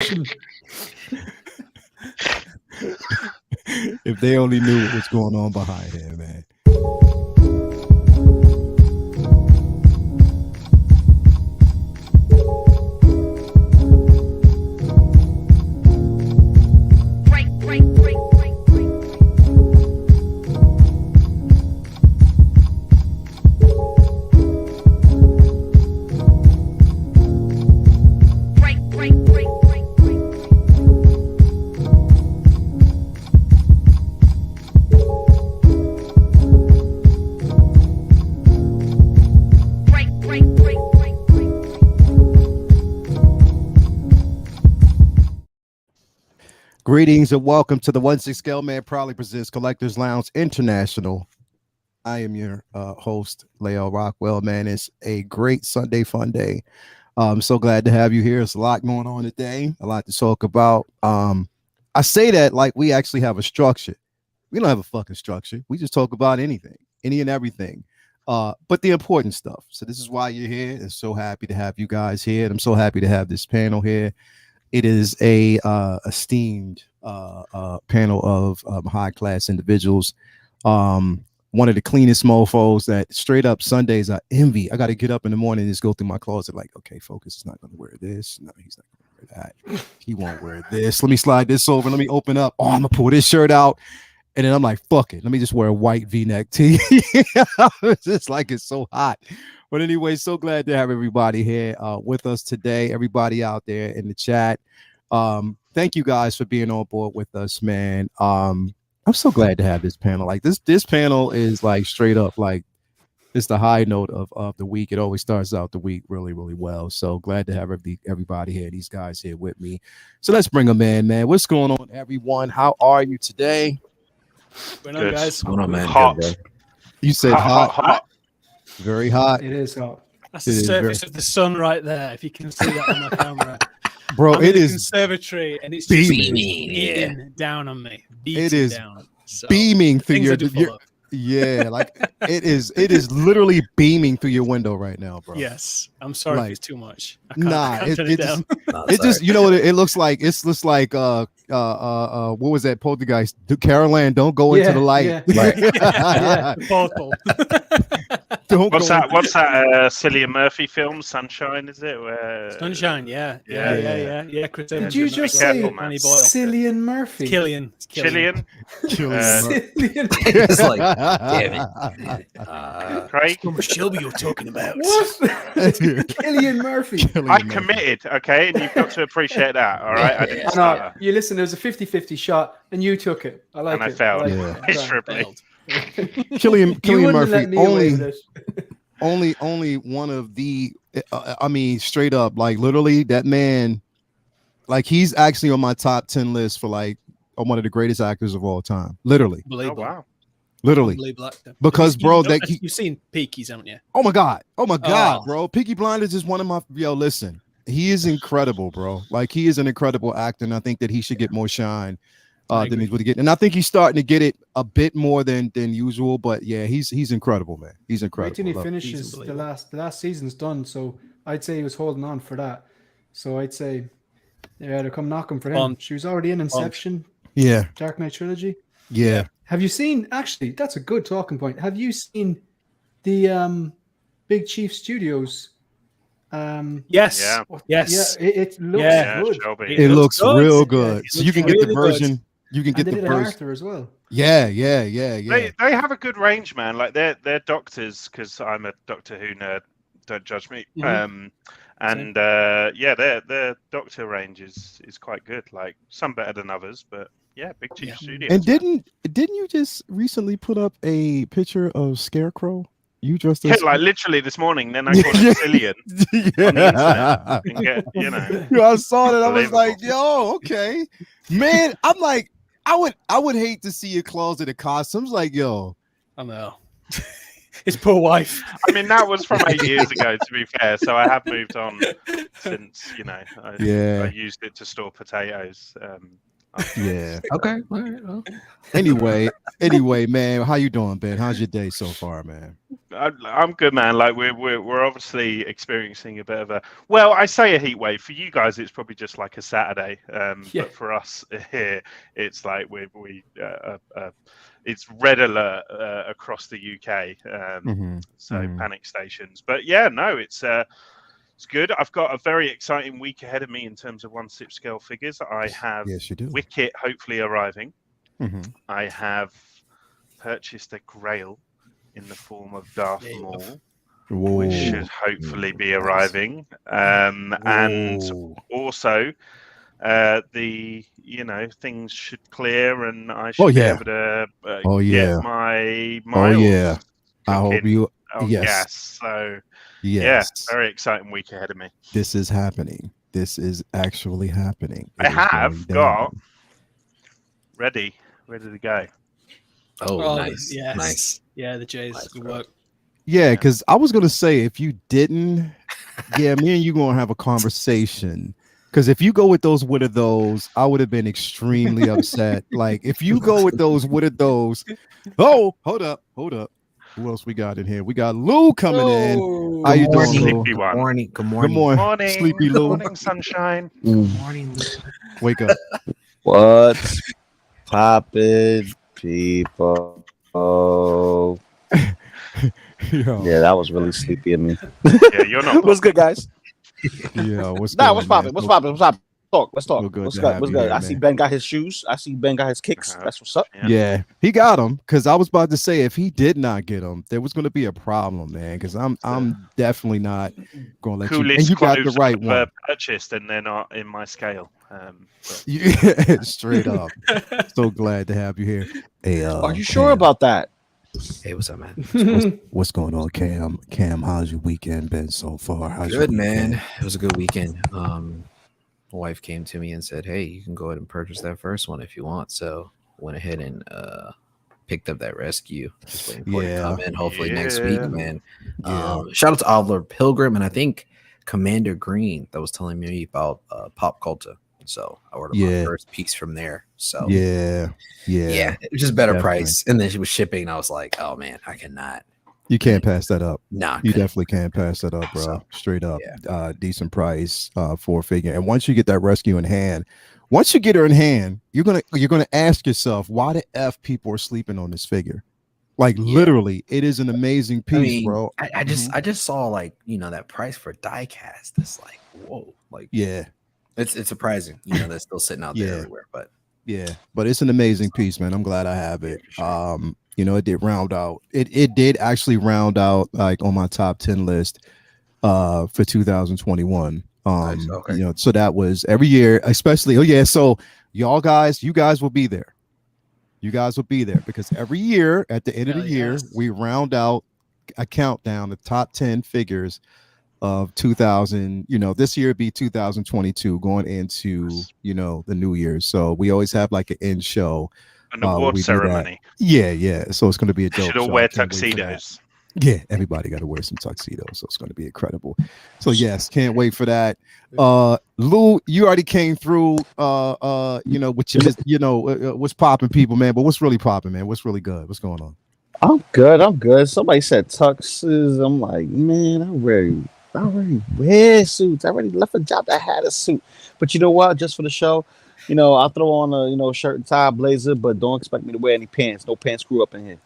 Russian. If they only knew what's going on behind here, man. Greetings and welcome to the 1/6 Scale Man proudly presents Collectors Lounge International. I am your host, Leo Rockwell. Man, it's a great Sunday fun day. I'm so glad to have you here. There's a lot going on today, a lot to talk about. I say that like we actually have a structure. We don't have a fucking structure. We just talk about anything, any and everything, but the important stuff. So this is why you're here, and so happy to have you guys here. And I'm so happy to have this panel here. It is a esteemed panel of high class individuals. One of the cleanest mofos that straight up Sundays I envy. I got to get up in the morning and just go through my closet like, okay, Focus is not going to wear this. No, he's not going to wear that. He won't wear this. Let me slide this over. Let me open up. Oh, I'm going to pull this shirt out. And then I'm like, fuck it. Let me just wear a white V-neck tee. It's just like it's so hot. But anyway, so glad to have everybody here with us today. Everybody out there in the chat. Thank you guys for being on board with us, man. I'm so glad to have this panel. Like this panel is like straight up like it's the high note of the week. It always starts out the week really, really well. So glad to have everybody here, these guys here with me. So let's bring them in, man. What's going on, everyone? How are you today? What's going on, guys? What's going on, man? Hot. Good, You said hot. Very hot. It is hot. That's the surface of the sun right there. If you can see that on my camera, bro. I'm It in is the conservatory, and it's beaming down on me. It is down. So, beaming through your full yeah, like it is literally beaming through your window right now, bro. Yes, I'm sorry Like, if it's too much. Nah, it down. It just you know what it looks like. It's just like what was that poltergeist? Caroline, don't go into the light. Yeah. The portal. What's that? Cillian Murphy film, Sunshine? Is it? Sunshine, yeah. Chris Did Evans you and just Danny say Boyle. Cillian Murphy? Cillian? Cillian? Cillian. It's like, damn it. Craig? Thomas Shelby you're talking about. What? Cillian Murphy. I committed, okay? And you've got to appreciate that, all right? I didn't start. You listen, there was a 50-50 shot, and you took it. I like And it. I failed. I like it. Miserably. Cillian Murphy Murphy only one of the I mean straight up like literally that man, like he's actually on my top 10 list for like one of the greatest actors of all time, literally. Oh, wow. Literally, because bro, you've seen Peaky's, haven't you? Oh my god, bro, Peaky Blinders is one of my listen, he is incredible, bro. Like he is an incredible actor, and I think that he should get more shine than he's going to get. And I think he's starting to get it a bit more than usual. But yeah, he's incredible, man. He's incredible. Wait till he finishes the last season's done. So I'd say he was holding on for that. So I'd say they're come knocking for him. She was already in Inception. Yeah. Dark Knight trilogy. Yeah. Have you seen? Actually, that's a good talking point. Have you seen the Big Chief Studios? Yes. Yeah. Yes. Yeah, it looks good. It looks real good. So you can get the version. Good. You can get the version Arthur as well. Yeah. They have a good range, man. Like they're doctors, because I'm a Doctor Who nerd. Don't judge me. Mm-hmm. Their doctor range is quite good. Like some better than others, but yeah, Big Chief Studios. And didn't you just recently put up a picture of Scarecrow? You dressed as like literally this morning. Then I called it Cillian on the internet. I saw that. I was like, yo, okay, man. I'm like, I would hate to see your closet of costumes. Like, yo, I know. His poor wife. I mean, that was from 8 years ago, to be fair. So I have moved on since. I used it to store potatoes. Yeah. Okay. All right. Well. Anyway, man, how you doing, Ben? How's your day so far, man? I'm good, man. Like we're obviously experiencing a bit of a, well, I say a heat wave. For you guys, it's probably just like a Saturday. Yeah. But for us here, it's like it's red alert across the UK. Panic stations. But yeah, no, it's good. I've got a very exciting week ahead of me in terms of 1/6 scale figures. I have Wicket hopefully arriving. I have purchased a Grail in the form of Darth Maul, which should hopefully be arriving. And also, things should clear, and I should be able to get my miles. I hope you. Gas. So very exciting week ahead of me. This is happening. This is actually happening. I have got ready to go. Oh, nice. Yes. Nice. Yeah, the Jays. Nice, Good bro. work. Yeah, because I was gonna say if you didn't, me and you gonna have a conversation. Because if you go with those, what are those? I would have been extremely upset. Like if you go with those, what are those? Oh, hold up. Who else we got in here? We got Lou coming in. How you doing, Lou? Sleepy one. Morning. Good Good morning. morning, Sleepy Lou. Morning, sunshine. Good morning. Wake up. What's poppin', people? Oh, Yo. yeah, that was really sleepy of me. Yeah, you're not. What's good, guys? Yeah, what's What's poppin'? What's poppin'? Let's talk. So good What's to good? have What's you good? here, I see man. Ben got his shoes. I see Ben got his kicks. That's what's up. Yeah, he got them because I was about to say if he did not get them, there was going to be a problem, man. Because I'm definitely not going to let you. And Coolest you got the clothes right I've one. purchased, and they're not in my scale. Straight up. So glad to have you here. Hey, Are you sure about that? Hey, what's up, man? what's going on, Cam? Cam, how's your weekend been so far? How's your Good, man. weekend? It was a good weekend. My wife came to me and said, "Hey, you can go ahead and purchase that first one if you want." So went ahead and picked up that rescue. Just waiting for it to come in. Hopefully next week, man. Shout out to Oliver Pilgrim and I think Commander Green that was telling me about Pop Culta. So I ordered my first piece from there. So yeah, it was just better Definitely. price. And then she was shipping, and I was like, "Oh man, I cannot." You can't pass that up. Nah, You definitely can't pass that up, bro. So, Straight up. Decent price for a figure. And once you get that rescue in hand, once you get her in hand, you're gonna ask yourself, why the F people are sleeping on this figure? Like literally, it is an amazing piece, bro. I just saw like, that price for die cast. It's like, whoa, like it's surprising, that's still sitting out there everywhere. But but it's an amazing piece, man. I'm glad I have it. It did round out. It did actually round out like on my top 10 list for 2021. Nice, okay. So that was every year, especially. So you guys will be there. You guys will be there because every year at the end of the year, we round out a countdown, the top 10 figures of 2000. This year be 2022 going into, the new year. So we always have like an end show. An award ceremony. Yeah. So it's going to be a dope should all show. wear tuxedos. Yeah, everybody got to wear some tuxedos, so it's going to be incredible. So yes, can't wait for that. Lou, you already came through. Which is what's popping, people, man. But what's really popping, man? What's really good? What's going on? I'm good. Somebody said tuxes. I'm like, man, I already wear suits. I already left a job that had a suit. But you know what? Just for the show, I'll throw on a shirt and tie, blazer, but don't expect me to wear any pants. No pants screw up in here.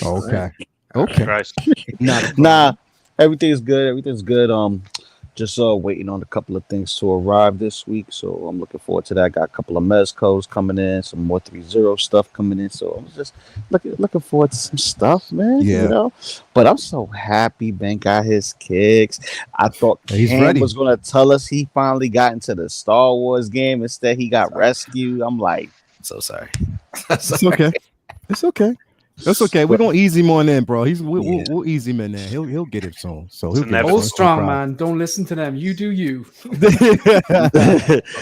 Okay. Okay. Nah, everything's good. Just waiting on a couple of things to arrive this week, so I'm looking forward to that. Got a couple of mezcos coming in, some more 3-0 stuff coming in, so I'm just looking forward to some stuff, man. Yeah. But I'm so happy Ben got his kicks. I thought Cam was gonna tell us he finally got into the Star Wars game. Instead, he got rescued. I'm like, so sorry. It's okay. It's okay. That's okay. We're gonna ease him on in, bro. We'll ease him in there. He'll get it soon. So he'll get Hold strong, man. Don't listen to them. You do you. No.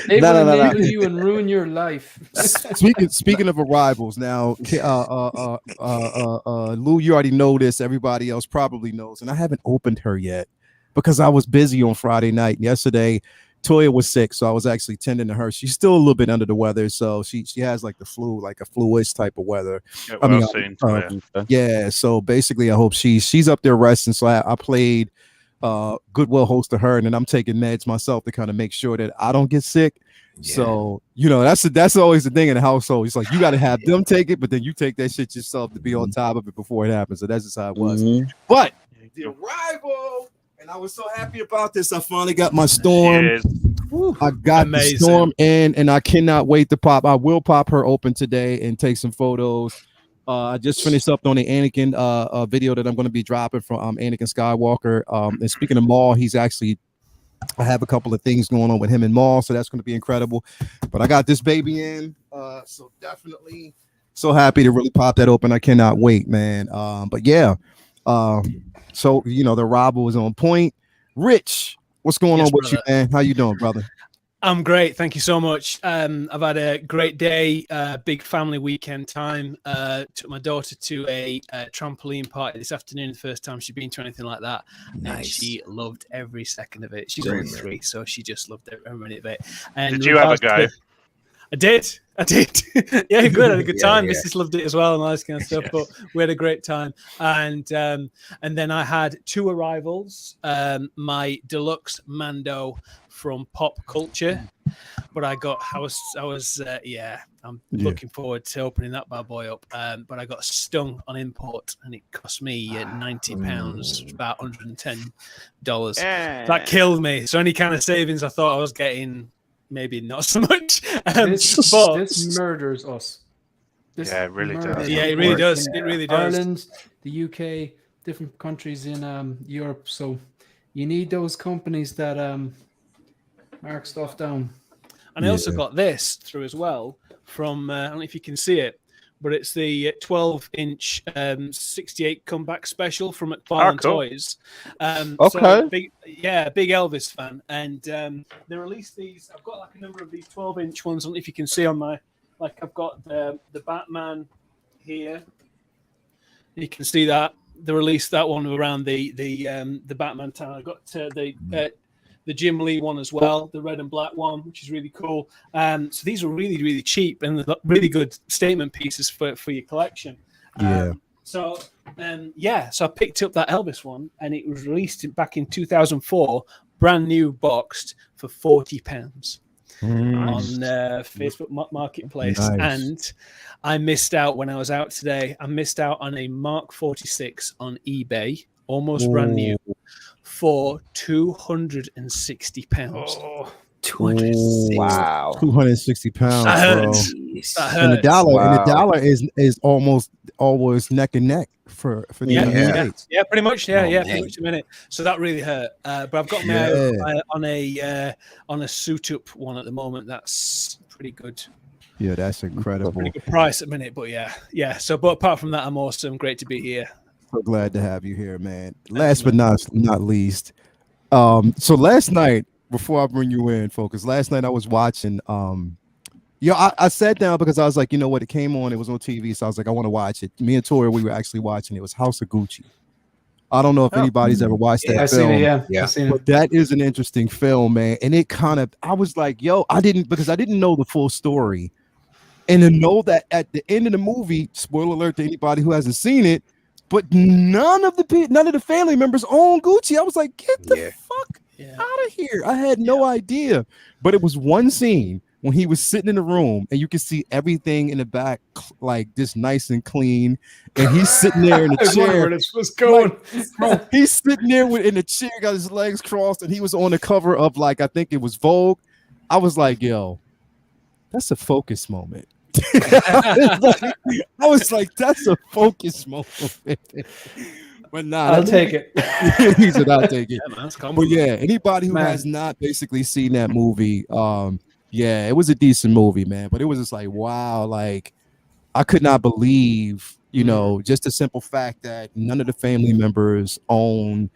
They will enable you and ruin your life. Speaking of arrivals, now, Lou, you already know this. Everybody else probably knows, and I haven't opened her yet because I was busy on Friday night. Yesterday, Toya was sick, so I was actually tending to her. She's still a little bit under the weather, so she has like the flu, like a flu-ish type of weather. Get well soon, Toya. Yeah, so basically I hope she's up there resting. So I played goodwill host to her, and then I'm taking meds myself to kind of make sure that I don't get sick. Yeah. So that's always the thing in the household. It's like you got to have them take it, but then you take that shit yourself to be on top of it before it happens. So that's just how it was. But the arrival, and I was so happy about this. I finally got my Storm. I got the Storm in, and I cannot wait to pop. I will pop her open today and take some photos. I just finished up on the Anakin video that I'm going to be dropping from Anakin Skywalker. And speaking of Maul, I have a couple of things going on with him and Maul, so that's going to be incredible. But I got this baby in, so definitely so happy to really pop that open. I cannot wait, man. But yeah, so the arrival was on point. Rich, what's going on with you, man? How you doing, brother? I'm great. Thank you so much. I've had a great day, big family weekend time. Took my daughter to a trampoline party this afternoon, the first time she'd been to anything like that. Nice. And she loved every second of it. She's only 3, so she just loved every minute of it. And did you have a go? I did. Yeah, good. I had a good time. Mrs. loved it as well and all this kind of stuff. But we had a great time. And then I had 2 arrivals. My deluxe Mando from Pop Culture, but I'm looking forward to opening that bad boy up. But I got stung on import, and it cost me £90, about $110. That killed me. So any kind of savings I thought I was getting, maybe not so much. This murders us. It really does. Yeah, it really does. It really does. Ireland, the UK, different countries in Europe. So you need those companies that mark stuff down. And I also got this through as well from, I don't know if you can see it, but it's the 12-inch 68 comeback special from McFarlane Toys. Okay. So big Elvis fan. And they released these. I've got like a number of these 12-inch ones. I don't know if you can see on my, like I've got the Batman here. You can see that. They released that one around the Batman time. I got the Jim Lee one as well, the red and black one, which is really cool. So these are really, really cheap and really good statement pieces for your collection. So I picked up that Elvis one, and it was released back in 2004, brand new boxed for £40 on Facebook Marketplace. Nice. And I missed out when I was out today. I missed out on a Mark 46 on eBay, almost brand new, for £260. Oh, 260. Wow. £260, That hurts. And the dollar is almost always neck and neck for the United States. Yeah, pretty much. Pretty much a minute. So that really hurt. But I've got my on a suit up one at the moment. That's pretty good. Yeah, that's incredible. Pretty good price at the minute, but yeah. So, but apart from that, I'm awesome. Great to be here. So glad to have you here, man. Last but not least, so last night, before I bring you in, focus. Last night I was watching. I sat down because I was like, you know what? It came on. It was on TV, so I was like, I want to watch it. Me and Tori, we were actually watching. It was House of Gucci. I don't know if anybody's ever watched that film. I've seen it, I've seen it. But that is an interesting film, man. And it I was like, I didn't know the full story, and to know that at the end of the movie, spoiler alert to anybody who hasn't seen it. But none of the family members own Gucci. I was like, get the fuck out of here. I had no idea. But it was one scene when he was sitting in the room and you could see everything in the back like just nice and clean. And he's sitting there in the chair. Where this was going. He's sitting there in the chair, got his legs crossed, and he was on the cover of I think it was Vogue. I was like, yo, that's a focus moment. I was like, that's a focus moment. But I'll take it. He said, I'll take it. Yeah, man, but anybody who has not basically seen that movie, it was a decent movie, man. But it was just like, wow, I could not believe, just the simple fact that none of the family members own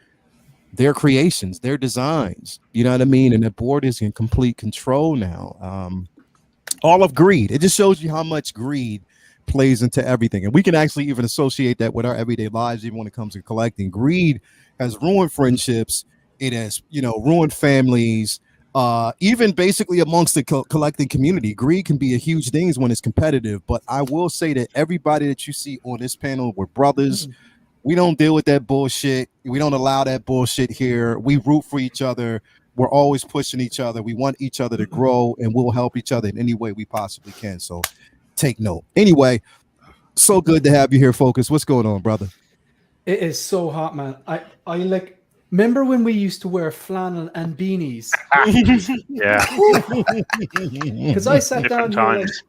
their creations, their designs. You know what I mean? And the board is in complete control now. All of greed. It just shows you how much greed plays into everything. And we can actually even associate that with our everyday lives, even when it comes to collecting. Greed has ruined friendships. It has, ruined families. even basically amongst the collecting community, greed can be a huge thing when it's competitive. But I will say that everybody that you see on this panel were brothers. We don't deal with that bullshit. We don't allow that bullshit here. We root for each other. We're always pushing each other. We want each other to grow, and we'll help each other in any way we possibly can. So take note. Anyway, so good to have you here, Focus. What's going on, brother? It is so hot, man. I like. Remember when we used to wear flannel and beanies? Yeah. Because I sat down Different here, like, times.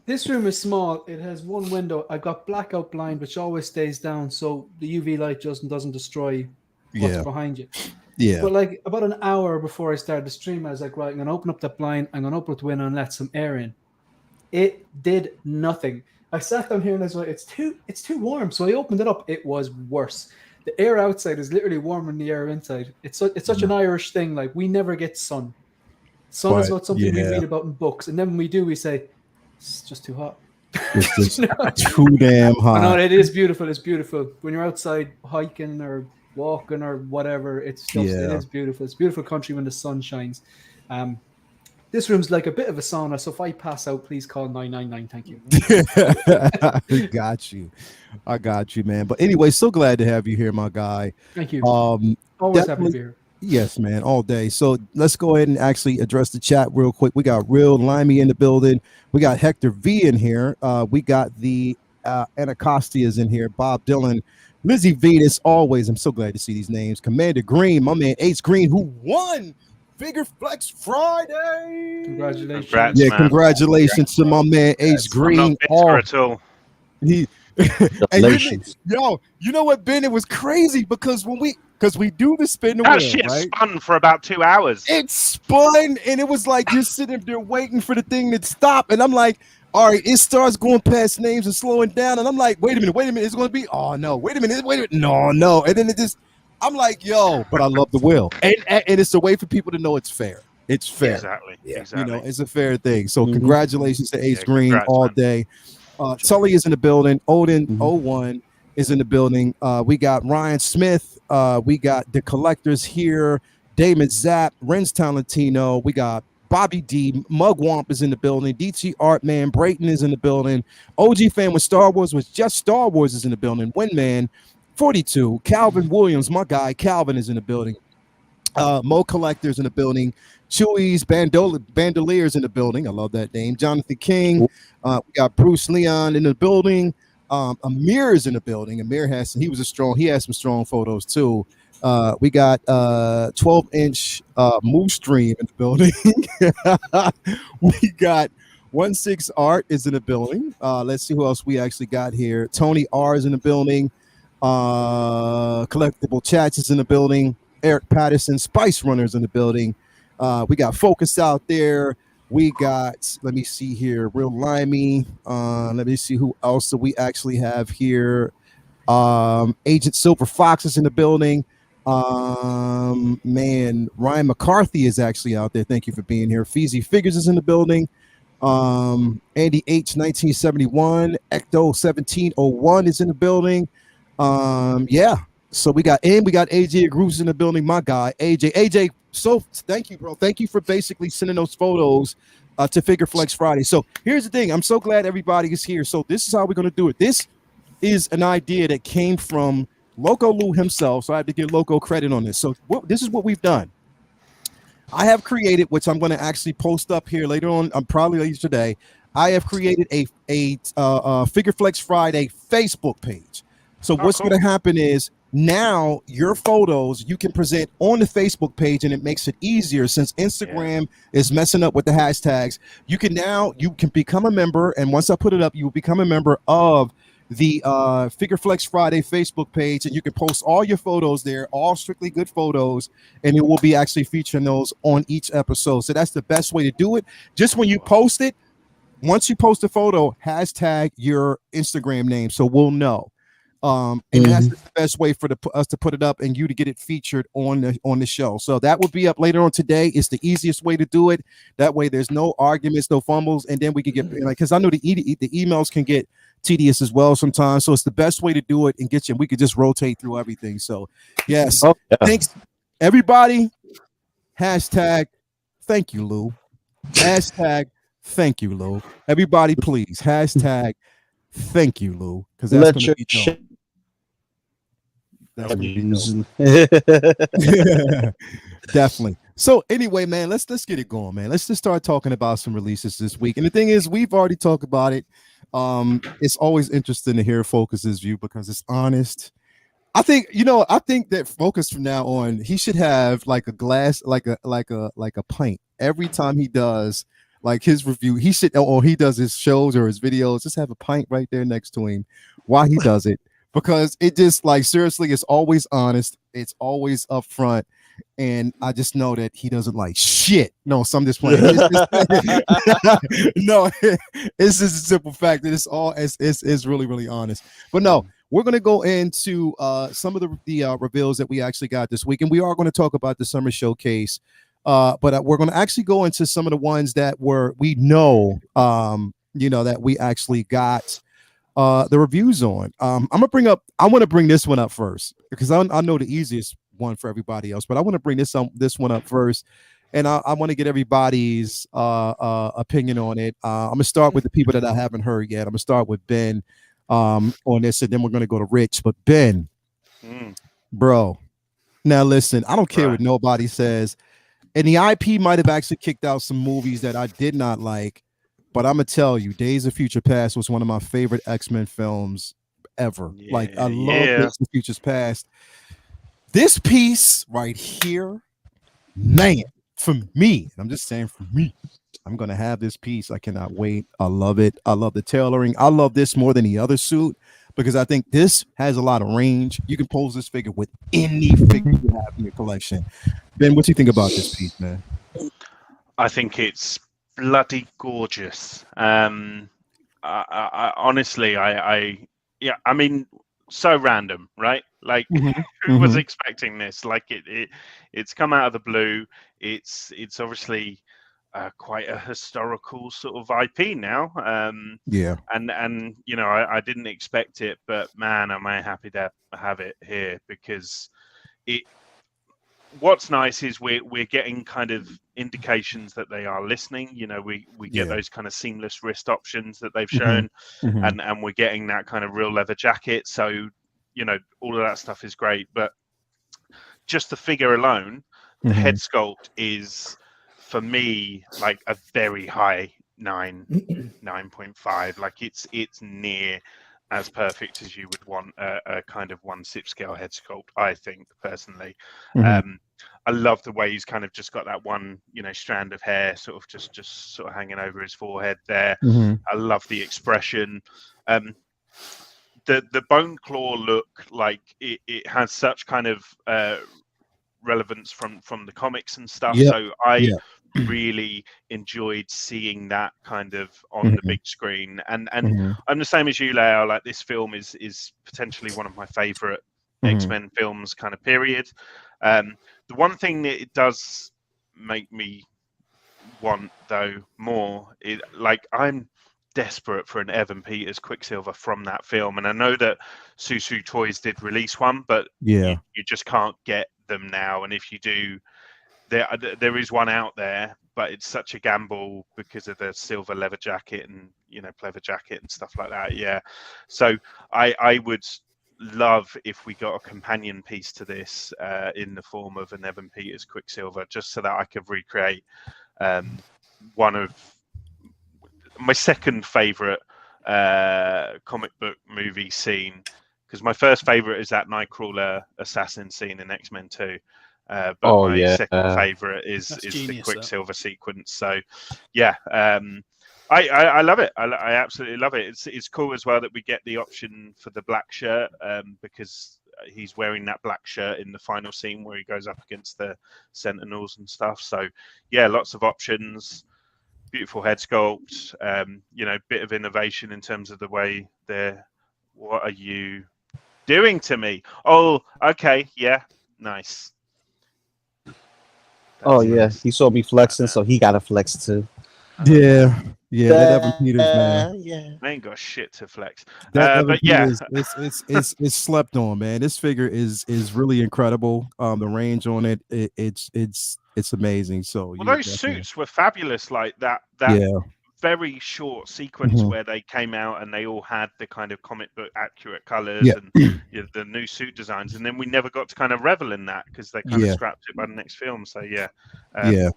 this room is small. It has one window. I've got blackout blind, which always stays down, so the UV light doesn't destroy what's behind you. Yeah. But like about an hour before I started the stream, I was like, right, I'm gonna open up that blind. I'm gonna open up the window and let some air in. It did nothing. I sat down here and I was like, it's too warm. So I opened it up. It was worse. The air outside is literally warmer than the air inside. It's such an Irish thing. Like, we never get sun. Sun is not something we read about in books, and then when we do, we say it's just too hot. It's just too damn hot. No, it is beautiful. It's beautiful when you're outside hiking or walking or whatever. It's just it is beautiful. It's a beautiful country when the sun shines. This room's like a bit of a sauna, so if I pass out, please call 999. Thank you. I got you, man. But anyway, so glad to have you here, my guy. Thank you. Always happy to be here. Yes, man, all day. So let's go ahead and actually address the chat real quick. We got Real Limey in the building. We got Hector V in here. We got the Anacostias in here. Bob Dylan, Lizzie Venus, always. I'm so glad to see these names. Commander Green, my man Ace Green, who won Figure Flex Friday. Congratulations. Congrats, yeah, man. Congratulations to my man Ace Green. I'm not bitter at all. You know what, Ben? It was crazy because we do the spin the That wheel, shit right? spun for about 2 hours. It spun, and it was like you're sitting there waiting for the thing to stop, and I'm like, all right, it starts going past names and slowing down, and I'm like, wait a minute, it's going to be, oh no, wait a minute, no, and then it just, I'm like, yo, but I love the wheel, and it's a way for people to know it's fair. It's fair. Exactly. You know, it's a fair thing. So congratulations to Ace Green all day. Tully is in the building. Odin 01 is in the building. We got Ryan Smith. We got the collectors here. Damon Zapp, Renz Talentino. We got Bobby D. Mugwomp is in the building. DT Artman Brayton is in the building. OG fan with Star Wars was just Star Wars is in the building. Winman 42. Calvin Williams, my guy Calvin is in the building. Mo Collectors in the building. Chewy's Bandoliers in the building. I love that name. Jonathan King. We got Bruce Leon in the building. Amir is in the building. Amir he had some strong photos too. We got 12-inch Moose Dream in the building. We got 16 Art is in the building. Let's see who else we actually got here. Tony R is in the building. Collectible Chats is in the building. Eric Patterson, Spice Runners in the building. We got Focus out there. We got, let me see here, Real Limey. Let me see who else do we actually have here. Agent Silver Fox is in the building. Man, Ryan McCarthy is actually out there. Thank you for being here. Feezy Figures is in the building. Andy H 1971, Ecto 1701 is in the building. So we got AJ Grooves in the building. My guy AJ. So thank you, bro. Thank you for basically sending those photos to Figure Flex Friday. So here's the thing. I'm so glad everybody is here. So this is how we're going to do it. This is an idea that came from Loco Lou himself. So I have to give Loco credit on this. So this is what we've done. I have created, which I'm going to actually post up here later on. I'm probably later today. I have created a Figure Flex Friday Facebook page. So what's going to happen is now your photos you can present on the Facebook page, and it makes it easier since Instagram is messing up with the hashtags. You can become a member, and once I put it up, you will become a member of the Figure Flex Friday Facebook page, and you can post all your photos there, all strictly good photos, and it will be actually featuring those on each episode. So that's the best way to do it. Just when you post it, once you post a photo, hashtag your Instagram name so we'll know. And that's the best way for us to put it up and you to get it featured on the show. So that will be up later on today. It's the easiest way to do it. That way there's no arguments, no fumbles, and then we can get because I know the emails can get tedious as well sometimes. So it's the best way to do it and get you. We could just rotate through everything. So yes, thanks everybody. Hashtag Thank you, Lou. Hashtag thank you, Lou. Everybody, please. Hashtag thank you, Lou. Because that's going to be dope. That's going to be dope. Definitely. So anyway, man, let's get it going, man. Let's just start talking about some releases this week. And the thing is, we've already talked about it. It's always interesting to hear Focus's view because it's honest. I think that Focus from now on, he should have like a glass, like a pint every time he does like his review. He should, or he does his shows or his videos, just have a pint right there next to him while he does it, because it just like seriously, it's always honest, it's always upfront. And I just know that he doesn't like shit. No, so I'm just playing. No, it's just a simple fact that it's really, really honest. But no, we're going to go into some of the reveals that we actually got this week, and we are going to talk about the summer showcase. But we're going to actually go into some of the ones that we know, that we actually got the reviews on. I want to bring this one up first because I know the easiest one for everybody else, but I want to bring this one up first, and I want to get everybody's opinion on it. I'm gonna start with the people that I haven't heard yet. I'm gonna start with Ben on this, and then we're gonna go to Rich. But Ben, bro, now listen, I don't care what nobody says, and the IP might have actually kicked out some movies that I did not like, but I'm gonna tell you, Days of Future Past was one of my favorite X-Men films ever. I love Days of Future Past. This piece right here, man, for me, I'm just saying for me, I'm going to have this piece. I cannot wait. I love it. I love the tailoring. I love this more than the other suit because I think this has a lot of range. You can pose this figure with any figure you have in your collection. Ben, what do you think about this piece, man? I think it's bloody gorgeous. I honestly, I mean, so random, right? Like, who was expecting this? Like, it's come out of the blue. It's obviously quite a historical sort of IP now. And I didn't expect it, but man, am I happy to have it here because what's nice is we're getting kind of indications that they are listening. We get those kind of seamless wrist options that they've shown, and we're getting that kind of real leather jacket. So, all of that stuff is great. But just the figure alone, the head sculpt is, for me, like a very high 9.5. Like it's near as perfect as you would want a kind of 1/6 scale head sculpt, I think, personally. I love the way he's kind of just got that one, strand of hair sort of just sort of hanging over his forehead there. I love the expression. The bone claw look, like it has such kind of relevance from the comics and stuff. So I really enjoyed seeing that kind of on the big screen. And I'm the same as you, Leo. Like, this film is potentially one of my favorite X-Men films, kind of period. The one thing that it does make me want, though, more is, like, I'm desperate for an Evan Peters Quicksilver from that film, and I know that Susu Toys did release one, but you just can't get them now. And if you do, there is one out there, but it's such a gamble because of the silver leather jacket and pleather jacket and stuff like that. So I would love if we got a companion piece to this in the form of an Evan Peters Quicksilver, just so that I could recreate one of my second favorite comic book movie scene, because my first favorite is that Nightcrawler assassin scene in X-Men 2. But my second favorite is the Quicksilver sequence. So I love it. I absolutely love it. It's cool as well that we get the option for the black shirt, because he's wearing that black shirt in the final scene where he goes up against the Sentinels and stuff. So lots of options. Beautiful head sculpt, bit of innovation in terms of the way what are you doing to me? Oh, okay, nice. Nice. He saw me flexing, so he got to flex too. That Evan Peters, man. I ain't got shit to flex. But it's slept on, man. This figure is really incredible. The range on it's it's amazing. So Well, those suits were fabulous. Like that yeah. very short sequence Mhm. where they came out and they all had the kind of comic book accurate colors Yeah. and the new suit designs, and then we never got to kind of revel in that because they kind of Yeah. scrapped it by the next film. So yeah, Yeah.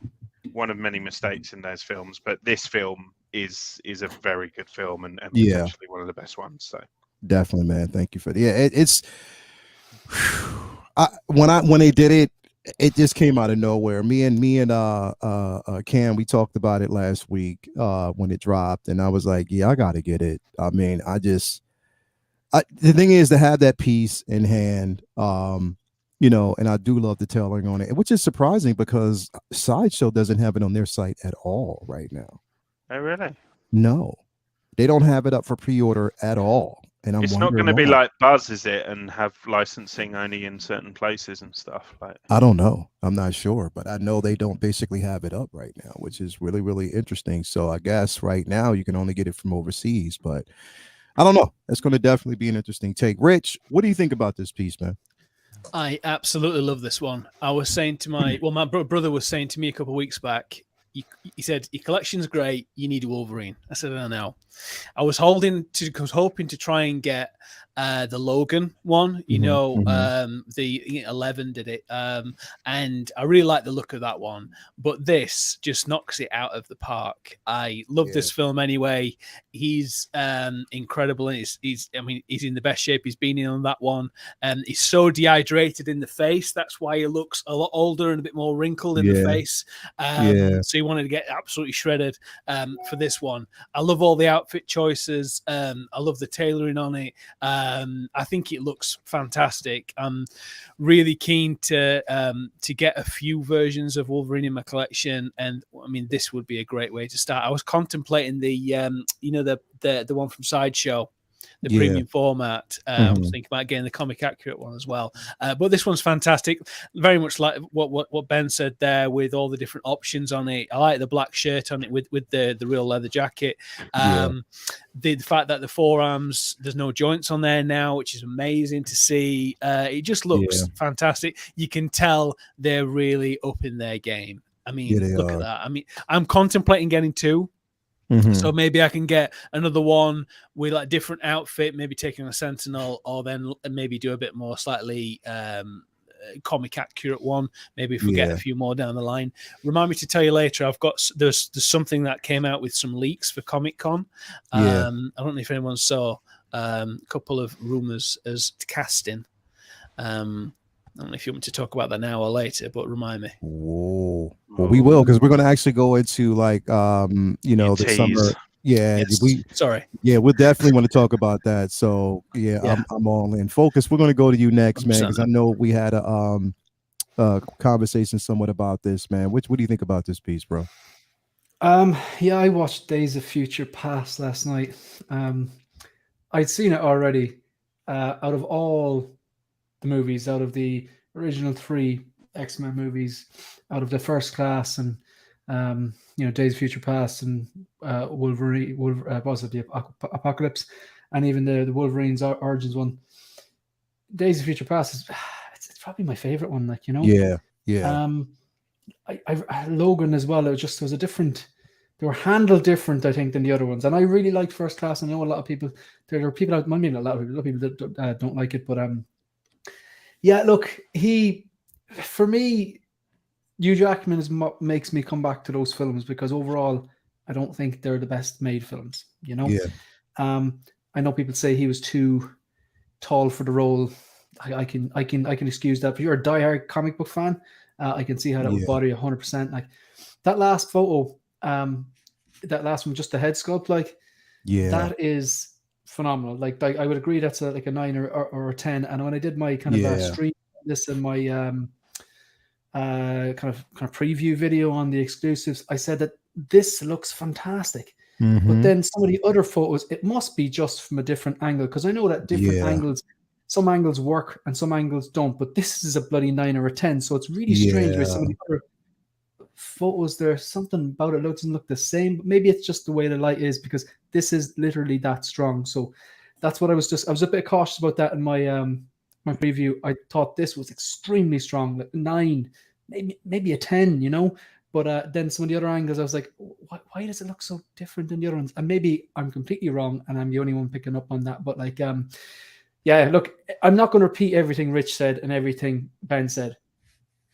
one of many mistakes in those films, but this film is a very good film and Yeah. potentially one of the best ones. So Definitely, man. Thank you for that. Yeah, it's when they did it, it just came out of nowhere. Me and Cam, we talked about it last week when it dropped, and I was like, yeah, I gotta get it. I mean, the thing is to have that piece in hand, and I do love the tailoring on it, which is surprising because Sideshow doesn't have it on their site at all right now. oh really? No, they don't have it up for pre-order at all. And I'm It's not wondering going to be why. like Buzz, is it, and have licensing only in certain places and stuff like. I don't know. I'm not sure, but I know they don't basically have it up right now, which is really, really interesting. So I guess right now you can only get it from overseas, but I don't know. It's going to definitely be an interesting take. Rich, what do you think about this piece, man? I absolutely love this one. I was saying to my brother was saying to me a couple of weeks back. He said your collection's great. You need a Wolverine. I said I know. I was hoping to try and get the Logan one. The 11 did it, and I really like the look of that one. But this just knocks it out of the park. I love this film anyway. He's incredible, and he's in the best shape he's been in on that one. He's so dehydrated in the face. That's why he looks a lot older and a bit more wrinkled in the face. So he wanted to get absolutely shredded for this one. I love all the outfit choices. I love the tailoring on it. I think it looks fantastic. I'm really keen to get a few versions of Wolverine in my collection, and I mean this would be a great way to start. I was contemplating the one from Sideshow, the premium format. I was thinking about getting the comic accurate one as well. But this one's fantastic. Very much like what Ben said there, with all the different options on it. I like the black shirt on it with the real leather jacket. The fact that the forearms, there's no joints on there now, which is amazing to see. It just looks fantastic. You can tell they're really up in their game. I mean, look at that. I mean, I'm contemplating getting two. So maybe I can get another one with like different outfit, maybe taking a Sentinel, or then maybe do a bit more slightly comic accurate one. Maybe if we get a few more down the line. Remind me to tell you later. I've got there's something that came out with some leaks for Comic Con. I don't know if anyone saw a couple of rumors as to casting. I don't know if you want me to talk about that now or later, but remind me. Whoa. Well, we will, because we're going to actually go into like the summer. We'll definitely want to talk about that. So I'm all in. Focus. We're going to go to you next, man, because I know we had a conversation somewhat about this, man. What do you think about this piece, bro? I watched Days of Future Past last night. I'd seen it already. Out of all the movies, out of the original 3 X-Men movies, out of the First Class and Days of Future Past and Wolverine, was it the Apocalypse, and even the Wolverine's Origins one, Days of Future Past is it's probably my favorite one. Like Logan as well. It was a different. They were handled different, I think, than the other ones. And I really liked First Class. I know a lot of people. There are people out. I mean, a lot of people that don't like it, but look, for me, Hugh Jackman makes me come back to those films because overall, I don't think they're the best made films. I know people say he was too tall for the role. I can excuse that. If you're a diehard comic book fan, I can see how that would bother you 100%. Like that last photo, that last one, just the head sculpt, that is phenomenal. Like I would agree that's like a 9 or a 10. And when I did my kind of stream this and my kind of preview video on the exclusives, I said that this looks fantastic. But then some of the other photos, it must be just from a different angle, because I know that different angles, some angles work and some angles don't. But this is a bloody 9 or a 10, so it's really strange with some of the other photos. There's something about it doesn't look the same, but maybe it's just the way the light is, because this is literally that strong. So that's what I was a bit cautious about that in my my preview. I thought this was extremely strong. Like 9 maybe a 10, you know. But then some of the other angles, I was like, why does it look so different than the other ones? And maybe I'm completely wrong, and I'm the only one picking up on that. But like, yeah, look, I'm not going to repeat everything Rich said and everything Ben said.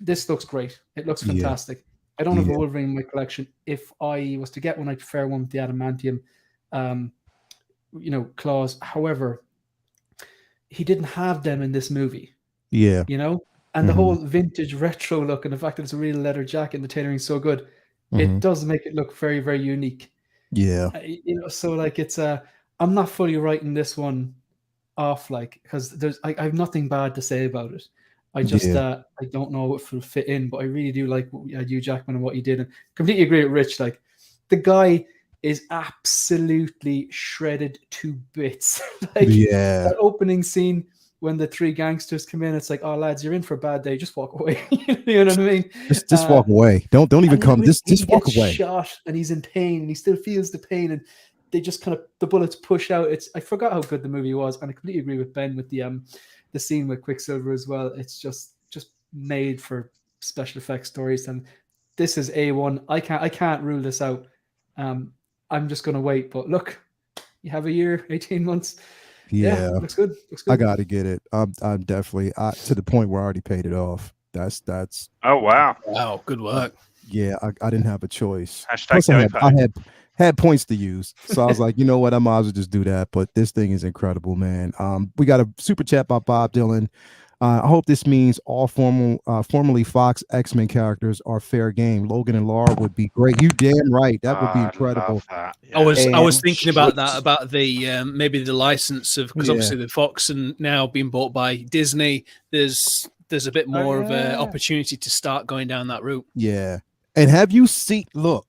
This looks great. It looks fantastic. I don't have a Wolverine in my collection. If I was to get one, I'd prefer one with the adamantium, claws. However, he didn't have them in this movie. Yeah. You know? And the whole vintage retro look and the fact that it's a real leather jacket and the tailoring is so good, it does make it look very, very unique. Yeah. So like it's I'm not fully writing this one off, like, because I have nothing bad to say about it. I just I don't know if it'll fit in, but I really do like Hugh Jackman and what he did, and completely agree with Rich. Like, the guy is absolutely shredded to bits. Like that opening scene when the three gangsters come in, it's like, oh lads, you're in for a bad day. Just walk away. You know what I mean? Just walk away. Don't even come. Just walk away. Shot and he's in pain and he still feels the pain, and they just kind of the bullets push out. I forgot how good the movie was, and I completely agree with Ben with the scene with Quicksilver as well. It's just made for special effects stories, and this is A1. I can't rule this out. I'm just gonna wait. But look, you have a year, 18 months. Yeah, looks good. I gotta get it. I'm definitely to the point where I already paid it off. That's Oh wow. Wow, good work. Yeah, I didn't have a choice. Plus I had points to use, so I was like, you know what, I might as well just do that. But this thing is incredible, man. We got a super chat by Bob Dylan. I hope this means all formerly Fox X-Men characters are fair game. Logan and Laura would be great. You damn right. That would be incredible. Yeah. I was thinking about that, about the maybe the license of, because obviously the Fox and now being bought by Disney, there's a bit more of an opportunity to start going down that route. Yeah. And have you seen, look,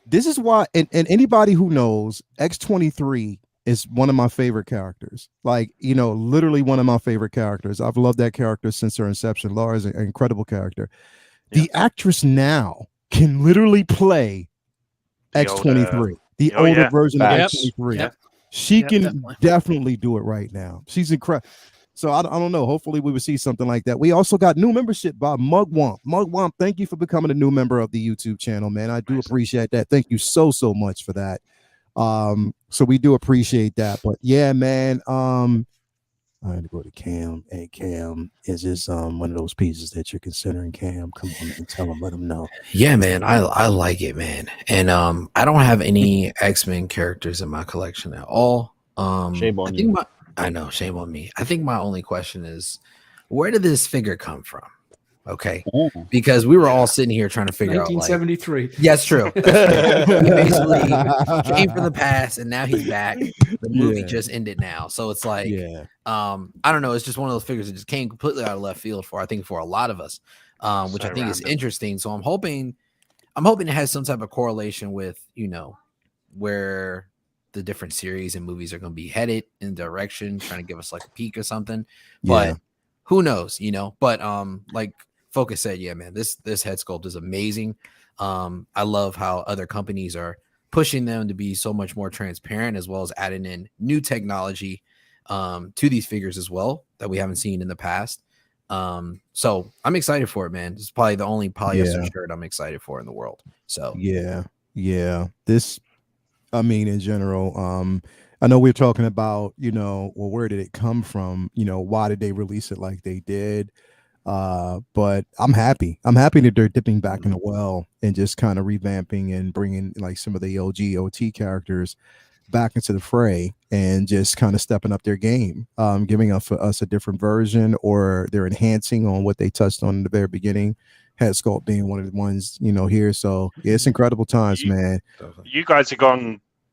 this is why, and anybody who knows, X-23 is one of my favorite characters. Like, literally one of my favorite characters. I've loved that character since her inception. Laura is an incredible character. Yeah. The actress now can literally play X-23, the older version of X-23. Yep. She can definitely do it right now. She's incredible. So I don't know. Hopefully we will see something like that. We also got new membership by Mugwump. Mugwump, thank you for becoming a new member of the YouTube channel, man. I do appreciate that. Thank you so much for that. So we do appreciate that. But yeah, man, I had to go to Cam, and Cam is just one of those pieces that you're considering. Cam, come on and tell him, let him know. Yeah, man, I like it, man. And I don't have any X-Men characters in my collection at all. Shame on you. I know, shame on me. I think my only question is, where did this figure come from? Okay, because we were all sitting here trying to figure 1973. out. 1973. Yes, true. He basically came from the past, and now he's back. The movie just ended now, so it's like, I don't know. It's just one of those figures that just came completely out of left field for a lot of us, which I think is interesting. So I'm hoping it has some type of correlation with where the different series and movies are going to be headed in direction, trying to give us like a peek or something. But who knows, But like Focus said, yeah, man, this head sculpt is amazing. I love how other companies are pushing them to be so much more transparent, as well as adding in new technology to these figures as well that we haven't seen in the past. So I'm excited for it, man. It's probably the only polyester shirt I'm excited for in the world. So this, I mean, in general, I know we're talking about, well, where did it come from? Why did they release it like they did? But I'm happy that they're dipping back in the well and just kind of revamping and bringing like some of the OT characters back into the fray and just kind of stepping up their game, giving us a different version, or they're enhancing on what they touched on in the very beginning. Head sculpt being one of the ones, here. So yeah, it's incredible times, man. You guys have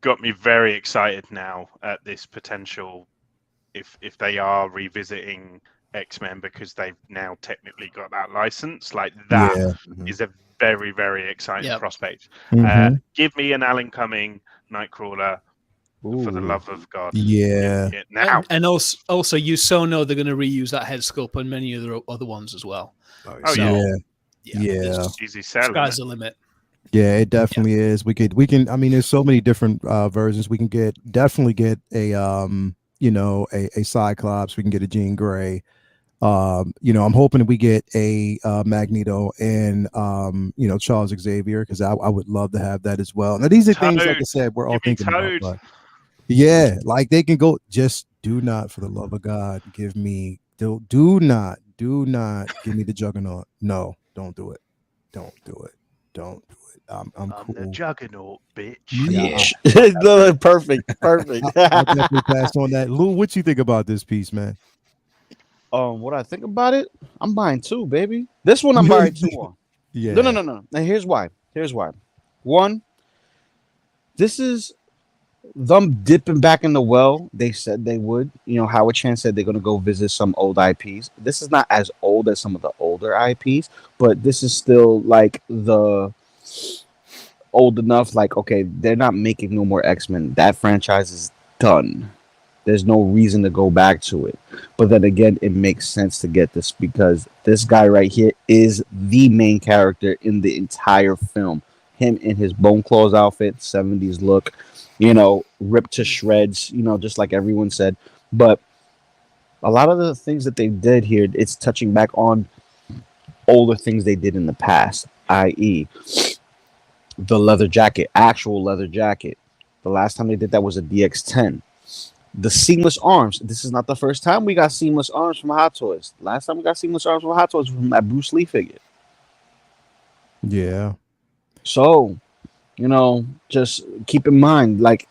got me very excited now at this potential, if they are revisiting X-Men, because they've now technically got that license. Like that is a very, very exciting prospect. Give me an Alan Cumming Nightcrawler. Ooh. For the love of God. Yeah. Now. And also you so know they're going to reuse that head sculpt on many other ones as well. Easy sell. Sky's the limit. Yeah, it definitely is. We can. I mean, there's so many different versions. We can definitely get a a Cyclops. We can get a Jean Grey. I'm hoping that we get a Magneto and Charles Xavier, because I would love to have that as well. Now these are things, like I said, we're all Give me thinking about. Toad. But yeah, like they can go. Just do not, for the love of God, give me. Do not give me the Juggernaut. No, don't do it. Don't do it. Don't do it. I'm cool. The Juggernaut, bitch. Yeah, No, perfect. I'll definitely pass on that. Lou, what you think about this piece, man? What I think about it, I'm buying 2, baby. This one I'm buying 2 on. Yeah. No. And here's why. One, this is them dipping back in the well. They said they would. Howard Chan said they're gonna go visit some old IPs. This is not as old as some of the older IPs, but this is still like the old enough. Like, okay, they're not making no more X-Men. That franchise is done. There's no reason to go back to it. But then again, it makes sense to get this because this guy right here is the main character in the entire film. Him in his Bone Claws outfit, 70s look, ripped to shreds, just like everyone said. But a lot of the things that they did here, it's touching back on older things they did in the past, i.e., the leather jacket, actual leather jacket. The last time they did that was a DX10. The seamless arms. This is not the first time we got seamless arms from Hot Toys. Last time we got seamless arms from Hot Toys was from that Bruce Lee figure. Yeah. So, just keep in mind, like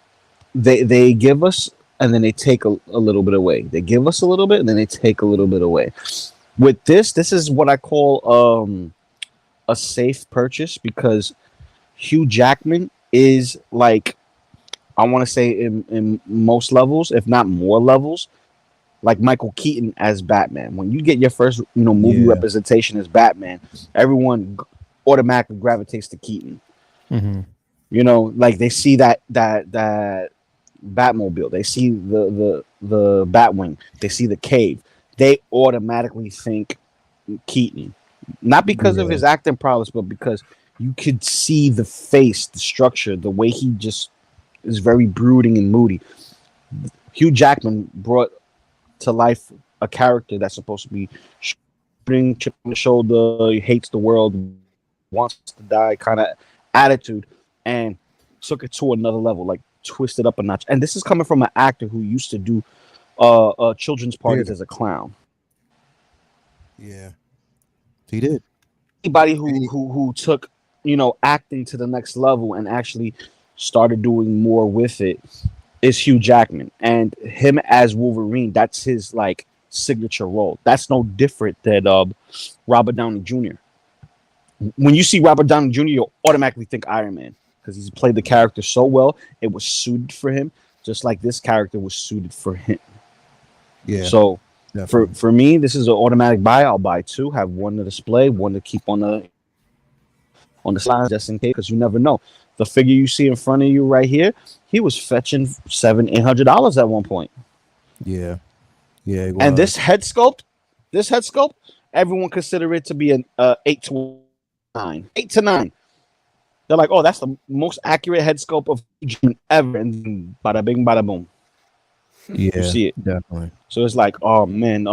they give us and then they take a little bit away. They give us a little bit and then they take a little bit away. With this is what I call a safe purchase because Hugh Jackman is like, I want to say in most levels, if not more levels, like Michael Keaton as Batman. When you get your first, movie representation as Batman, everyone automatically gravitates to Keaton. Mm-hmm. Like they see that Batmobile, they see the Batwing, they see the cave, they automatically think Keaton. Not because of his acting prowess, but because you could see the face, the structure, the way he just is very brooding and moody. Hugh Jackman brought to life a character that's supposed to be spring chip on the shoulder, he hates the world, wants to die kind of attitude, and took it to another level, like twisted up a notch. And this is coming from an actor who used to do children's parties as a clown. Yeah, he did. Anybody who took acting to the next level and actually started doing more with it is Hugh Jackman, and him as Wolverine. That's his like signature role. That's no different than Robert Downey Jr. When you see Robert Downey Jr., you'll automatically think Iron Man because he's played the character so well. It was suited for him, just like this character was suited for him. Yeah. So definitely. for me, this is an automatic buy. I'll buy 2, have one to display, one to keep on the side just in case, because you never know. The figure you see in front of you right here, he was fetching $700-800 at one point. Yeah. And this head sculpt, everyone consider it to be an 8 to 9. 8 to 9. They're like, oh, that's the most accurate head sculpt of ever. And bada bing, bada boom. Yeah, you see it. Definitely. So it's like, oh man,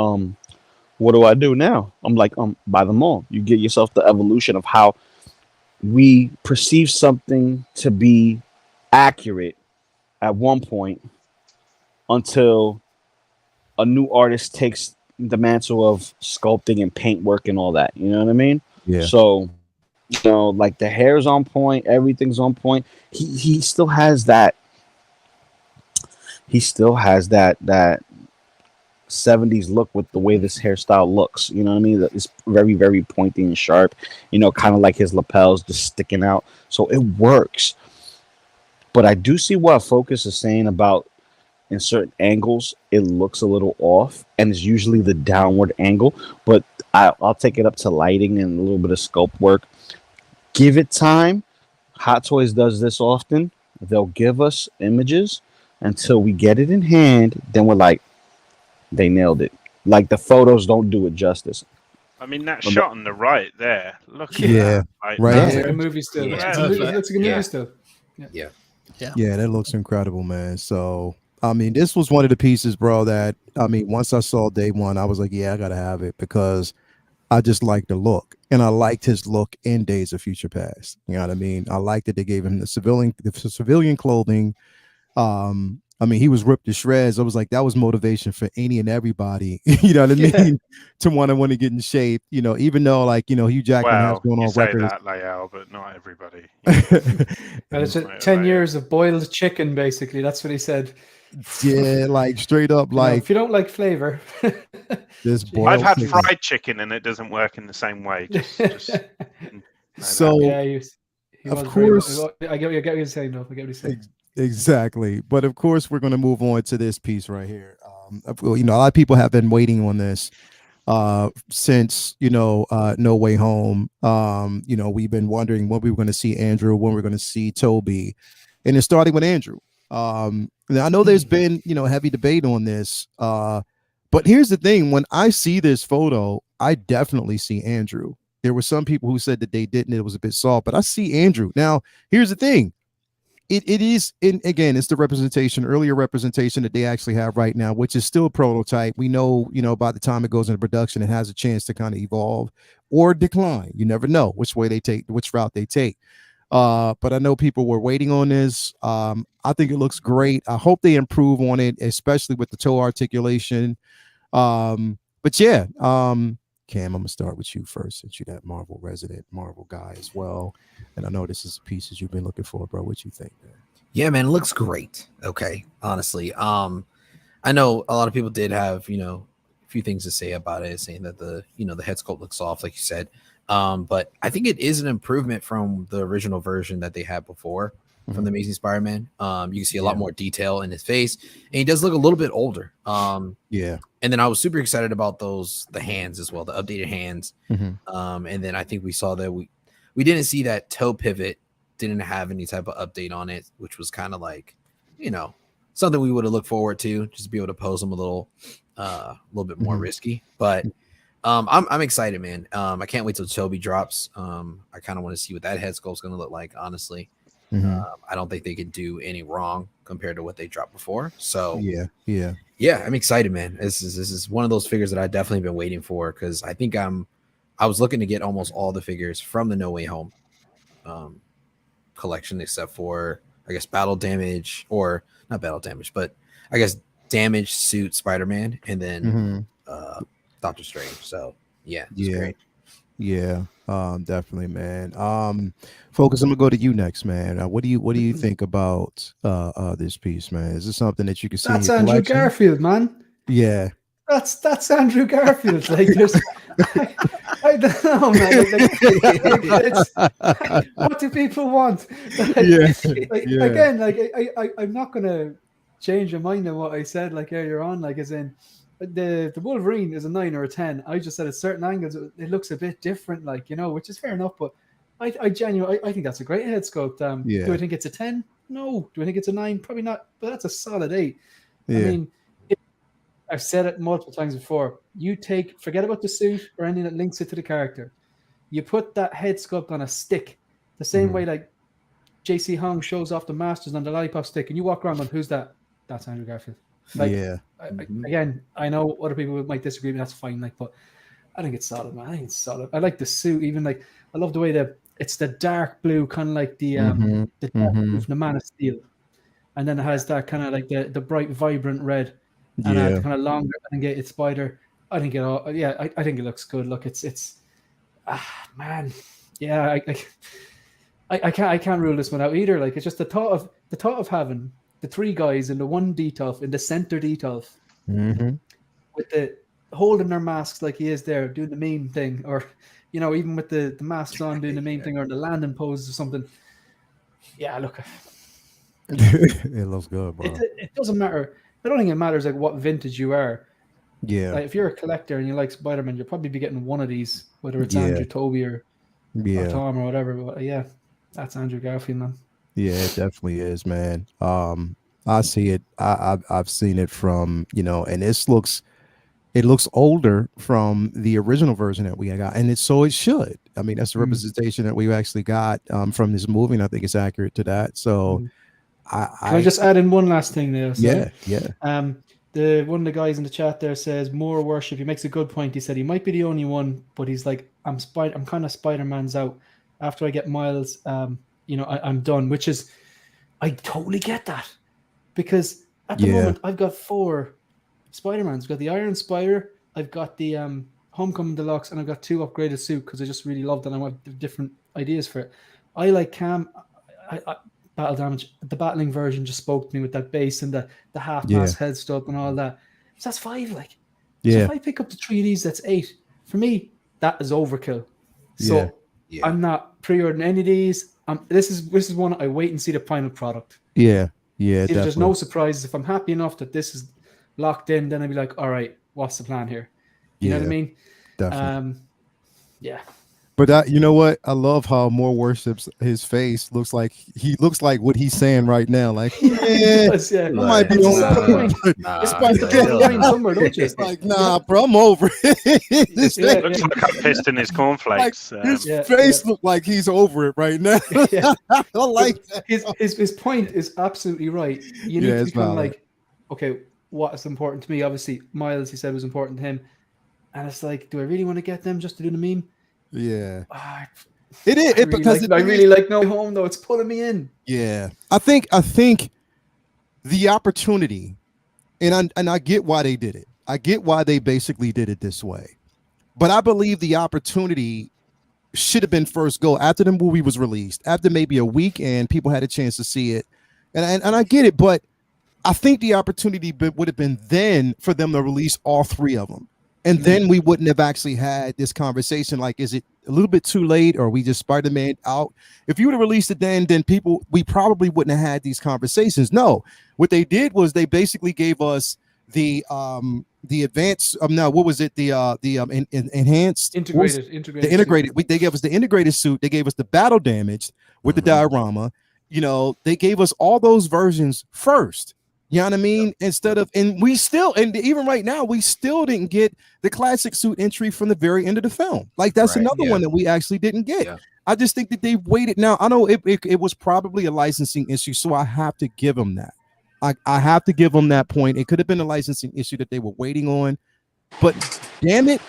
what do I do now? I'm like, buy them all. You get yourself the evolution of how we perceive something to be accurate at one point until a new artist takes the mantle of sculpting and paint work and all that. You know what I mean? Yeah. So, like the hair's on point, everything's on point. He still has that. He still has that 70s look with the way this hairstyle looks. You know what I mean? It's very, very pointy and sharp, kind of like his lapels just sticking out. So it works. But I do see what Focus is saying about in certain angles, it looks a little off, and it's usually the downward angle. But I'll take it up to lighting and a little bit of sculpt work. Give it time. Hot Toys does this often. They'll give us images until we get it in hand. Then we're like, they nailed it. Like the photos don't do it justice. I mean, that shot on the right there. Look at that. Like, Right. That's like a movie still. Yeah. That's a movie still. Yeah, that looks incredible, man. So I mean, this was one of the pieces, bro, that I mean, once I saw day one, I was like, yeah, I gotta have it because I just liked the look. And I liked his look in Days of Future Past. You know what I mean? I liked that they gave him the civilian clothing. I mean, he was ripped to shreds. I was like, that was motivation for any and everybody, you know what I mean? To want to get in shape, you know, even though like, you know, Hugh Jackman has Well, gone you on say record. that, Lael, but not everybody. And it's 10 years of boiled chicken, basically. That's what he said. Yeah, like straight up, You know, like if you don't like flavor, this Jeez. boiled I've had chicken. fried chicken and it doesn't work in the same way. Just know So yeah, he of was course, I get what you're saying, though. I get what he's saying. exactly. But of course, we're going to move on to this piece right here. You know, a lot of people have been waiting on this since, you know, No Way Home. You know, we've been wondering when we were going to see Andrew, when we're going to see Toby, and it's starting with Andrew. Now I know there's been, you know, heavy debate on this, but here's the thing: when I see this photo, I definitely see Andrew. There were some people who said that they didn't; it was a bit soft, but I see Andrew. Now, here's the thing: it is in again, it's the earlier representation that they actually have right now, which is still a prototype. We know, you know, by the time it goes into production, it has a chance to kind of evolve or decline. You never know which route they take. But I know people were waiting on this. I think it looks great. I hope they improve on it, especially with the toe articulation. But yeah, Cam, I'm gonna start with you first, since you're that Marvel resident, Marvel guy as well. And I know this is pieces you've been looking for, bro. What you think, man? Yeah, man, it looks great. Okay, honestly, I know a lot of people did have, you know, a few things to say about it, saying that the head sculpt looks soft, like you said. But I think it is an improvement from the original version that they had before from the Amazing Spider-Man. You can see a lot more detail in his face, and he does look a little bit older. Yeah. And then I was super excited about the hands as well, the updated hands. And then I think we saw that we didn't see that toe pivot, didn't have any type of update on it, which was kind of like, you know, something we would have looked forward to, just to be able to pose them a little bit more risky. But I'm excited, man. I can't wait till Toby drops. I kind of want to see what that head sculpt's going to look like, honestly. I don't think they can do any wrong compared to what they dropped before. So yeah, I'm excited, man. This is one of those figures that I definitely been waiting for, because I think I was looking to get almost all the figures from the No Way Home collection, except for I guess Battle Damage, or not Battle Damage, but I guess Damage Suit Spider-Man, and then Doctor Strange. So yeah, it's great. Yeah, definitely, man. Focus, I'm gonna go to you next, man. What do you think about this piece, man? Is this something that you can see? That's Andrew Garfield, man. Yeah, that's Andrew Garfield. Like, I don't know, man. What do people want? Again, I'm not gonna change your mind on what I said like earlier on. Like, as in, the Wolverine is a 9 or a 10. I just said at certain angles it looks a bit different, like, you know, which is fair enough. But I genuinely think that's a great head sculpt. Do I think it's a 10? No. Do I think it's a 9? Probably not. But that's a solid 8. I mean, I've said it multiple times before. Forget about the suit or anything that links it to the character. You put that head sculpt on a stick, the same way like JC Hong shows off the Masters on the lollipop stick, and you walk around going, "Who's that?" That's Andrew Garfield. Like, again, I know other people might disagree, but that's fine. Like, but I think it's solid, man. I think it's solid. I like the suit, even like I love the way it's the dark blue, kind of like the dark blue from the Man of Steel, and then it has that kind of like the bright, vibrant red, and the kind of longer elongated spider. I think I think it looks good. Look, it's man, yeah. I can't rule this one out either. Like, it's just the thought of having the 3 guys in the one detail, in the center detail, with the holding their masks like he is there, doing the meme thing, or, you know, even with the masks on, doing the meme thing, or the landing pose or something. Yeah, look, it looks good, bro. It doesn't matter. I don't think it matters like what vintage you are. Yeah, like, if you're a collector and you like Spider-Man, you'll probably be getting one of these, whether it's Andrew, Toby, or Tom, or whatever. But yeah, that's Andrew Garfield, man. Yeah, it definitely is, man. I see it. I've seen it from, you know, and it looks older from the original version that we got, and it should. I mean, that's the representation that we actually got from this movie, and I think it's accurate to that. So Can I just add in one last thing there? Yeah. The one of the guys in the chat there says more worship. He makes a good point. He said he might be the only one, but he's like, I'm kind of Spider-Man's out. After I get Miles, I'm done. Which is, I totally get that, because at the moment I've got 4 Spider-Mans. I've got the Iron Spider, I've got the Homecoming Deluxe, and I've got 2 upgraded suit because I just really love that. I want different ideas for it. I like Cam. I Battle Damage. The battling version just spoke to me with that base and the half-mass head stuff and all that. So that's 5, like. So if I pick up the 3 of these, that's 8. For me, that is overkill. So I'm not pre-ordering any of these. This is one I wait and see the final product. Yeah. If there's no surprises, if I'm happy enough that this is locked in, then I'd be like, all right, what's the plan here? You know what I mean? Definitely. Yeah. But you know what? I love how More Worships his face looks like what he's saying right now. Like, I might be on somewhere, don't you? It's like, nah, bro, I'm over it. Looks like I'm pissed in his cornflakes. Like, his face looks like he's over it right now. I like that. His point is absolutely right. You need to become like, okay, what is important to me? Obviously, Miles, he said, was important to him. And it's like, do I really want to get them just to do the meme? Yeah, it is because I really like No Home though. It's pulling me in. Yeah, I think the opportunity, and I get why they did it. I get why they basically did it this way, but I believe the opportunity should have been first go after the movie was released, after maybe a week and people had a chance to see it, and I get it, but I think the opportunity would have been then for them to release all 3 of them. And then we wouldn't have actually had this conversation. Like, is it a little bit too late, or are we just Spider-Man out? If you would have released it then we probably wouldn't have had these conversations. No, what they did was they basically gave us the advanced. No, what was it? Enhanced, integrated. They gave us the integrated suit. They gave us the battle damage with the diorama. They gave us all those versions first. You know what I mean? And even right now, we still didn't get the classic suit entry from the very end of the film. Like, that's another one that we actually didn't get. Yeah. I just think that they've waited. Now, I know it was probably a licensing issue, so I have to give them that. I have to give them that point. It could have been a licensing issue that they were waiting on, but damn it.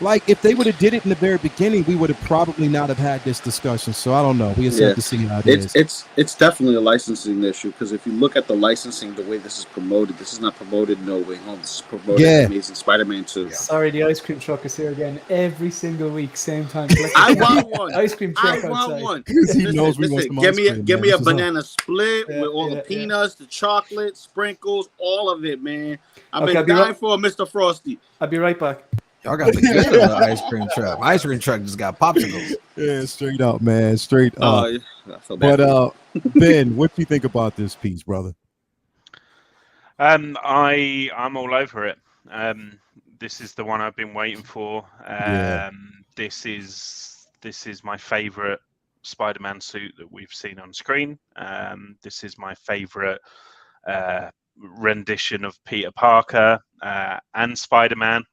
Like, if they would have did it in the very beginning, we would have probably not have had this discussion. So I don't know. We just have to see how it is. It's definitely a licensing issue, because if you look at the licensing, the way this is promoted, this is not promoted No Way Home. This is promoted Amazing Spider-Man 2. Yeah. Sorry, the ice cream truck is here again every single week, same time. I want one. Ice cream truck I want outside. one. He knows we want some ice cream, give me a banana split with all the peanuts, the chocolate, sprinkles, all of it, man. I've been dying for a Mr. Frosty. I'll be right back. Y'all got the good ice cream truck. My ice cream truck just got popsicles. Yeah, straight up, man. Straight up. But Ben, what do you think about this piece, brother? I'm all over it. This is the one I've been waiting for. This is my favorite Spider-Man suit that we've seen on screen. This is my favorite rendition of Peter Parker and Spider-Man.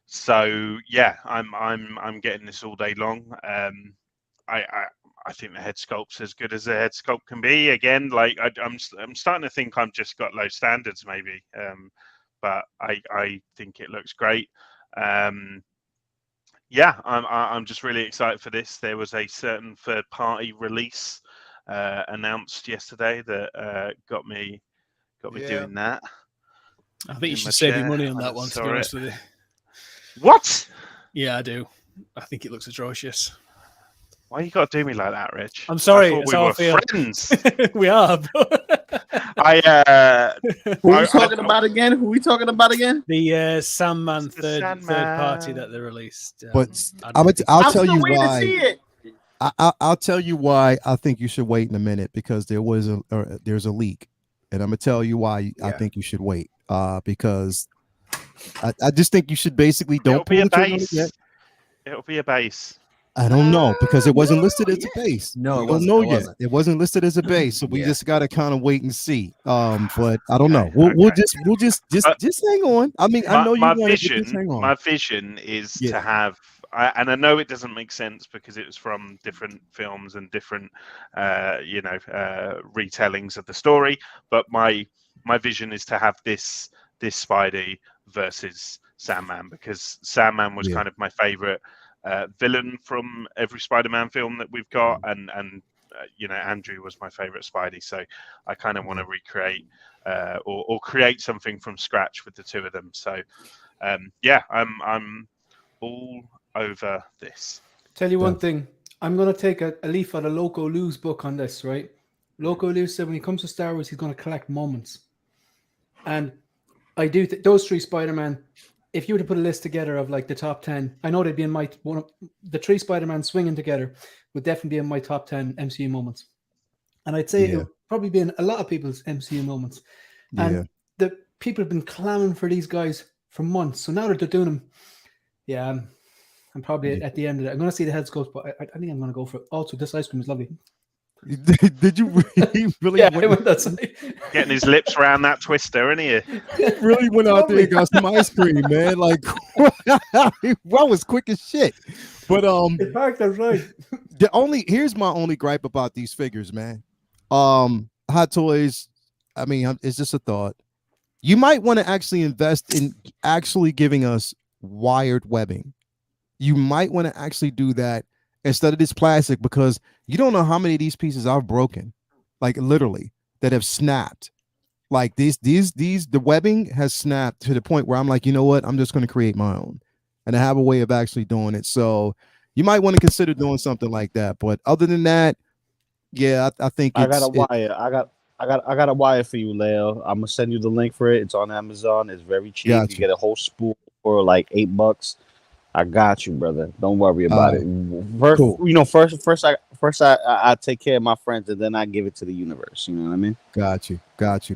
So yeah, I'm getting this all day long. I think the head sculpt's as good as a head sculpt can be. Again, like I'm starting to think I've just got low standards maybe, but I think it looks great. Yeah, I'm just really excited for this. There was a certain third-party release announced yesterday that got me doing that. I think you should save your money on that one, to be honest with you. What? Yeah, I do. I think it looks atrocious. Why you got to do me like that, Rich? I'm sorry. I thought we were friends. We are. Who are we talking about again? The Sandman third party that they released. But I'll tell you why. I'll tell you why I think you should wait in a minute, because there's a leak, and I'm gonna tell you why I think you should wait. Because I just think you should basically don't pull the trigger yet. It'll be a base. I don't know, because it wasn't listed as a base. No, we don't know yet. It wasn't listed as a base, so we just got to kind of wait and see. But I don't know. We'll just hang on. I mean, I know you want to just hang on. My vision is to have and I know it doesn't make sense because it was from different films and different, retellings of the story. But my vision is to have this Spidey versus Sandman, because Sandman was kind of my favorite villain from every Spider-Man film that we've got, and Andrew was my favorite Spidey. So I kind of want to recreate or create something from scratch with the two of them. So I'm all over this. Tell you one thing, I'm going to take a leaf out of Loco Lou's book on this, right? Loco Lou said when he comes to Star Wars, he's going to collect moments. And I do those three Spider-Man, if you were to put a list together of like the top 10, I know they'd be in the three Spider-Man swinging together would definitely be in my top 10 MCU moments. And I'd say it would probably be in a lot of people's MCU moments. And the people have been clamoring for these guys for months. So now that they're doing them, I'm probably at the end of it. I'm going to see the head sculpt, but I think I'm going to go for it. Also, this ice cream is lovely. Did you really? Yeah, I went that side. Getting his lips around that twister, isn't he? He really went out there and got some ice cream, man. Like, that was quick as shit. But it parked outside. Here's my only gripe about these figures, man. Hot Toys. I mean, it's just a thought. You might want to actually invest in actually giving us wired webbing. You might want to actually do that instead of this plastic, because you don't know how many of these pieces I've broken, like literally, that have snapped. Like the webbing has snapped to the point where I'm like, you know what? I'm just going to create my own, and I have a way of actually doing it. So you might want to consider doing something like that. But other than that, yeah, I think I got a wire. I got a wire for you, Leo. I'm gonna send you the link for it. It's on Amazon. It's very cheap. You get a whole spool for like $8. I got you, brother. Don't worry about it. First, cool. First I take care of my friends, and then I give it to the universe. You know what I mean? Got you.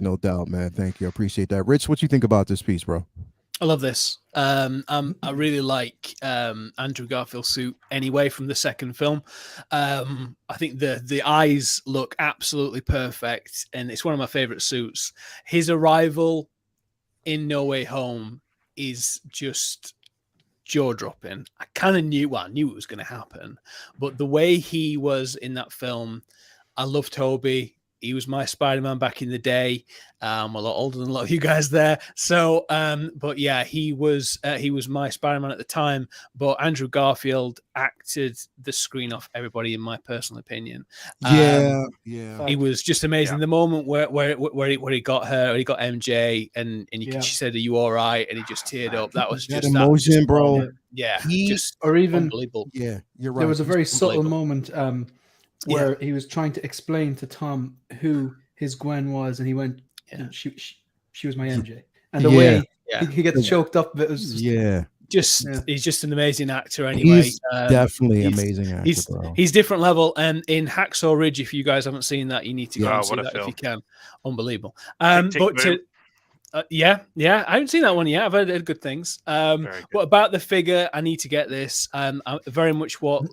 No doubt, man. Thank you. I appreciate that. Rich, what you think about this piece, bro? I love this. I really like Andrew Garfield's suit anyway from the second film. I think the eyes look absolutely perfect, and it's one of my favorite suits. His arrival in No Way Home is just jaw-dropping. I knew it was going to happen, but the way he was in that film, I love Toby. He was my Spider-Man back in the day. I'm a lot older than a lot of you guys there. So, but yeah, he was my Spider-Man at the time. But Andrew Garfield acted the screen off everybody, in my personal opinion. Yeah. He was just amazing. The moment where he got her, he got MJ, and she said, "Are you all right?" And he just teared up. That was just emotion, bro. Yeah, or even unbelievable. Yeah, you're right. There was a very subtle moment where he was trying to explain to Tom who his Gwen was, and he went, she was my MJ. And the way he gets choked up, it was he's just an amazing actor anyway. He's definitely amazing actor, bro. He's different level. And in Hacksaw Ridge, if you guys haven't seen that, you need to go and see that if you can. Unbelievable. Yeah, I haven't seen that one yet. I've heard good things. But about the figure, I need to get this. Very much what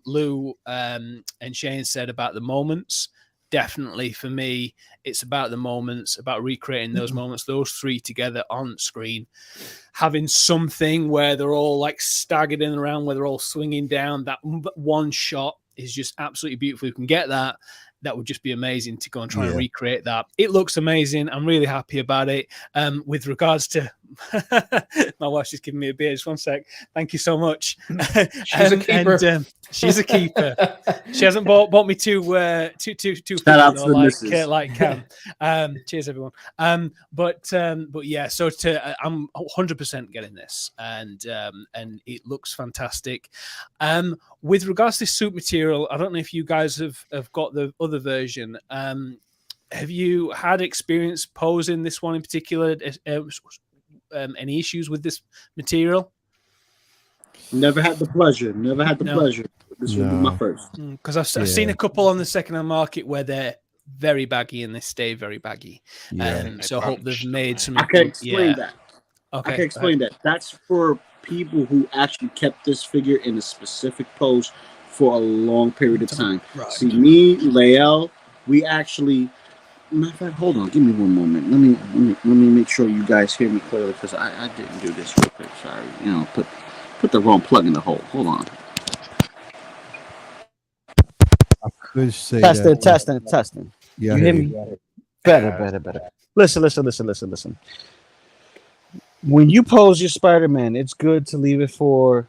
Lou and Shane said about the moments. Definitely for me, it's about the moments, about recreating those moments, those three together on screen, having something where they're all like staggered in around, where they're all swinging down. That one shot is just absolutely beautiful. You can get that. That would just be amazing to go and try and recreate that. It looks amazing. I'm really happy about it. With regards to my wife's just giving me a beer. Just one sec. Thank you so much. She's a keeper. She's a keeper. She hasn't bought me two like Cam. Cheers, everyone. But yeah. So I'm 100% getting this, and it looks fantastic. With regards to suit material, I don't know if you guys have got the other version. Have you had experience posing this one in particular? Any issues with this material? Never had the pleasure. This will be my first. Because I've seen a couple on the second-hand market where they're very baggy and they stay very baggy. So I hope they've made some. I can explain that. Okay, I can explain that. That's for people who actually kept this figure in a specific pose for a long period of time. Right. See, me, Lael, we actually. Matter of fact, hold on. Give me one moment. Let me make sure you guys hear me clearly, because I didn't do this real quick. Sorry. Put the wrong plug in the hole. Hold on. I could say Testing, that. testing. Yeah, You I hear hear me? you. Better. Listen. When you pose your Spider-Man, it's good to leave it for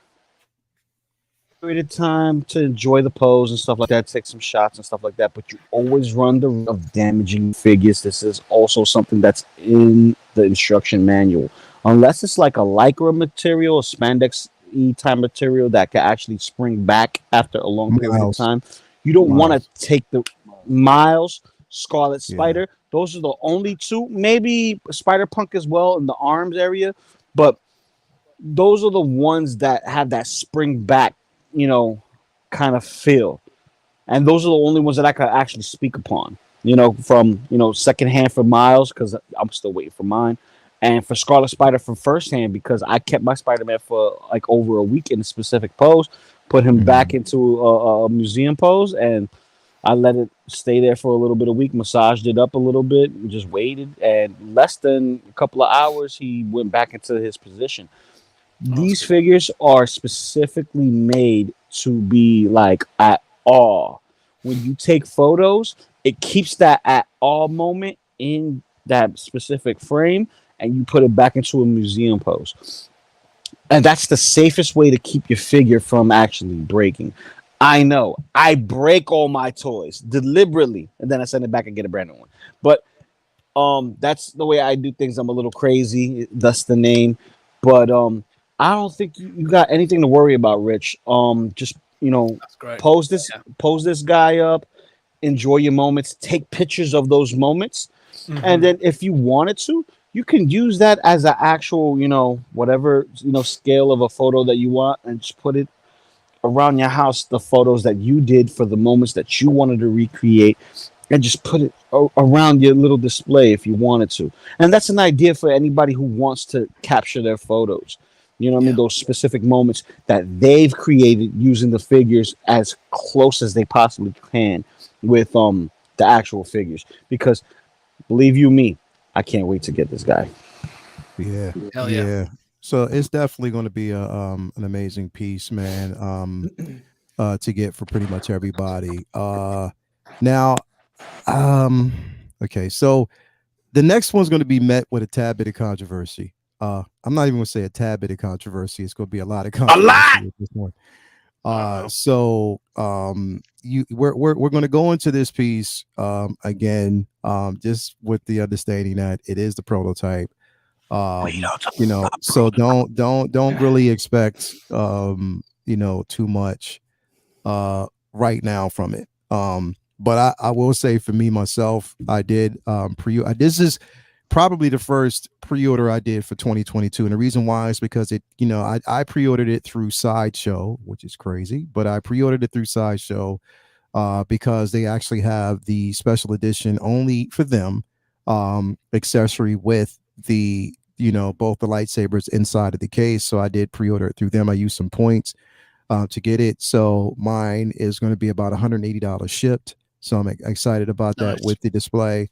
a period of time to enjoy the pose and stuff like that, take some shots and stuff like that. But you always run the risk of damaging figures. This is also something that's in the instruction manual. Unless it's like a lycra material, a spandex type material that can actually spring back after a long period of time, you don't want to take the Miles, Scarlet Spider. Those are the only two. Maybe Spider Punk as well in the arms area, but those are the ones that have that spring back, kind of feel. And those are the only ones that I could actually speak upon, from, secondhand for Miles, because I'm still waiting for mine. And for Scarlet Spider from firsthand, because I kept my Spider-Man for like over a week in a specific pose, put him back into a museum pose, and I let it stay there for a little bit of week, massaged it up a little bit, and just waited. And less than a couple of hours, he went back into his position. These figures are specifically made to be like at awe. When you take photos, it keeps that at awe moment in that specific frame, and you put it back into a museum pose. And that's the safest way to keep your figure from actually breaking. I know I break all my toys deliberately, and then I send it back and get a brand new one. But that's the way I do things. I'm a little crazy, thus the name. But I don't think you got anything to worry about, Rich. Just That's great. pose this guy up, enjoy your moments, take pictures of those moments, and then if you wanted to, you can use that as an actual, whatever scale of a photo that you want, and just put it around your house, the photos that you did for the moments that you wanted to recreate, and just put it around your little display if you wanted to. And that's an idea for anybody who wants to capture their photos. You know what I mean? Those specific moments that they've created using the figures as close as they possibly can with the actual figures. Because believe you me, I can't wait to get this guy. Yeah. Hell yeah. So it's definitely going to be an amazing piece, man. To get for pretty much everybody. Now, okay, so the next one's going to be met with a tad bit of controversy. I'm not even going to say a tad bit of controversy. It's going to be a lot of controversy with this one. So we're going to go into this piece again, just with the understanding that it is the prototype. So don't really expect too much right now from it. But I will say for me myself, I did this is probably the first pre-order I did for 2022, and the reason why is because I pre-ordered it through Sideshow, which is crazy, but I pre-ordered it through Sideshow because they actually have the special edition only for them accessory with the both the lightsabers inside of the case. So I did pre-order it through them. I used some points to get it, so mine is going to be about $180 shipped. So I'm excited about that with the display,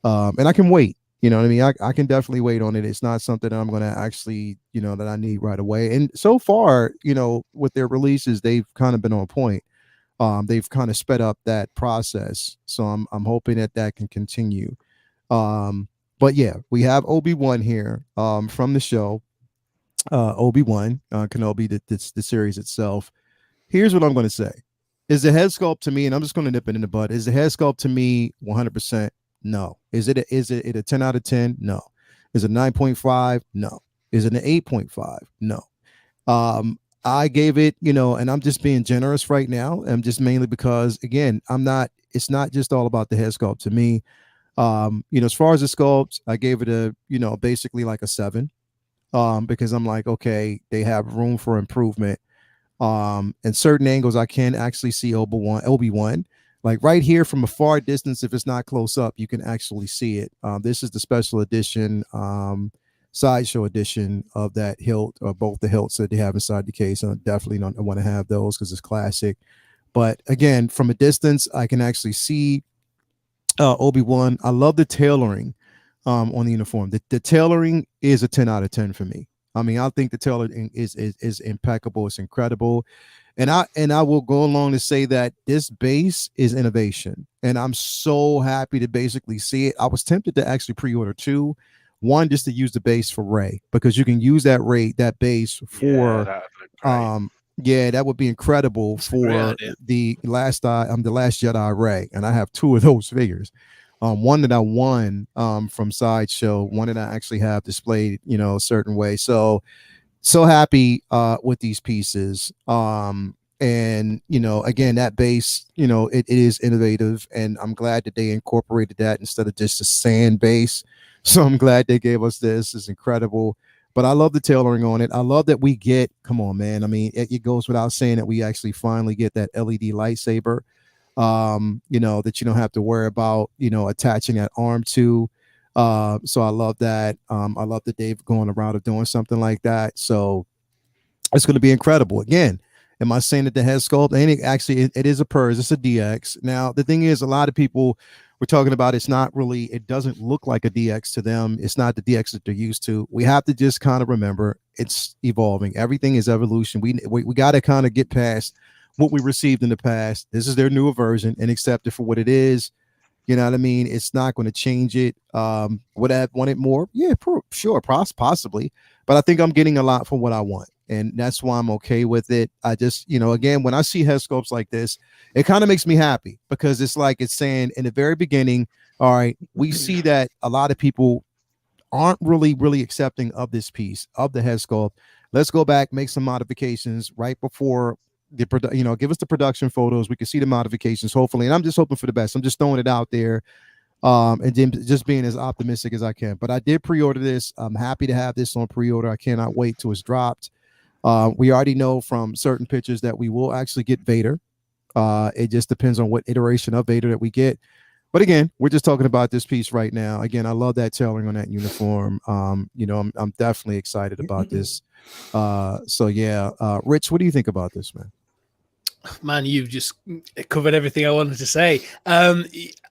and I can wait. You know what I mean? I can definitely wait on it. It's not something that I'm going to actually, that I need right away. And so far, with their releases, they've kind of been on point. They've kind of sped up that process. So I'm hoping that can continue. But yeah, we have Obi-Wan here from the show. Obi-Wan Kenobi, the series itself. Here's what I'm going to say. Is the head sculpt to me, and I'm just going to nip it in the bud, is the head sculpt to me 100%? No. Is it a 10 out of 10? No. Is it 9.5? No. Is it an 8.5? No. I gave it, and I'm just being generous right now. I'm just mainly because, again, it's not just all about the head sculpt to me. As far as the sculpt, I gave it a, basically like a 7. Because I'm like, okay, they have room for improvement. In certain angles, I can actually see Obi-Wan. Like right here from a far distance, if it's not close up, you can actually see it. This is the special edition, Sideshow edition of that hilt, or both the hilts that they have inside the case. And I definitely don't want to have those because it's classic. But again, from a distance, I can actually see Obi-Wan. I love the tailoring on the uniform. The tailoring is a 10 out of 10 for me. I mean, I think the tailoring is impeccable. It's incredible. And I will go along to say that this base is innovation. And I'm so happy to basically see it. I was tempted to actually pre-order 2. One, just to use the base for Rey, because you can use that base for that would be incredible for the last Jedi Rey. And I have 2 of those figures. One that I won from Sideshow, one that I actually have displayed, a certain way. So happy with these pieces. And again, that base, it is innovative, and I'm glad that they incorporated that instead of just a sand base. So I'm glad they gave us this. It's incredible. But I love the tailoring on it. I love that we get, come on, man. I mean, it goes without saying that we actually finally get that LED lightsaber, that you don't have to worry about, attaching that arm to. So I love that. I love that they've gone the route of doing something like that. So it's going to be incredible. Again, am I saying that the head sculpt? It is a PERS. It's a DX. Now, the thing is, a lot of people we're talking about, it doesn't look like a DX to them. It's not the DX that they're used to. We have to just kind of remember it's evolving. Everything is evolution. We got to kind of get past what we received in the past. This is their newer version and accept it for what it is. You know what I mean? It's not going to change it. Would I want it more? Yeah, sure, possibly. But I think I'm getting a lot for what I want. And that's why I'm okay with it. I just, again, when I see head sculpts like this, it kind of makes me happy, because it's like it's saying in the very beginning, all right, we see that a lot of people aren't really accepting of this piece, of the head sculpt. Let's go back, make some modifications right before give us the production photos. We can see the modifications, hopefully. And I'm just hoping for the best. I'm just throwing it out there. And then just being as optimistic as I can. But I did pre-order this. I'm happy to have this on pre-order. I cannot wait till it's dropped. We already know from certain pictures that we will actually get Vader. It just depends on what iteration of Vader that we get. But again, we're just talking about this piece right now. Again, I love that tailoring on that uniform. I'm definitely excited about this. Rich, what do you think about this, man? Man, you've just covered everything I wanted to say. I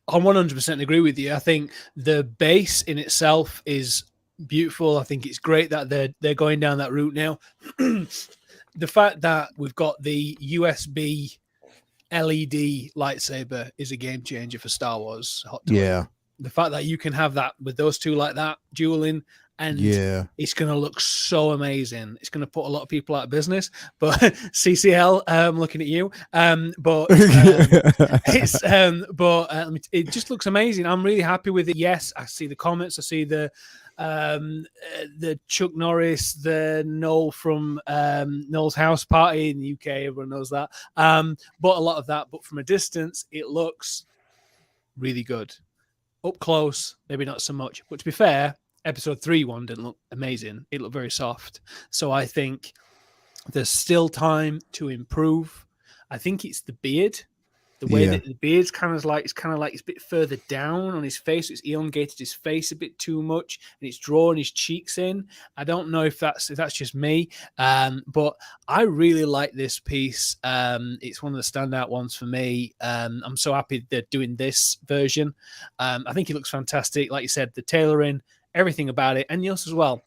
100% agree with you. I think the base in itself is beautiful. I think it's great that they're going down that route now. The fact that we've got the USB LED lightsaber is a game changer for Star Wars. Yeah. The fact that you can have that with those two like that dueling, and it's going to look so amazing. It's going to put a lot of people out of business. But CCL, I'm looking at you. It just looks amazing. I'm really happy with it. Yes, I see the comments. I see the Chuck Norris, the Noel from Noel's house party in the UK. Everyone knows that. But a lot of that. But from a distance, it looks really good. Up close, maybe not so much. But to be fair, Episode 3 one didn't look amazing. It looked very soft. So I think there's still time to improve. I think it's the beard. The way that the beard's kind of like it's a bit further down on his face. It's elongated his face a bit too much, and it's drawn his cheeks in. I don't know if that's just me, but I really like this piece. It's one of the standout ones for me. I'm so happy they're doing this version. I think it looks fantastic. Like you said, the tailoring, everything about it, and yes, as well,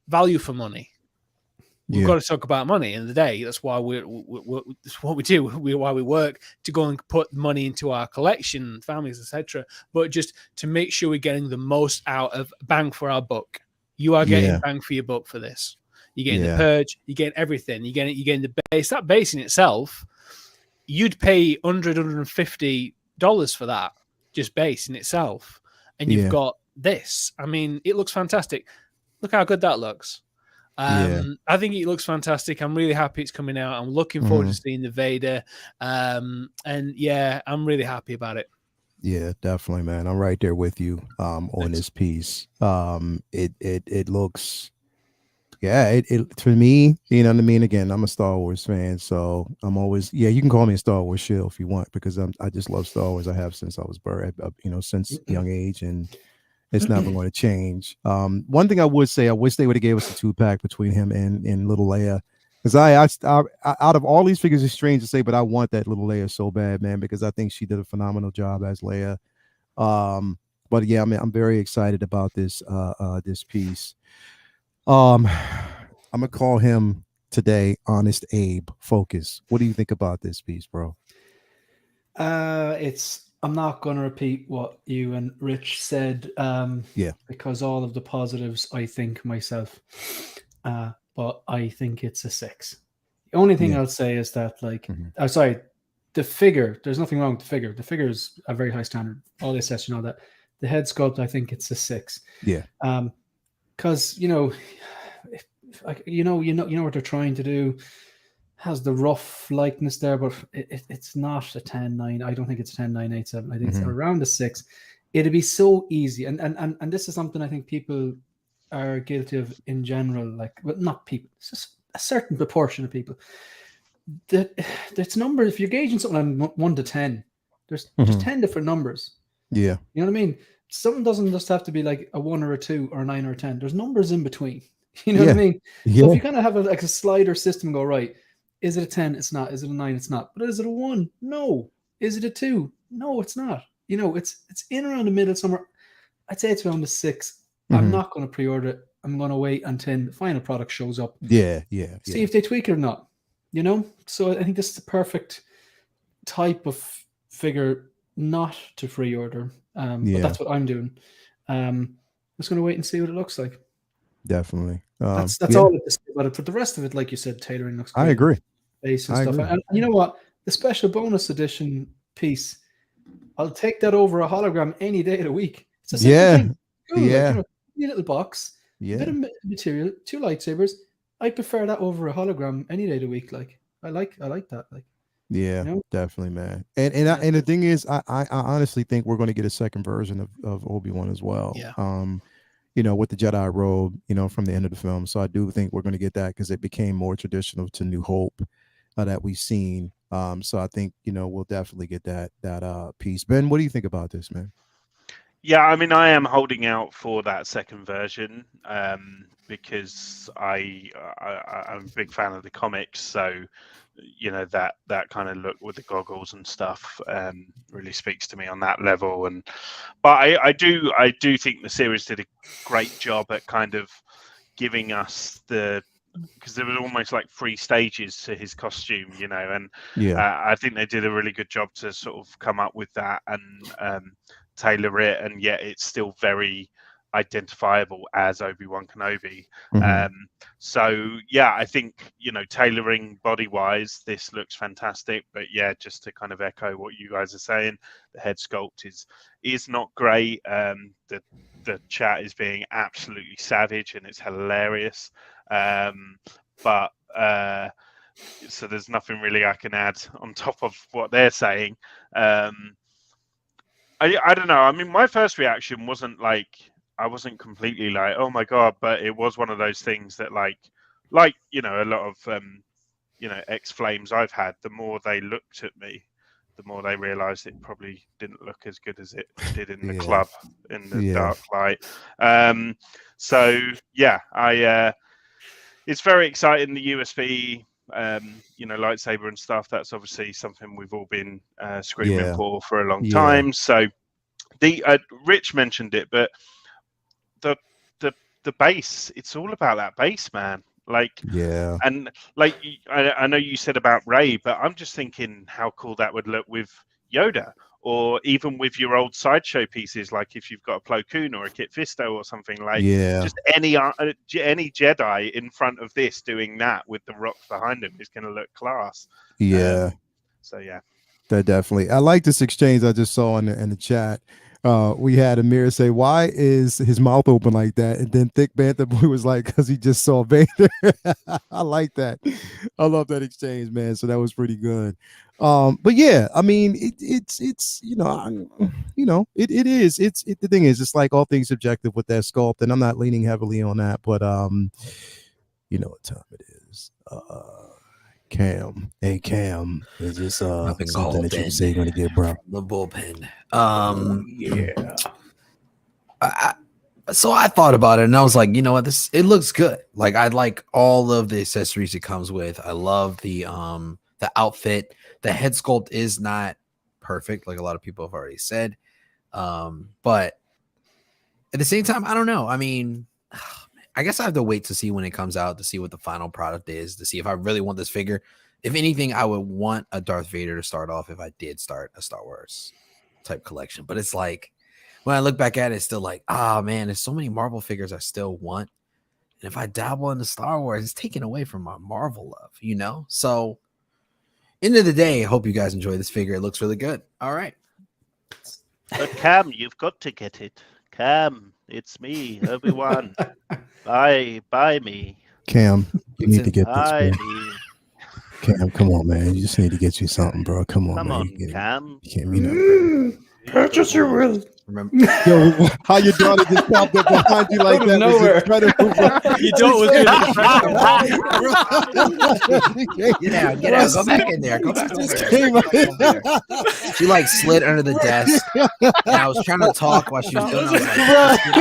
value for money. We've got to talk about money in the day. That's why that's what we do. Why we work to go and put money into our collection, families, etc. But just to make sure we're getting the most out of bang for our buck. You are getting bang for your buck for this. You're getting the purge. You're getting everything. You're getting the base. That base in itself, you'd pay $150 for that, just base in itself, and you've got this. I mean, it looks fantastic. Look how good that looks. I think it looks fantastic. I'm really happy it's coming out. I'm looking forward to seeing the Vader. And I'm really happy about it. Yeah, definitely, man. I'm right there with you on this piece. It looks it to me, you know what I mean? Again, I'm a Star Wars fan, so I'm always you can call me a Star Wars shill if you want, because I just love Star Wars. I have since I was born, since young age, and it's never going to change. One thing I would say, I wish they would have gave us a 2-pack between him and little Leia, because I out of all these figures, it's strange to say, but I want that little Leia so bad, man, because I think she did a phenomenal job as Leia. But yeah, I'm very excited about this this piece. I'm gonna call him today Honest Abe Focus. What do you think about this piece, bro? I'm not going to repeat what you and Rich said. Yeah. Because all of the positives, I think myself. But I think it's a 6. The only thing I'll say is that, like, sorry, the figure. There's nothing wrong with the figure. The figure is a very high standard. All the accessories and all that. The head sculpt, I think it's a 6. Yeah. Because you know what they're trying to do. Has the rough likeness there, but it's not a 10-9. I don't think it's a 10-9-8-7. I think it's around a 6. It'd be so easy, and this is something I think people are guilty of in general. Like, well, not people. It's just a certain proportion of people. That's number. If you're gauging something on 1 to 10, there's 10 different numbers. Yeah, you know what I mean. Something doesn't just have to be like a 1 or a 2 or a 9 or a 10. There's numbers in between. You know what I mean? Yeah. So if you kind of have a slider system, and go right. Is it a 10? It's not. Is it a 9? It's not. But is it a 1? No. Is it a 2? No, it's not. You know, it's in around the middle somewhere. I'd say it's around the 6. I'm not going to pre-order it. I'm going to wait until the final product shows up. Yeah. See if they tweak it or not. You know? So I think this is the perfect type of figure not to pre-order. But that's what I'm doing. I'm just going to wait and see what it looks like. Definitely. That's all it is about it. But the rest of it, like you said, tailoring looks great. I agree. Base and stuff. And you know what? The special bonus edition piece, I'll take that over a hologram any day of the week. It's a simple thing. Cool, like, a little box, a bit of material, 2 lightsabers. I prefer that over a hologram any day of the week. Like, I like that. Like, definitely, man. And the thing is, I honestly think we're going to get a second version of Obi-Wan as well. Yeah. With the Jedi robe, from the end of the film. So I do think we're going to get that because it became more traditional to New Hope that we've seen. So I think, we'll definitely get that piece. Ben, what do you think about this, man? Yeah, I mean, I am holding out for that second version because I'm a big fan of the comics. So, that kind of look with the goggles and stuff really speaks to me on that level. But I do think the series did a great job at kind of giving us because there was almost like 3 stages to his costume, and I think they did a really good job to sort of come up with that and tailor it, and yet it's still very identifiable as Obi-Wan Kenobi. So yeah, I think tailoring body wise, this looks fantastic. But yeah, just to kind of echo what you guys are saying, the head sculpt is not great. The chat is being absolutely savage and it's hilarious. But so there's nothing really I can add on top of what they're saying. I don't know. I mean, my first reaction wasn't like, I wasn't completely like, oh my God, but it was one of those things that like, a lot of, ex-flames I've had, the more they looked at me, the more they realized it probably didn't look as good as it did in the club, in the dark light. So yeah, it's very exciting. The USB, lightsaber and stuff. That's obviously something we've all been screaming for a long time. So the Rich mentioned it, but the base, it's all about that base, man. Like, and like I know you said about Rey, but I'm just thinking how cool that would look with Yoda, or even with your old sideshow pieces, like if you've got a Plo Koon or a Kit Fisto or something, like just any Jedi in front of this doing that with the rocks behind him is going to look class. So yeah, that definitely. I like this exchange I just saw in the chat. We had Amir say, "Why is his mouth open like that?" And then Thick Bantha Boy was like, "Because he just saw Vader." I like that. I love that exchange, man. So that was pretty good. But yeah, I mean, it is. The thing is, it's like all things subjective with that sculpt, and I'm not leaning heavily on that. But you know what time it is. Cam, hey Cam, is this something that you say you're gonna get, bro? The bullpen. So I thought about it and I was like, you know what, it looks good. Like, I like all of the accessories it comes with. I love the outfit. The head sculpt is not perfect, like a lot of people have already said. But at the same time, I don't know. I mean, I guess I have to wait to see when it comes out to see what the final product is, to see if I really want this figure. If anything, I would want a Darth Vader to start off if I did start a Star Wars type collection. But it's like, when I look back at it, it's still like, man, there's so many Marvel figures I still want. And if I dabble into Star Wars, it's taken away from my Marvel love, you know? So, end of the day, I hope you guys enjoy this figure. It looks really good. All right. But Cam, you've got to get it. Cam, it's me, Obi-Wan. Buy me. Cam, you need to get Buy this, bro. me. Cam, come on, man. You just need to get you something, bro. Come on, Come man. on, Cam. You can't be that. Purchase your will. Remember, Yo, how your daughter just popped up behind you like Out of that nowhere. was incredible, bro. Your daughter was doing get out. Go back in there. Go back Just over came there. out. She like slid under the desk. And I was trying to talk while she was doing it. I was like, "Let's get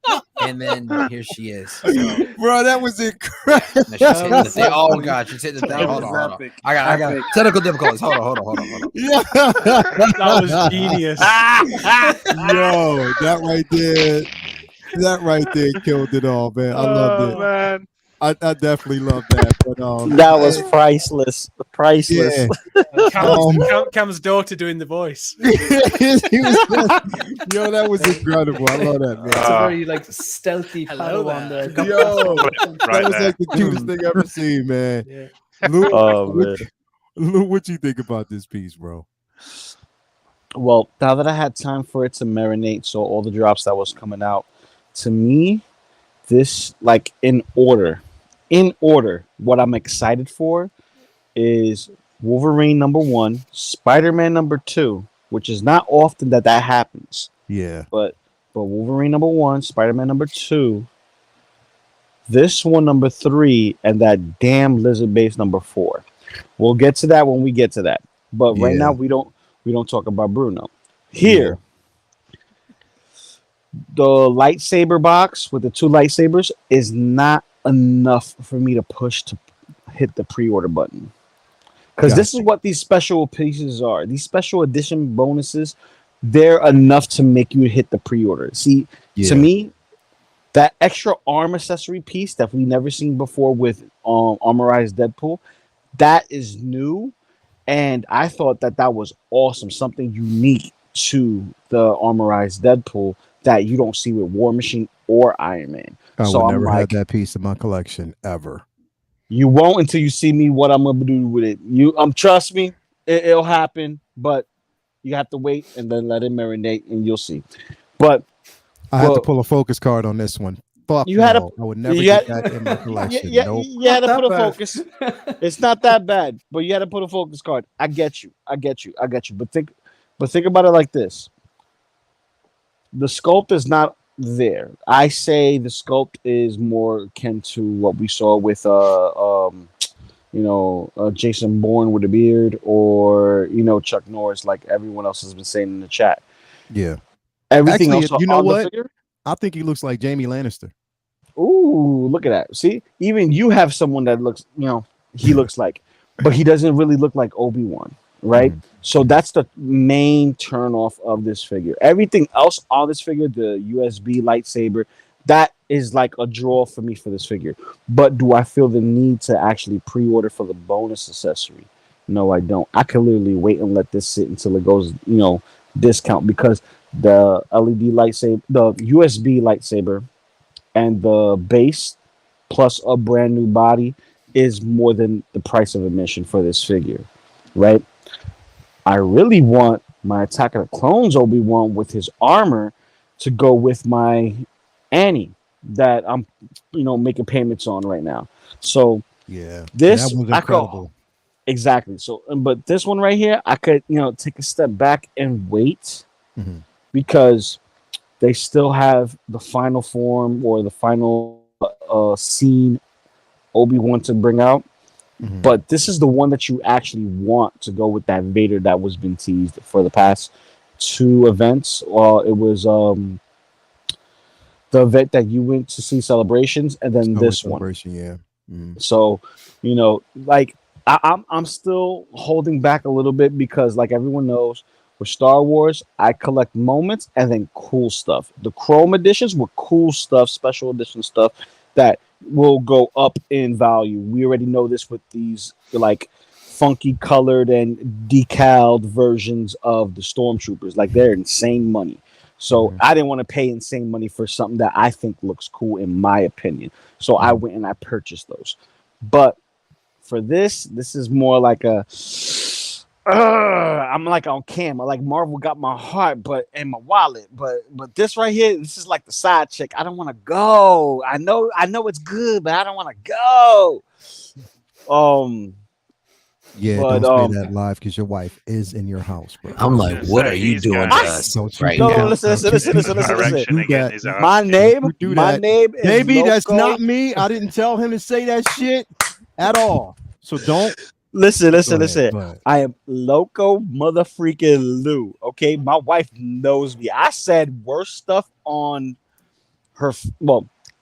out." And then here she is. So, Bro, that was incredible. now she's hitting the thing. Oh god, she's hitting the thing. Hold on. I got technical difficulties. Hold on. Yeah. That was genius. Yo, that right there killed it all, man. I loved it. Man. I definitely loved that. But That was priceless. Priceless. yeah. Cam's daughter doing the voice. He was yo, that was incredible. I love that, man. It's a very like stealthy Hello Padawan there. there. Yo, Right that was there. like the cutest thing I've ever seen, man. Yeah. Lou, Oh, man. Lou, what you think about this piece, bro? Well, now that I had time for it to marinate, so all the drops that was coming out, to me, this like in order, what I'm excited for is Wolverine #1, Spider-Man #2, which is not often that happens. Yeah. But Wolverine #1, Spider-Man #2, this one #3, and that damn lizard base #4. We'll get to that when we get to that. But right Yeah. now we don't talk about Bruno. Here, the lightsaber box with the 2 lightsabers is not enough for me to push to hit the pre-order button. Because this is what these special pieces are. These special edition bonuses, they're enough to make you hit the pre-order. See, to me, that extra arm accessory piece that we never seen before with armorized Deadpool, that is new. And I thought that was awesome. Something unique to the armorized Deadpool that you don't see with War Machine or Iron Man. I So would I'm never like, have that piece in my collection ever. you won't until you see me what I'm gonna do with it. Trust me, it'll happen, but you have to wait and then let it marinate, and you'll see. But I had to pull a focus card on this one. Fuck You had no. I would never you get had- that in my collection. yeah, Nope. you had to Not put a that focus. It's not that bad, but you had to put a focus card. I get you. But think about it like this. The sculpt is not there. I say the sculpt is more akin to what we saw with Jason Bourne with a beard, or Chuck Norris, like everyone else has been saying in the chat. Yeah. Everything Actually, else you know on what? the figure. I think he looks like Jamie Lannister. Ooh, look at that. See, even you have someone that looks, he looks like, but he doesn't really look like Obi-Wan, right? Mhm. So that's the main turnoff of this figure. Everything else on this figure, the USB lightsaber, that is like a draw for me for this figure. But do I feel the need to actually pre-order for the bonus accessory? No, I don't. I can literally wait and let this sit until it goes, discount, because the LED lightsaber, the USB lightsaber, and the base plus a brand new body is more than the price of admission for this figure, right? I really want my Attack of the Clones Obi-Wan with his armor to go with my Annie that I'm, making payments on right now. So Yeah. this that was I incredible. exactly. So, but this one right here, I could, take a step back and wait. Mhm. Because they still have the final form or the final scene Obi-Wan to bring out. Mhm. But this is the one that you actually want to go with that Vader that was been teased for the past 2 events. It was the event that you went to see Celebrations, and then this one. Celebration, yeah. Mhm. So, like I'm still holding back a little bit because, like everyone knows, with Star Wars, I collect moments and then cool stuff. The Chrome editions were cool stuff, special edition stuff. that will go up in value. We already know this with these like funky colored and decaled versions of the stormtroopers. Like they're insane money. So I didn't want to pay insane money for something that I think looks cool in my opinion. So I went and I purchased those. But for this is more like a I'm like on camera. Like Marvel got my heart, but and my wallet. But this right here, this is like the side chick. I don't want to go. I know it's good, but I don't want to go. Yeah, but, don't say that live because your wife is in your house, bro. I'm like, what are you doing to us Don't you right do no, now? listen. Direction again is My asking. name, do my that. name is Baby, that's Loco. not me. I didn't tell him to say that shit at all. So don't. Listen. Go ahead. I am Loco motherfreaking Lou. Okay, my wife knows me. I said worse stuff on her,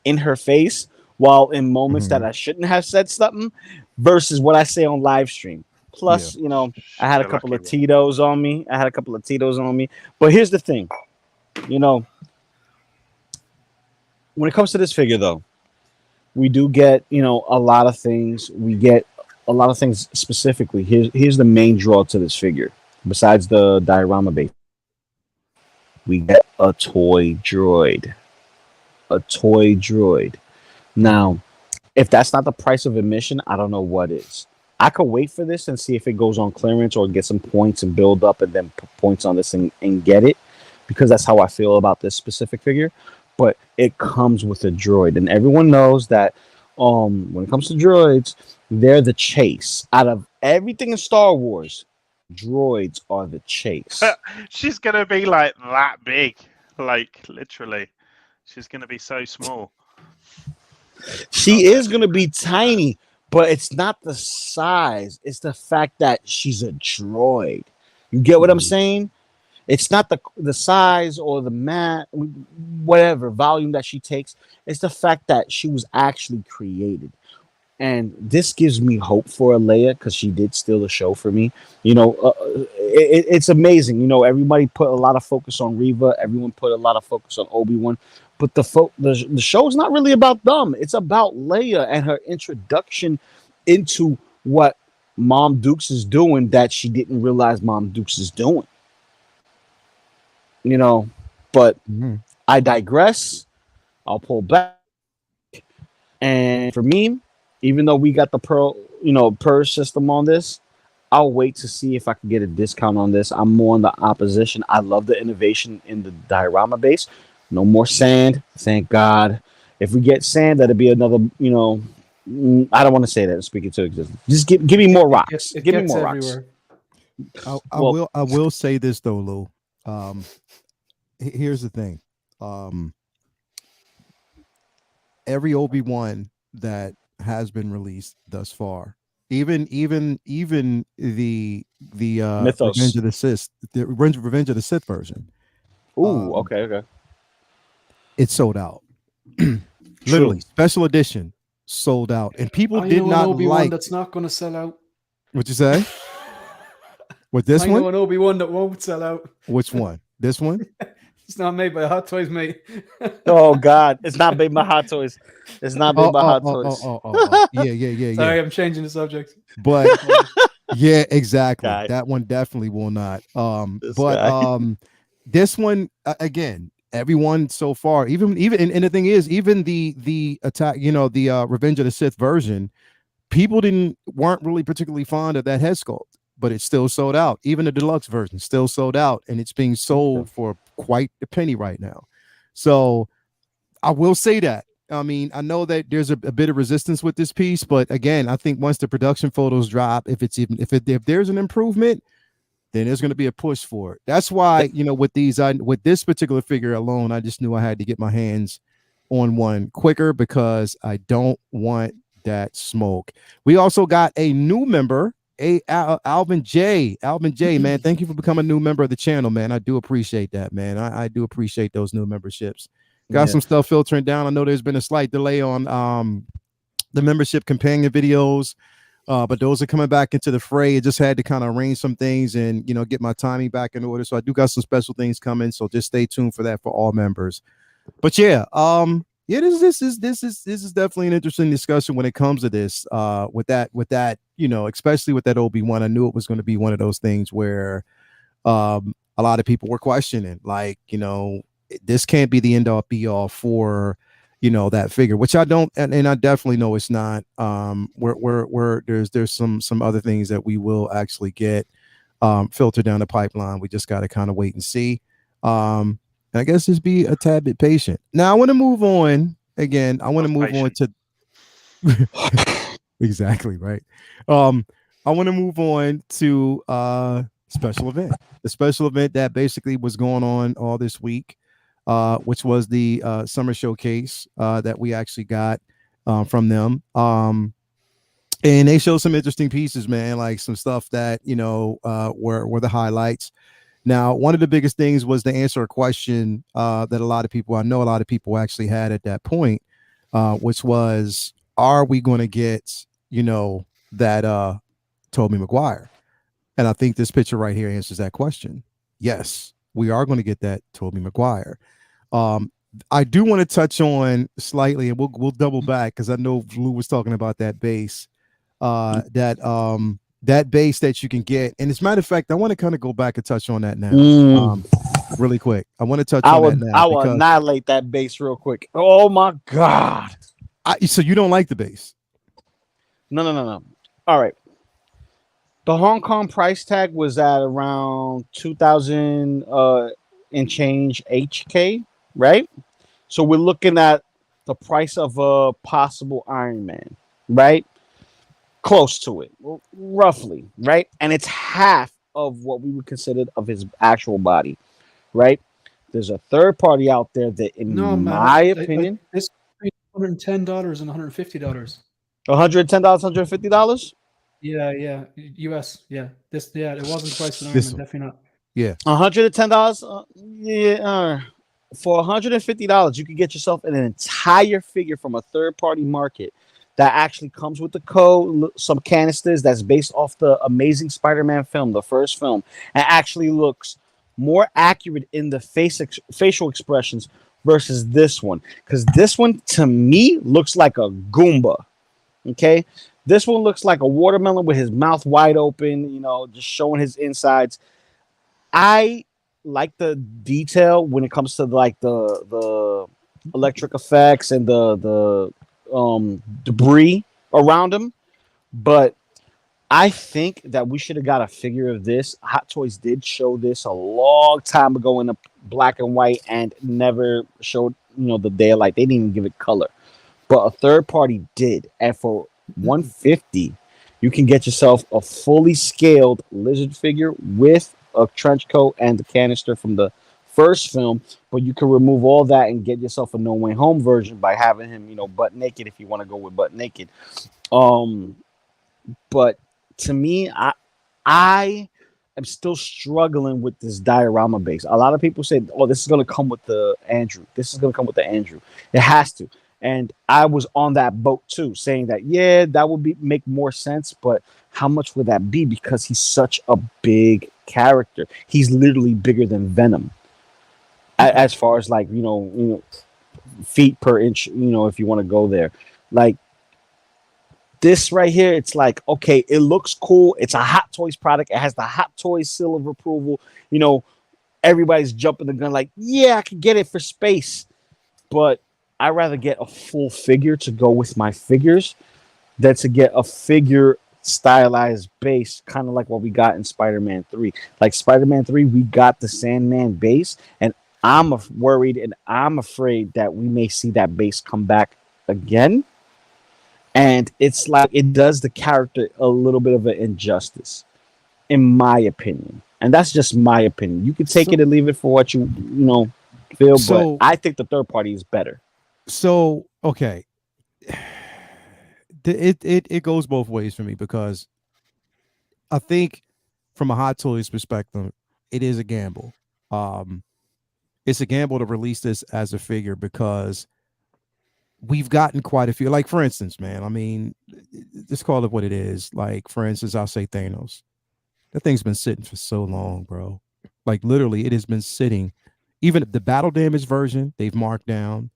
in her face, while in moments that I shouldn't have said something, versus what I say on live stream. Plus, you know, I had a couple of Tito's on me. But here's the thing, you know, when it comes to this figure, though, we do get, you know, a lot of things. We get a lot of things specifically. Here's the main draw to this figure, besides the diorama base. We get a toy droid. Now, if that's not the price of admission, I don't know what is. I could wait for this and see if it goes on clearance or get some points and build up and then put points on this and get it, because that's how I feel about this specific figure. But it comes with a droid, and everyone knows that when it comes to droids, they're the chase. Out of everything in Star Wars, droids are the chase. She's gonna be like that big, like literally. She's gonna be so small. She is gonna be tiny, but it's not the size. It's the fact that she's a droid. You get what I'm saying? It's not the size or the whatever volume that she takes. It's the fact that she was actually created. And this gives me hope for a Leia, because she did steal the show for me. You know, it's amazing. You know, everybody put a lot of focus on Reva. Everyone put a lot of focus on Obi-Wan. But the show's not really about them. It's about Leia and her introduction into what Mom Dukes is doing that she didn't realize Mom Dukes is doing. You know, but I digress. I'll pull back. And for me, even though we got the purge system on this, I'll wait to see if I can get a discount on this. I'm more on the opposition. I love the innovation in the diorama base. No more sand, thank God. If we get sand, that'll be another, you know, I don't want to say that, speaking to existence. Just give me more rocks. Give me more everywhere. rocks. I will say this though, Lou. Here's the thing. Every Obi-Wan that has been released thus far, even the Mythos. Revenge of the Sith version. Ooh, okay. It sold out. Literally, special edition sold out, and people did not Obi-Wan that's not going to sell out. What'd you say? With this one? I know an Obi-Wan that won't sell out. Which one? This one? It's not made by Hot Toys, mate. Oh God, it's not made by Hot Toys. It's not made by Hot Toys. Yeah. Sorry, I'm changing the subject. But yeah, exactly. Guy. That one definitely will not. This This one again. Everyone so far, even and the thing is, even the attack, you know, the Revenge of the Sith version, people weren't really particularly fond of that head sculpt, but it still sold out. Even the deluxe version still sold out, and it's being sold for quite a penny right now. So I will say that. I mean, I know that there's a bit of resistance with this piece, but again, I think once the production photos drop, if there's an improvement, then there's going to be a push for it. That's why, you know, with this particular figure alone, I just knew I had to get my hands on one quicker, because I don't want that smoke. We also got a new member, Alvin J. Man, thank you for becoming a new member of the channel, man. I do appreciate that, man. I do appreciate those new memberships. Got some stuff filtering down. I know there's been a slight delay on the membership companion videos. But those are coming back into the fray. It just had to kind of arrange some things and, you know, get my timing back in order. So I do got some special things coming. So just stay tuned for that for all members. But yeah, Yeah, this is definitely an interesting discussion when it comes to this. With that, especially with that Obi-Wan, I knew it was going to be one of those things where a lot of people were questioning, like, this can't be the end all be all for, that figure, which I don't, and I definitely know it's not. Where there's some other things that we will actually get filtered down the pipeline. We just got to kind of wait and see. And I guess just be a tad bit patient. Now I want to move on again. I want to move on to exactly right. I want to move on to special event. The special event that basically was going on all this week, which was the summer showcase that we actually got from them. And they showed some interesting pieces, man, like some stuff that were the highlights. Now, one of the biggest things was to answer a question that a lot of people actually had at that point, which was, are we going to get, that Tobey Maguire? And I think this picture right here answers that question. Yes, we are going to get that Tobey Maguire. I do want to touch on slightly, and we'll double back because I know Lou was talking about that base, that base that you can get. And as a matter of fact, I want to kind of go back and touch on that now, really quick. I want to touch on that now. I will annihilate that base real quick. Oh my God. So you don't like the base? No. All right. The Hong Kong price tag was at around 2,000 and change HK, right? So we're looking at the price of a possible Iron Man, right? Close to it, roughly, right? And it's half of what we would consider of his actual body, right? There's a third party out there that, in my opinion, it's $110 and $150. $110, $150. Yeah, US. Yeah, it wasn't priced in Ireland, definitely not. Yeah, $110. For $150, you can get yourself an entire figure from a third party market that actually comes with the code, some canisters that's based off the Amazing Spider-Man film, the first film, and actually looks more accurate in the facial expressions versus this one. Because this one, to me, looks like a Goomba. Okay? This one looks like a watermelon with his mouth wide open, just showing his insides. I like the detail when it comes to like the electric effects and the debris around him, but I think that we should have got a figure of this. Hot Toys did show this a long time ago in a black and white and never showed the daylight. They didn't even give it color, but a third party did. And for $150, you can get yourself a fully scaled Lizard figure with a trench coat and the canister from the first film, but you can remove all that and get yourself a No Way Home version by having him, butt naked if you want to go with butt naked. But to me, I am still struggling with this diorama base. A lot of people say, "Oh, this is going to come with the Andrew. This is going to come with the Andrew." It has to. And I was on that boat too, saying that, yeah, that would make more sense, but how much would that be? Because he's such a big character. He's literally bigger than Venom. As far as like, feet per inch, if you want to go there. Like this right here, it's like, okay, it looks cool. It's a Hot Toys product. It has the Hot Toys seal of approval. Everybody's jumping the gun like, yeah, I could get it for space. But I'd rather get a full figure to go with my figures than to get a figure stylized base, kind of like what we got in Spider-Man 3. Like Spider-Man 3, we got the Sandman base, and I'm worried and I'm afraid that we may see that base come back again. And it's like it does the character a little bit of an injustice, in my opinion. And that's just my opinion. You can take it and leave it for what you feel, but I think the third party is better. So, okay. It goes both ways for me, because I think from a Hot Toys perspective, it is a gamble. It's a gamble to release this as a figure because we've gotten quite a few. Like, for instance, man, I mean, just call it what it is. Like, for instance, I'll say Thanos. That thing's been sitting for so long, bro. Like, literally, it has been sitting. Even the battle damage version, they've marked down.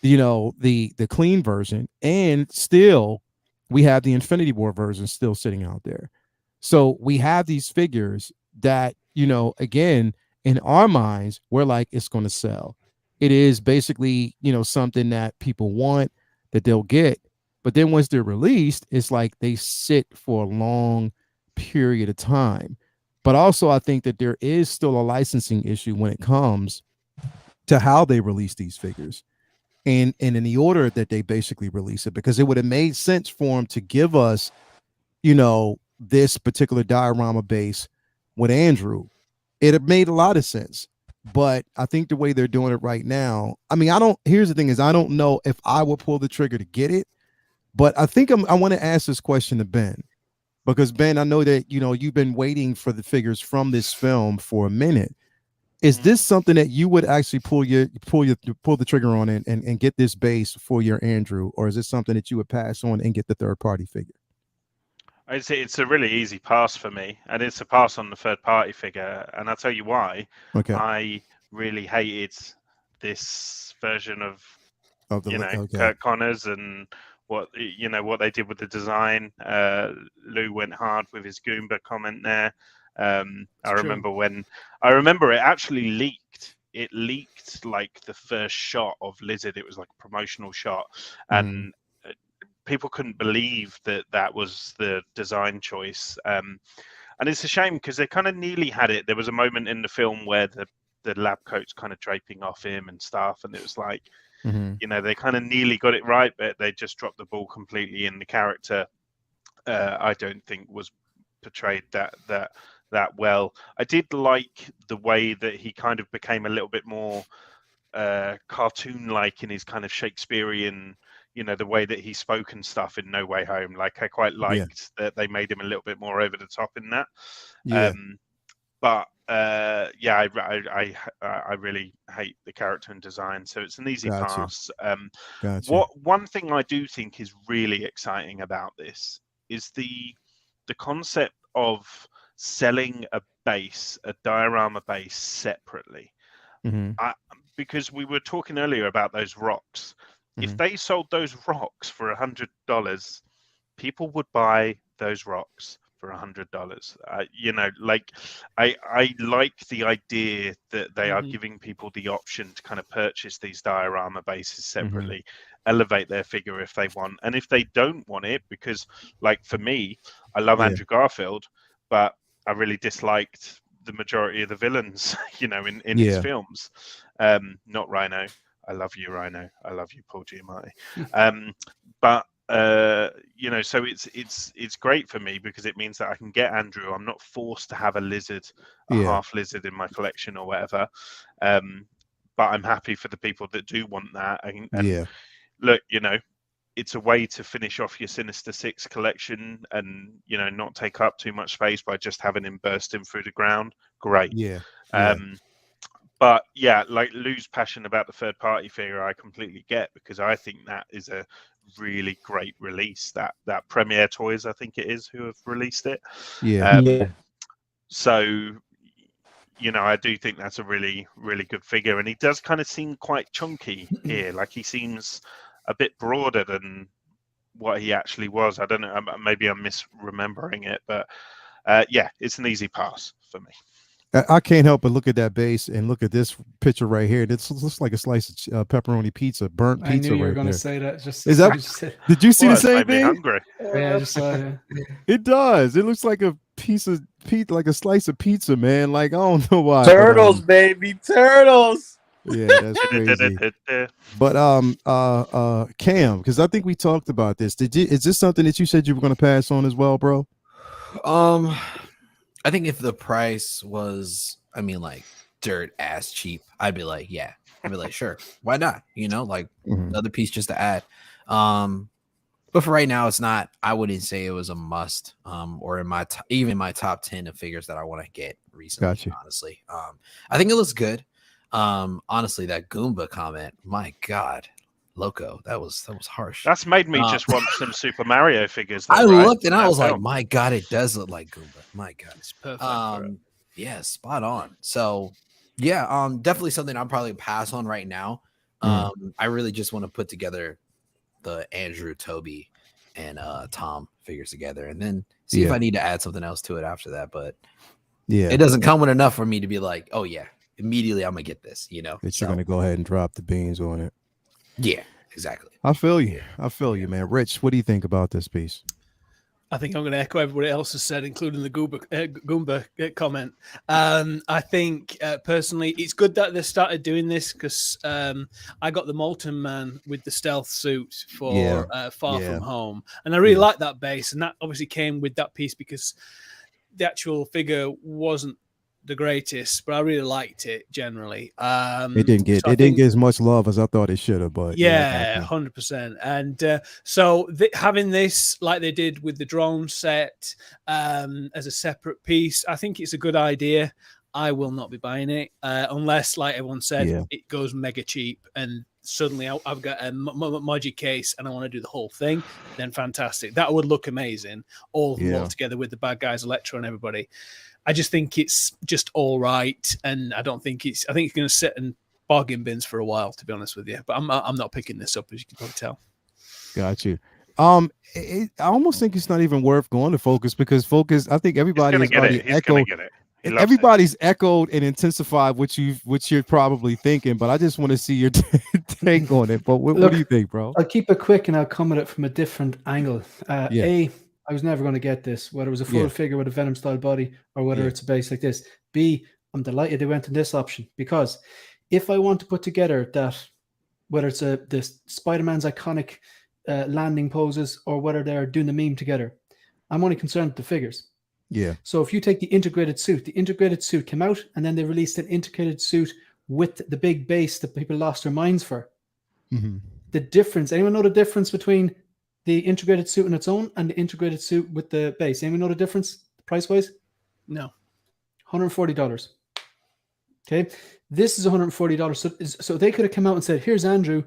the clean version, and still we have the Infinity War version still sitting out there. So we have these figures that, again, in our minds, we're like, it's going to sell. It is basically, something that people want, that they'll get. But then once they're released, it's like they sit for a long period of time. But also, I think that there is still a licensing issue when it comes to how they release these figures and in the order that they basically release it, because it would have made sense for them to give us, this particular diorama base with Andrew. It made a lot of sense. But I think the way they're doing it right now, here's the thing is, I don't know if I would pull the trigger to get it, but I think I want to ask this question to Ben, because Ben, I know that, you've been waiting for the figures from this film for a minute. Is this something that you would actually pull the trigger on and get this base for your Andrew, or is it something that you would pass on and get the third party figure? I'd say it's a really easy pass for me, and it's a pass on the third party figure, and I'll tell you why. Okay. I really hated this version of Okay. Kurt Connors and what they did with the design. Lou went hard with his Goomba comment there. I remember it actually leaked. It leaked like the first shot of Lizard. It was like a promotional shot, and people couldn't believe that was the design choice. And it's a shame because they kind of nearly had it. There was a moment in the film where the lab coat's kind of draping off him and stuff, and it was like, they kind of nearly got it right, but they just dropped the ball completely. In the character, I don't think was portrayed that well. I did like the way that he kind of became a little bit more cartoon-like in his kind of Shakespearean, the way that he spoke and stuff in No Way Home. Like, I quite liked that they made him a little bit more over the top in that. I really hate the character and design, so it's an easy pass. One thing I do think is really exciting about this is the concept of selling a diorama base separately. Because we were talking earlier about those rocks. If they sold those rocks for $100, people would buy those rocks for $100. I like the idea that they are giving people the option to kind of purchase these diorama bases separately, elevate their figure if they want, and if they don't want it, because like for me, I love Andrew Garfield, but I really disliked the majority of the villains, in his films. Not Rhino. I love you, Rhino. I love you, Paul Giamatti. So it's great for me because it means that I can get Andrew. I'm not forced to have a half lizard in my collection or whatever. But I'm happy for the people that do want that. And look, it's a way to finish off your Sinister Six collection and, not take up too much space by just having him bursting through the ground. Great. But like Lou's passion about the third party figure, I completely get, because I think that is a really great release. That Premiere Toys, I think it is, who have released it. So, I do think that's a really, really good figure. And he does kind of seem quite chunky here. Like, he seems a bit broader than what he actually was. I don't know. Maybe I'm misremembering it. But, it's an easy pass for me. I can't help but look at that base and look at this picture right here. This looks like a slice of pepperoni pizza, burnt pizza. I knew you were right going there. to say that. Did you see the same thing? Hungry. Yeah, I just saw it. It does. It looks like a piece of pizza, like a slice of pizza, man. Like, I don't know why. Turtles, baby, turtles. Yeah, that's crazy. But Cam, because I think we talked about this. Is this something that you said you were going to pass on as well, bro? I think if the price was, like dirt ass cheap, I'd be like, sure, why not? Another piece just to add. But for right now, it's not. I wouldn't say it was a must. Or in my even my top 10 of figures that I want to get recently. Gotcha. Honestly, I think it looks good. Honestly, that Goomba comment, my God. Loco, that was harsh. That's made me just want some Super Mario figures. I looked and I was like, my God, it does look like Goomba. My God, it's perfect. Yeah, spot on. So, yeah, definitely something I'll probably pass on right now. I really just want to put together the Andrew, Toby, and Tom figures together, and then see if I need to add something else to it after that. But it doesn't come with enough for me to be like, oh yeah, immediately I'm gonna get this. You know, that you're gonna go ahead and drop the beans on it. Yeah, exactly. I feel you. I feel you, man. Rich, what do you think about this piece? I think I'm going to echo everybody else has said, including the Goomba comment. I think personally, it's good that they started doing this because I got the Molten Man with the stealth suit for Far From Home, and I really like that base, and that obviously came with that piece because the actual figure wasn't the greatest, but I really liked it generally. It didn't get as much love as I thought it should have, but 100%. And so having this like they did with the drone set as a separate piece, I think it's a good idea. I will not be buying it unless, like everyone said, it goes mega cheap and suddenly I've got a Moji case and I want to do the whole thing. Then fantastic, that would look amazing. All of them all together with the bad guys, Electro, and everybody. I just think it's just all right, and I think it's going to sit in bargain bins for a while, to be honest with you. But I'm not picking this up, as you can probably tell. Got you. I almost think it's not even worth going to Focus because Focus, I think everybody has already echoed. Everybody's echoed and intensified what you're probably thinking, but I just want to see your take on it. But what do you think, bro? I'll keep it quick and I'll come at it from a different angle. I was never going to get this, whether it was a full figure with a Venom style body or whether it's a base like this. B, I'm delighted they went to this option because if I want to put together that, whether it's this Spider-Man's iconic landing poses or whether they're doing the meme together, I'm only concerned with the figures. Yeah. So if you take the integrated suit came out and then they released an integrated suit with the big base that people lost their minds for. Mm-hmm. The difference, anyone know the difference between the integrated suit on its own and the integrated suit with the base? Anyone know the difference price-wise? No. $140. Okay. This is $140. So they could have come out and said, here's Andrew,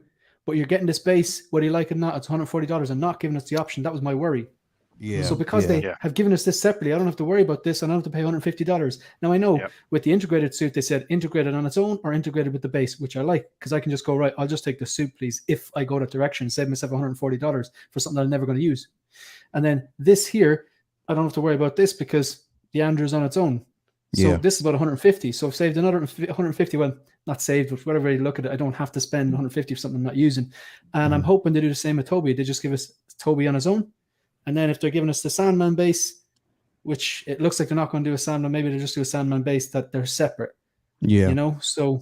but you're getting this base, whether you like it or not, it's $140 and not giving us the option. That was my worry. Yeah. So because they have given us this separately, I don't have to worry about this. I don't have to pay $150. Now I know with the integrated suit, they said integrated on its own or integrated with the base, which I like because I can just go, right, I'll just take the suit, please. If I go that direction, save myself $140 for something that I'm never going to use. And then this here, I don't have to worry about this because the Andrew's on its own. So this is about 150. So I've saved another 150. Well, not saved, but whatever you look at it, I don't have to spend 150 for something I'm not using. And I'm hoping they do the same with Toby. They just give us Toby on his own. And then if they're giving us the Sandman base, which it looks like they're not going to do a Sandman, maybe they just do a Sandman base that they're separate. Yeah. You know? So,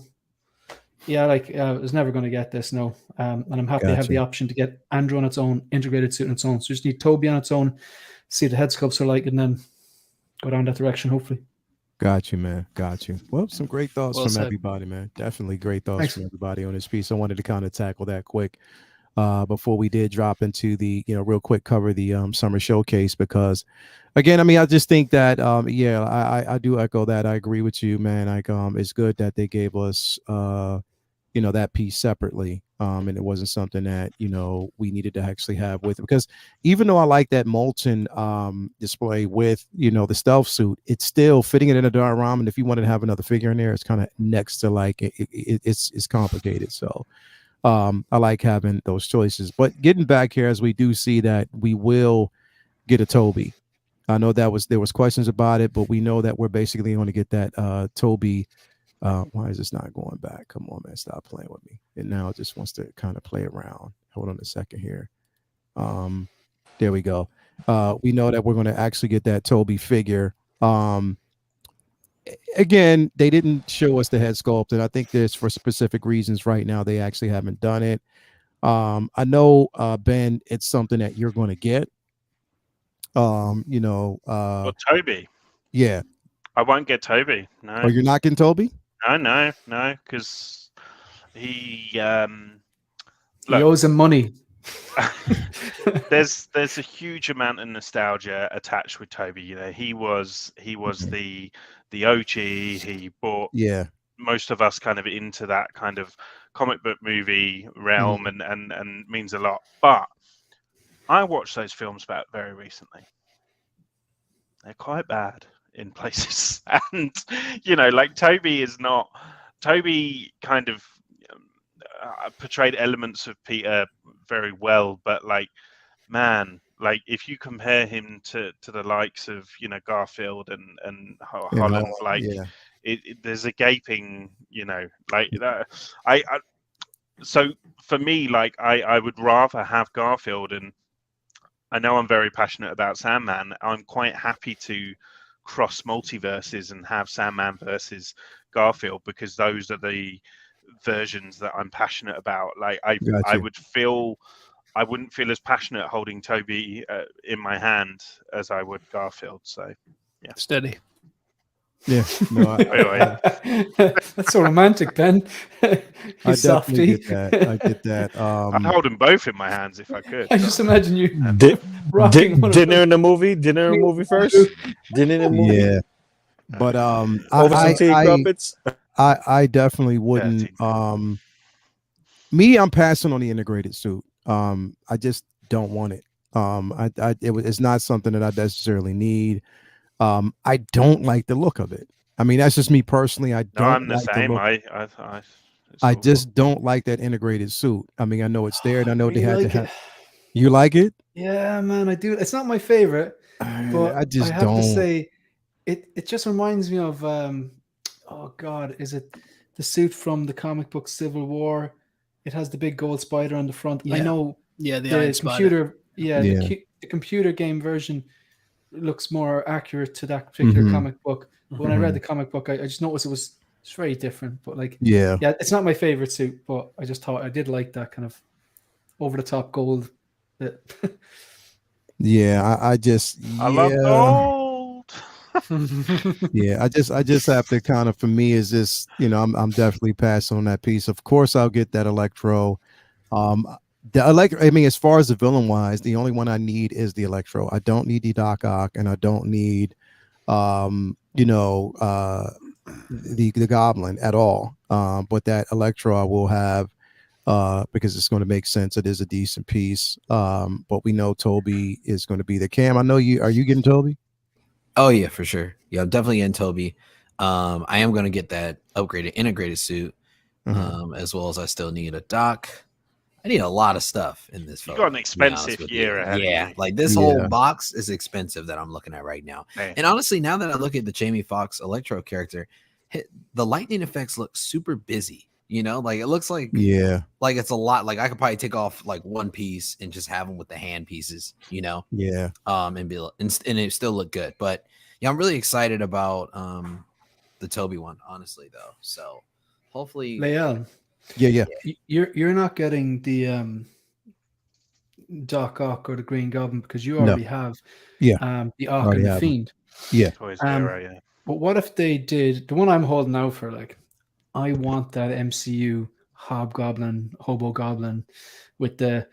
I was never going to get this, no. And I'm happy to have the option to get Andrew on its own, integrated suit on its own. So just need Toby on its own, see what the head sculpts are like, and then go down that direction, hopefully. Got you, man. Got you. Well, some great thoughts from everybody, man. Definitely great thoughts from everybody on this piece. I wanted to kind of tackle that quick. Before we did drop into the, real quick cover the summer showcase, because again, I mean, I just think that, I do echo that. I agree with you, man. Like, it's good that they gave us, that piece separately. And it wasn't something that, we needed to actually have with it, because even though I like that Molten display with, the stealth suit, it's still fitting it in a diorama. And if you wanted to have another figure in there, it's kind of next to like, it's complicated. So, I like having those choices. But getting back here, as we do see that we will get a Toby. I know there was questions about it, but we know that we're basically going to get that Toby. Why is this not going back? Come on, man, stop playing with me. And now it just wants to kind of play around. Hold on a second here. There we go. We know that we're going to actually get that Toby figure. Again, they didn't show us the head sculpt, and I think there's for specific reasons right now they actually haven't done it. I know, Ben, it's something that you're going to get. Well, Toby. Yeah. I won't get Toby. No. Oh, you're not getting Toby? No, because he owes him money. there's a huge amount of nostalgia attached with Toby. He was the OG. He brought most of us kind of into that kind of comic book movie realm and means a lot. But I watched those films back very recently. They're quite bad in places, and like Toby kind of portrayed elements of Peter very well, but like, man, like if you compare him to the likes of Garfield and Holland, like there's a gaping, like that. So for me, like I would rather have Garfield, and I know I'm very passionate about Sandman. I'm quite happy to cross multiverses and have Sandman versus Garfield, because those are the versions that I'm passionate about. Like I wouldn't feel as passionate holding Toby in my hand as I would Garfield. So yeah, steady. Yeah, no, that's so romantic, Ben. I definitely get that. I get that. I'd hold them both in my hands if I could. I just imagine you rocking dinner in the movie. Dinner in the movie first. Dinner in the movie. Yeah, but over some tea crumpets. I definitely wouldn't. Me, I'm passing on the integrated suit. I just don't want it. It's not something that I necessarily need. I don't like the look of it. I mean, that's just me personally. I'm the same. I just don't like that integrated suit. I mean, I know it's there, and I know they had to have. You like it? Yeah, man, I do. It's not my favorite, but I have to say, it just reminds me of oh God, is it the suit from the comic book Civil War? It has the big gold spider on the front. Yeah. I know. Yeah, the computer. The computer game version looks more accurate to that particular comic book. But when I read the comic book, I just noticed it's very different. But like, yeah, it's not my favorite suit, but I just thought I did like that kind of over the top gold bit. Yeah, I love gold. Yeah, I just have to kind of, for me, is this, I'm definitely passing on that piece. Of course, I'll get that Electro. I mean, as far as the villain wise, the only one I need is the Electro. I don't need the Doc Ock, and I don't need, the Goblin at all. But that Electro I will have, because it's going to make sense. It is a decent piece. But we know Toby is going to be the Cam. I know you. Are you getting Toby? Oh yeah, for sure. Yeah, I'm definitely getting Toby. I am going to get that upgraded integrated suit, as well as I still need a Doc. I need a lot of stuff in this. You got an expensive year ahead. Yeah, like this whole box is expensive that I'm looking at right now. Hey. And honestly, now that I look at the Jamie Foxx Electro character, the lightning effects look super busy. Like it looks like like it's a lot. Like I could probably take off like one piece and just have them with the hand pieces. And it still look good. But yeah, I'm really excited about the Toby one, honestly though. So hopefully, Leal. Yeah. You're not getting the Doc Ock or the Green Goblin because you already have the Ock and the Fiend. Yeah. But what if they did the one I'm holding out for? Like, I want that MCU Hobo Goblin, with the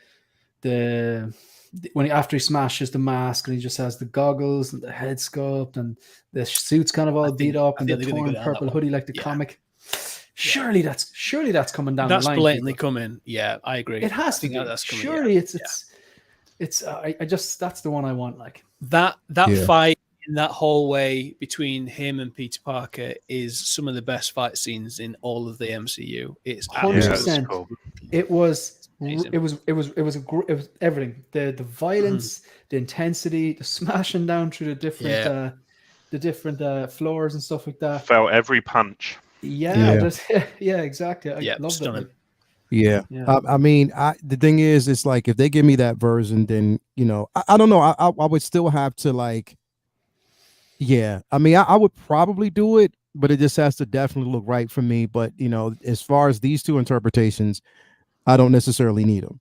after he smashes the mask and he just has the goggles and the head sculpt and the suit's kind of all beat up and the torn purple hoodie like the comic. Surely that's coming down. That's the line, blatantly coming. Yeah, I agree. It has to be. That's coming, surely it's. I just that's the one I want. Like that fight in that hallway between him and Peter Parker is some of the best fight scenes in all of the MCU. It's 100%. Cool. It was everything. The violence, the intensity, the smashing down through the different floors and stuff like that. Felt every punch. Yeah, exactly. I love it. Yeah. I mean, the thing is, it's like if they give me that version, then I don't know. I would still have to like. Yeah, I mean, I would probably do it, but it just has to definitely look right for me. But as far as these two interpretations, I don't necessarily need them.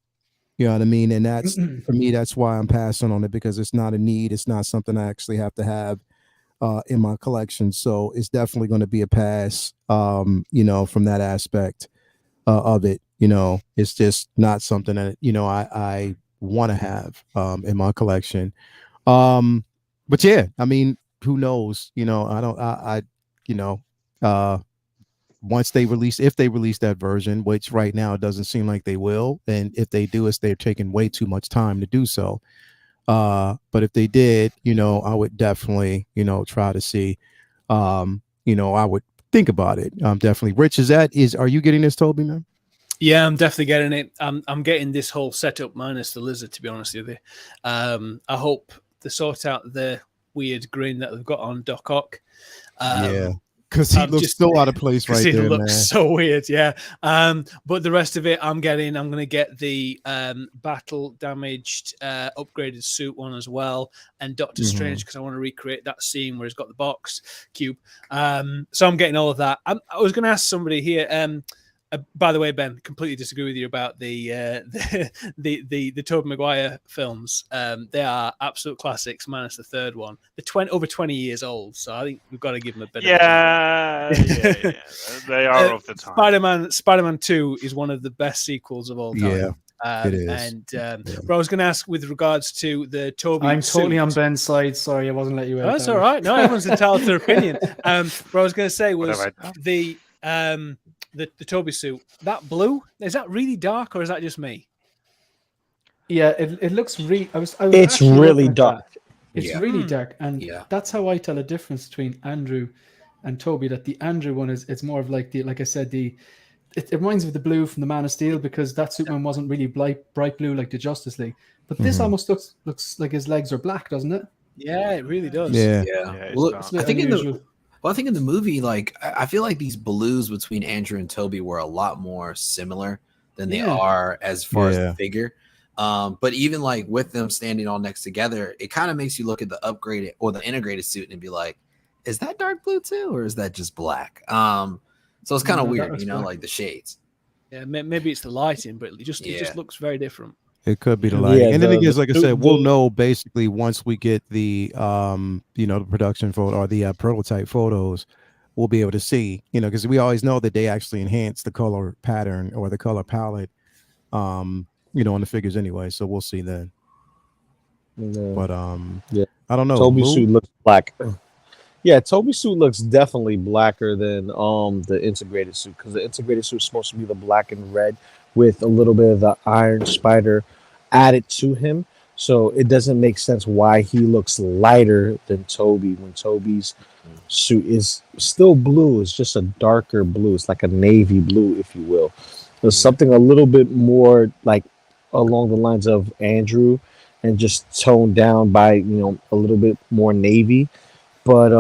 You know what I mean? And that's for me. That's why I'm passing on it, because it's not a need. It's not something I actually have to have in my collection. So it's definitely going to be a pass. From that aspect of it. It's just not something that I want to have in my collection. But yeah, I mean. Who knows? Once if they release that version, which right now it doesn't seem like they will, and if they do, they're taking way too much time to do so. But if they did, I would definitely, try to see. I would think about it. Definitely. Rich, are you getting this, Toby, man? Yeah, I'm definitely getting it. I'm getting this whole setup minus the lizard, to be honest with you. I hope they sort out the weird grin that they've got on Doc Ock. Yeah, because he I'm looks just so out of place because right he there, looks man. so weird. Yeah. But the rest of it, I'm going to get the battle damaged upgraded suit one as well, and Doctor Strange, because I want to recreate that scene where he's got the box cube. So I'm getting all of that. I was going to ask somebody here. By the way, Ben, completely disagree with you about the Tobey Maguire films. They are absolute classics, minus the third one. They're over 20 years old, so I think we've got to give them a bit. Yeah. They are of the time. Spider-Man 2 is one of the best sequels of all time. Yeah, it is. And but I was going to ask with regards to the Tobey. I'm totally suit. on Ben's side. Sorry, I wasn't letting you out. That's all right. No, everyone's entitled to their opinion. What I was going to say was the Tobey suit, that blue, is that really dark or is that just me? Yeah, it looks really. It's really dark. It's really dark, and that's how I tell a difference between Andrew and Tobey. That the Andrew one it's more of like like I said, it reminds me of the blue from the Man of Steel, because that Superman wasn't really bright blue like the Justice League, but this almost looks like his legs are black, doesn't it? Yeah, it really does. Yeah. Well, I think in the movie, like I feel like these blues between Andrew and Tobey were a lot more similar than they are as far as the figure. But even like with them standing all next together, it kind of makes you look at the upgraded or the integrated suit and be like, is that dark blue too, or is that just black? So it's kind of weird, black. Like the shades. Yeah, maybe it's the lighting, but it just looks very different. It could be the lighting. And then again, like I said, we'll know basically once we get the the production photo or the prototype photos, we'll be able to see, because we always know that they actually enhance the color pattern or the color palette on the figures anyway. So we'll see then. Yeah. But I don't know. Tobey's suit looks black. Yeah, Tobey's suit looks definitely blacker than the integrated suit, because the integrated suit is supposed to be the black and red with a little bit of the Iron Spider added to him. So it doesn't make sense why he looks lighter than Tobey when Tobey's suit is still blue. It's just a darker blue. It's like a navy blue, if you will. There's something a little bit more like along the lines of Andrew and just toned down by, a little bit more navy. But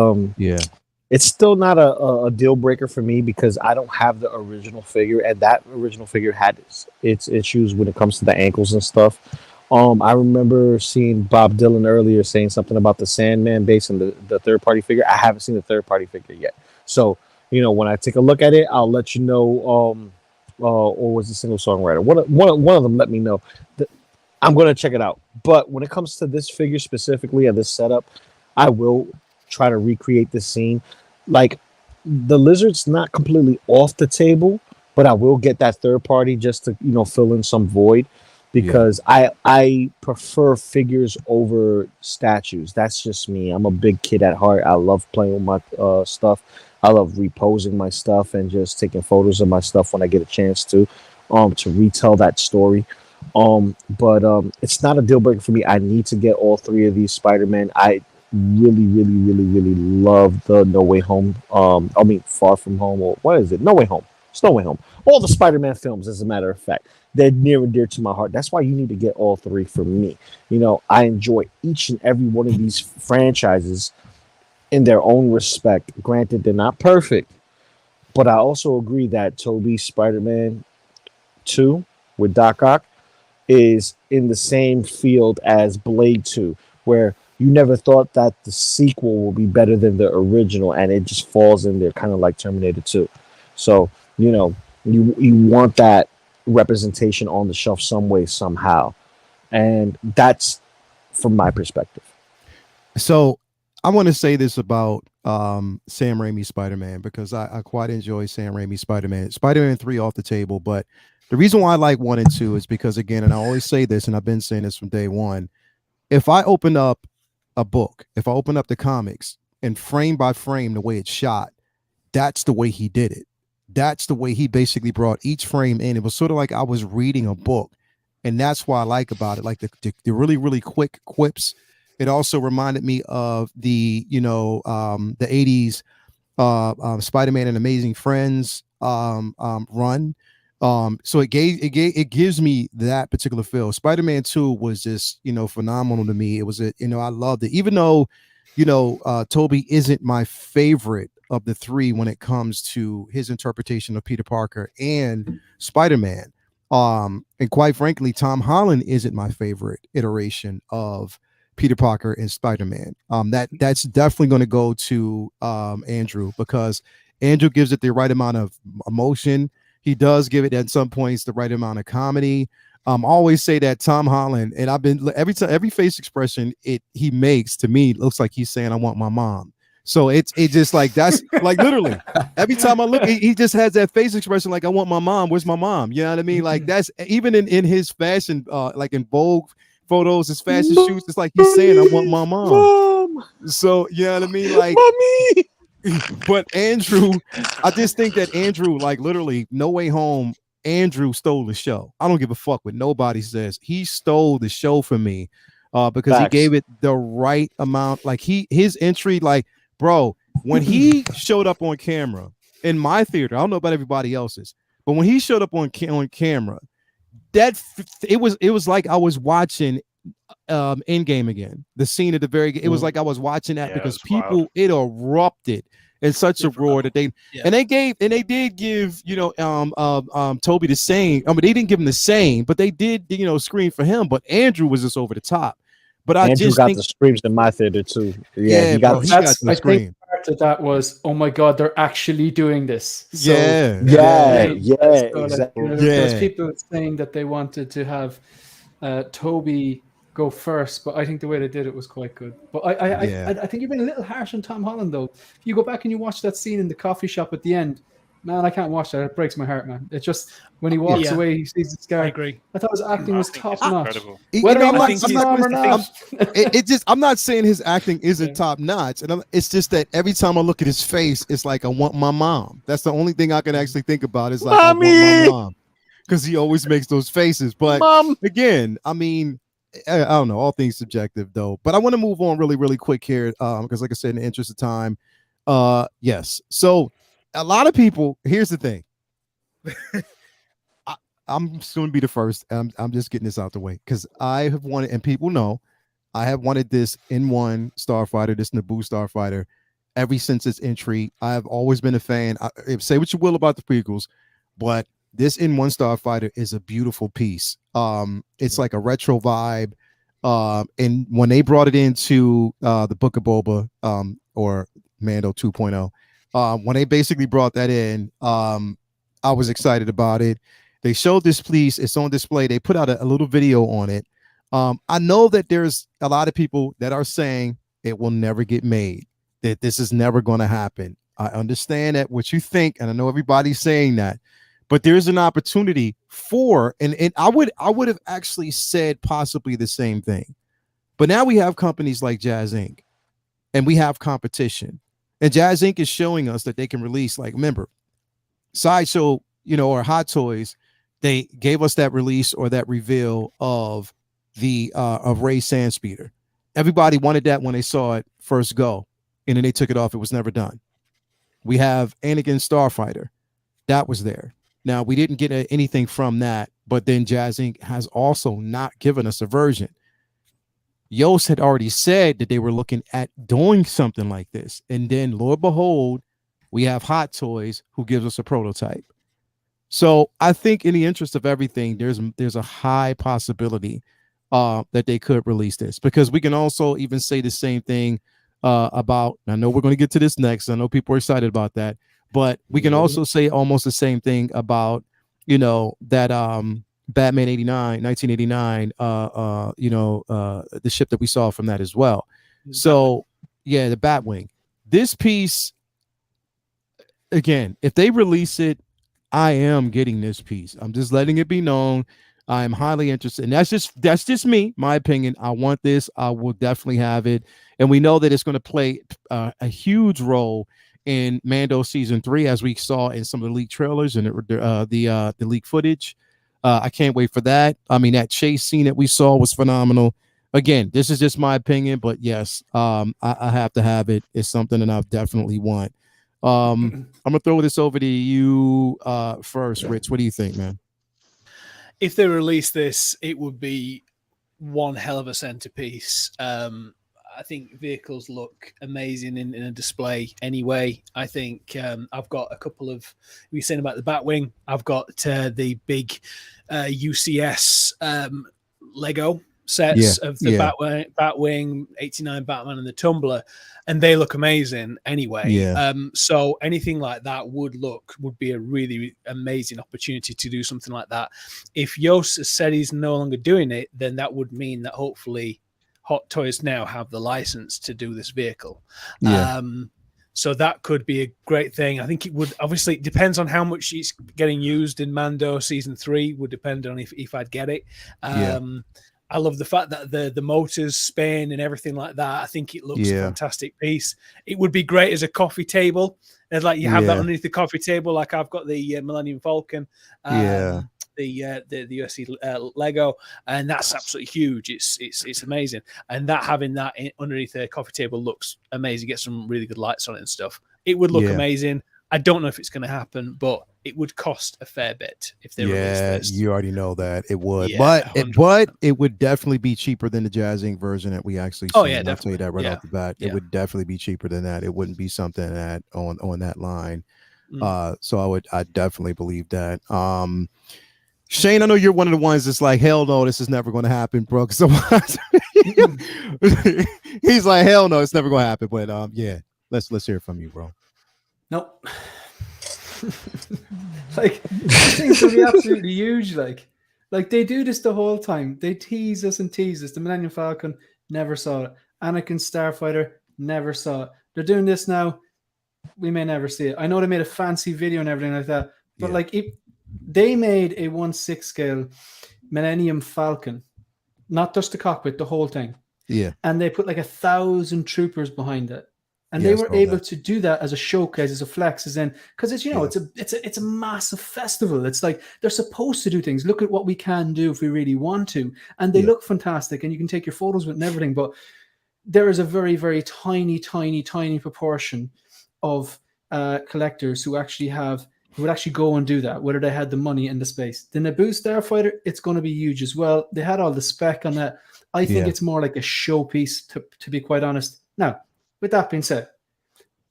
it's still not a deal breaker for me, because I don't have the original figure, and that original figure had its issues when it comes to the ankles and stuff. I remember seeing Bob Dylan earlier saying something about the Sandman base and the third party figure. I haven't seen the third party figure yet, so when I take a look at it, I'll let you know. Or was the single songwriter? One of them let me know. I'm going to check it out. But when it comes to this figure specifically and this setup, I will try to recreate this scene. Like, the lizard's not completely off the table, but I will get that third party just to fill in some void, because I prefer figures over statues. That's just me. I'm a big kid at heart. I love playing with my stuff. I love reposing my stuff and just taking photos of my stuff when I get a chance to retell that story. But it's not a deal breaker for me. I need to get all three of these Spider-Man. I really, really, really, really love the No Way Home. Far From Home, or what is it? No Way Home. It's No Way Home. All the Spider-Man films, as a matter of fact, they're near and dear to my heart. That's why you need to get all three for me. I enjoy each and every one of these franchises in their own respect. Granted, they're not perfect, but I also agree that Tobey's Spider-Man 2 with Doc Ock is in the same field as Blade 2, where you never thought that the sequel will be better than the original, and it just falls in there, kind of like Terminator 2. So, you want that representation on the shelf some way, somehow. And that's from my perspective. So I want to say this about Sam Raimi's Spider-Man, because I quite enjoy Sam Raimi's Spider-Man. Spider-Man 3 off the table, but the reason why I like 1 and 2 is because, again, and I always say this, and I've been saying this from day one, if I open up a book, if I open up the comics, and frame by frame the way it's shot, that's the way he did it. That's the way he basically brought each frame in. It was sort of like I was reading a book, and that's what I like about it, like the really, really quick quips. It also reminded me of the 80s Spider-Man and Amazing Friends run, So it gives me that particular feel. Spider-Man 2 was just, phenomenal to me. It was I loved it, even though, Toby isn't my favorite of the three when it comes to his interpretation of Peter Parker and Spider-Man. And quite frankly, Tom Holland isn't my favorite iteration of Peter Parker and Spider-Man. That's definitely going to go to Andrew, because Andrew gives it the right amount of emotion. He does give it at some points the right amount of comedy. I always say that Tom Holland, and I've been every face expression he makes to me looks like he's saying, "I want my mom." So it just like that's like literally every time I look, he just has that face expression like, "I want my mom. Where's my mom?" You know what I mean? Like that's even in his fashion, like in Vogue photos, his fashion shoots, it's like he's saying, "I want my mom." So you know what I mean? Like, mommy. But Andrew, I just think that Andrew, like literally, No Way Home, Andrew stole the show. I don't give a fuck what nobody says. He stole the show for me, because Facts. he gave it the right amount. Like his entry, like bro, when he showed up on camera in my theater, I don't know about everybody else's, but when he showed up on camera, it was like I was watching Endgame again. The scene at the very it was like I was watching that, because people it erupted in such a roar that they did give Toby the same. I mean, they didn't give him the same, but they did scream for him. But Andrew was just over the top. But Andrew got the screams in my theater too. Yeah, he got the scream. Think part of that was, oh my god, they're actually doing this. So, exactly. There's people saying that they wanted to have Toby go first, but I think the way they did it was quite good. But I think you've been a little harsh on Tom Holland, though. If you go back and you watch that scene in the coffee shop at the end, man, I can't watch that. It breaks my heart, man. It's just when he walks away, he sees the scar. I agree. I thought his acting was top notch. Whether I'm not saying his acting isn't top notch, and it's just that every time I look at his face, it's like I want my mom. That's the only thing I can actually think about is like Mommy! I want my mom, because he always makes those faces. But again, I mean, I don't know. All things subjective, though. But I want to move on really, really quick here, because, like I said, in the interest of time, yes. So, a lot of people. Here's the thing. I'm just going to be the first. I'm just getting this out the way, because I have wanted, and people know, I have wanted this N1 Starfighter, this Naboo Starfighter, ever since its entry. I have always been a fan. Say what you will about the prequels, but this N1 Starfighter is a beautiful piece. It's like a retro vibe. And when they brought it into the Book of Boba, or Mando 2.0, when they basically brought that in, I was excited about it. They showed this piece. It's on display. They put out a little video on it. I know that there's a lot of people that are saying it will never get made, that this is never going to happen. I understand that what you think, and I know everybody's saying that. But there's an opportunity for, and I would have actually said possibly the same thing. But now we have companies like Jazz Inc. and we have competition. And Jazz Inc. is showing us that they can release, like, remember, Sideshow, or Hot Toys, they gave us that release or that reveal of of Ray Sandspeeder. Everybody wanted that when they saw it first go, and then they took it off. It was never done. We have Anakin Starfighter. That was there. Now, we didn't get anything from that, but then Jazz Inc. has also not given us a version. Yost had already said that they were looking at doing something like this. And then, Lord behold, we have Hot Toys who gives us a prototype. So I think in the interest of everything, there's a high possibility that they could release this, because we can also even say the same thing about, I know we're going to get to this next. I know people are excited about that. But we can also say almost the same thing about, that Batman 1989, the ship that we saw from that as well. So, yeah, the Batwing. This piece, again, if they release it, I am getting this piece. I'm just letting it be known. I am highly interested. And that's just me, my opinion. I want this. I will definitely have it. And we know that it's going to play a huge role in Mando season 3, as we saw in some of the leaked trailers and the leaked footage. I can't wait for that. I mean, that chase scene that we saw was phenomenal. Again, this is just my opinion, but yes, I have to have it. It's something that I definitely want. I'm gonna throw this over to you first, Rich. What do you think, man? If they release this, it would be one hell of a centerpiece. I think vehicles look amazing in a display anyway. I think I've got a couple of, we were saying about the Batwing, I've got the big UCS Lego sets of the Batwing, 89 Batman and the Tumbler, and they look amazing anyway. So anything like that would be a really amazing opportunity to do something like that. If Yost said he's no longer doing it, then that would mean that hopefully Hot Toys now have the license to do this vehicle. So that could be a great thing. I think it would, obviously it depends on how much it's getting used in Mando season 3, would depend on if I'd get it. I love the fact that the motors spin and everything like that. I think it looks a fantastic piece. It would be great as a coffee table. And like you have that underneath the coffee table, like I've got the Millennium Falcon, the USC Lego, and that's absolutely huge. It's amazing. And that having that underneath the coffee table looks amazing. Get some really good lights on it and stuff. It would look amazing. I don't know if it's going to happen, but it would cost a fair bit if they released this. You already know that it would, but it would definitely be cheaper than the Jazz Inc. version that we actually see. I'll tell you that right off the bat. It would definitely be cheaper than that. It wouldn't be something that on that line. So I definitely believe that. Shane, I know you're one of the ones that's like, hell no, this is never going to happen, bro. So he's like, hell no, it's never going to happen. But let's hear it from you, bro. Nope. Like this thing's gonna be absolutely huge. Like they do this the whole time. They tease us and tease us. The Millennium Falcon, never saw it. Anakin Starfighter, never saw it. They're doing this now. We may never see it. I know they made a fancy video and everything like that, but like they made a 1/6 scale Millennium Falcon, not just the cockpit, the whole thing. Yeah. And they put like 1,000 troopers behind it. And they were able to do that as a showcase, as a flex, as in, because it's it's a massive festival. It's like they're supposed to do things. Look at what we can do if we really want to, and they look fantastic, and you can take your photos with and everything. But there is a very, very tiny proportion of collectors who would actually go and do that, whether they had the money and the space. The Naboo Starfighter, it's going to be huge as well. They had all the spec on that. I think it's more like a showpiece, to be quite honest. Now, with that being said,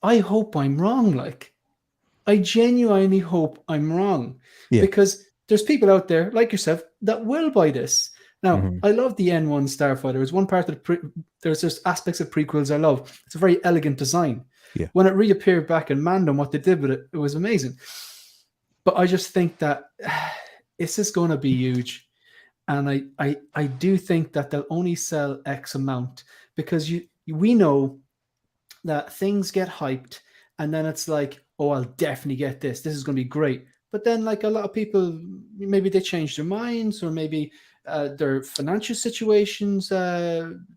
I hope I'm wrong. Like, I genuinely hope I'm wrong because there's people out there like yourself that will buy this. Now, I love the N1 Starfighter. It's one part of there's just aspects of prequels I love. It's a very elegant design. Yeah. When it reappeared back in Mando, what they did with it, it was amazing. But I just think that it's just going to be huge. And I do think that they'll only sell X amount because we know that things get hyped and then it's like, oh, I'll definitely get this. This is going to be great. But then like a lot of people, maybe they change their minds or maybe their financial situations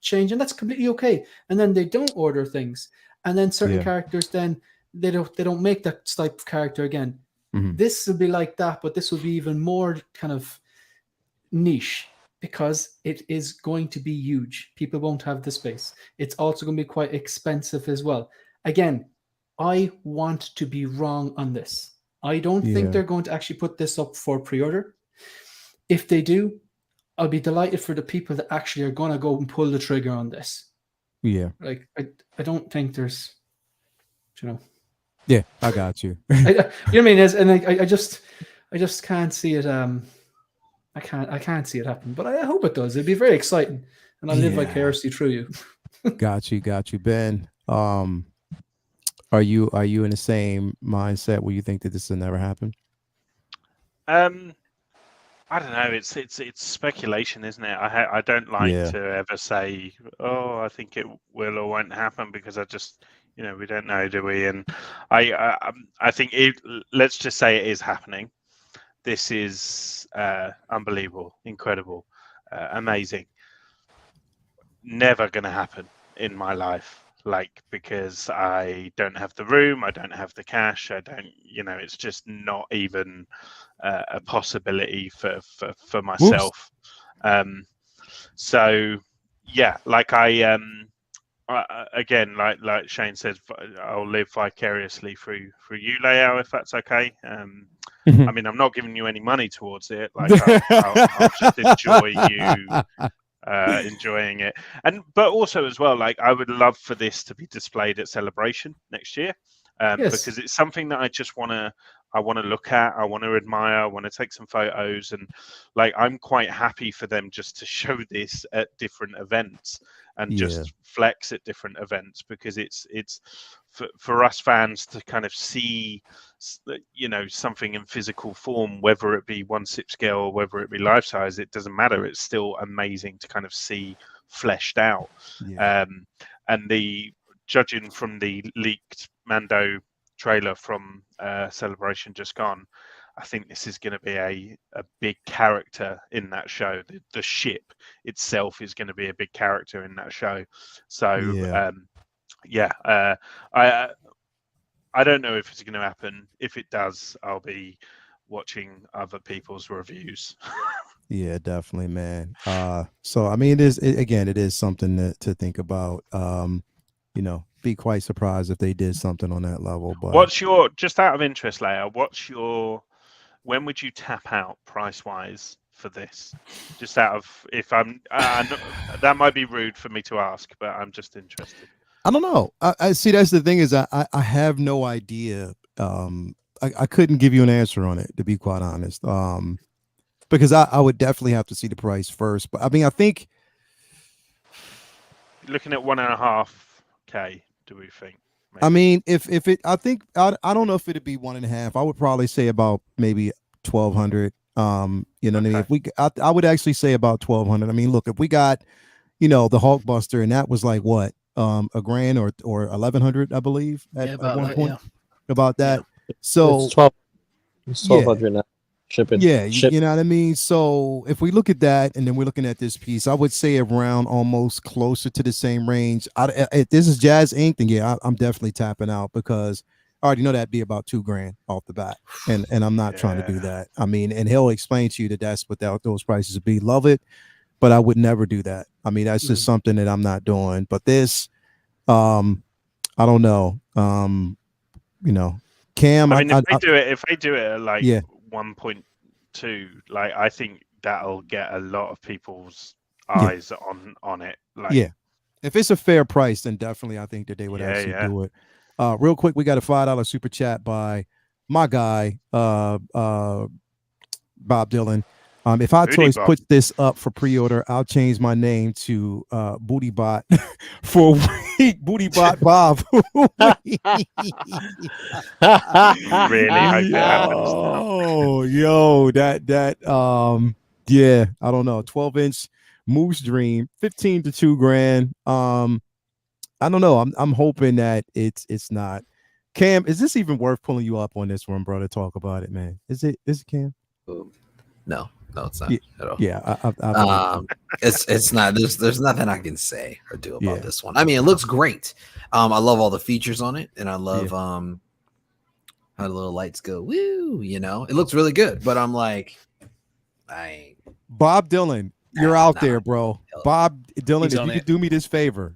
change, and that's completely okay. And then they don't order things. And then certain characters, then they don't make that type of character again. This will be like that, but this will be even more kind of niche because it is going to be huge. People won't have the space. It's also going to be quite expensive as well. Again, I want to be wrong on this. I don't think they're going to actually put this up for pre-order. If they do, I'll be delighted for the people that actually are going to go and pull the trigger on this. Yeah. Like, I don't think there's, Yeah, I got you. You know what I mean? And I just can't see it. I can't see it happen, but I hope it does. It'd be very exciting, and I'll live vicariously through you. Got you, Ben. Are you in the same mindset where you think that this will never happen? I don't know. It's speculation, isn't it? I don't like to ever say, oh, I think it will or won't happen because I just, we don't know, do we? And I think let's just say it is happening. This is unbelievable, incredible, amazing. Never going to happen in my life, because I don't have the room, I don't have the cash, I don't, it's just not even a possibility for myself. So, yeah, again, like Shane says, I'll live vicariously through you, Leo, if that's okay. I mean, I'm not giving you any money towards it. Like, I'll just enjoy you enjoying it, but also as well, like, I would love for this to be displayed at Celebration next year, because it's something that I just want to look at, I want to admire, I want to take some photos, and like, I'm quite happy for them just to show this at different events and just flex at different events, because it's for us fans to kind of see, you know, something in physical form, whether it be 1/6 scale or whether it be life size, it doesn't matter. It's still amazing to kind of see fleshed out. And the judging from the leaked Mando trailer from Celebration just gone, I think this is going to be a big character in that show. The ship itself is going to be a big character in that show. So I don't know if it's going to happen. If it does, I'll be watching other people's reviews. Yeah, definitely, man. So I mean, it is something to think about. You know, be quite surprised if they did something on that level. But what's your, just out of interest, Leia, when would you tap out price wise for this? Just out of, if I'm that might be rude for me to ask, but I'm just interested. I don't know. I see, that's the thing, is I have no idea. I couldn't give you an answer on it, to be quite honest. Because I would definitely have to see the price first. But I mean, I think looking at 1.5K, do we think? Maybe? I mean, if it, I think I don't know if it'd be 1.5. I would probably say about maybe 1,200. You know what I mean? If I would actually say about 1,200. I mean, look, if we got, you know, the Hulkbuster, and that was like what, $1,000 or 1,100, I believe, at one point, about that. Yeah. So it's 1,200 now. Shipping. Yeah, you know what I mean? So if we look at that, and then we're looking at this piece, I would say around almost closer to the same range. If this is Jazz Inc., then yeah, I'm definitely tapping out, because I already know that'd be about $2,000 off the bat, and I'm not trying to do that. I mean, and he'll explain to you that that's what those prices would be. Love it, but I would never do that. I mean, that's just something that I'm not doing. But this, I don't know. You know, Cam. I mean, if they do it at like 1.2, like, I think that'll get a lot of people's eyes on it. Like, if it's a fair price, then definitely I think that they would actually do it. Real quick, we got a $5 super chat by my guy, Bob Dylan. If Hot Toys puts this up for pre-order, I'll change my name to BootyBot for a week. BootyBot Bob. Really hope it happens. Oh, yo, that yeah, I don't know. 12-inch Moose Dream, 15 to $2,000. I don't know. I'm hoping that it's not. Cam, is this even worth pulling you up on this one, bro, to talk about it, man? Is it Cam? No, it's not at all. Yeah, it's not. There's nothing I can say or do about this one. I mean, it looks great. I love all the features on it, and I love how the little lights go. Woo! You know, it looks really good. But I'm like, Bob Dylan, you're out there, bro. Bob Dylan, if you could do me this favor,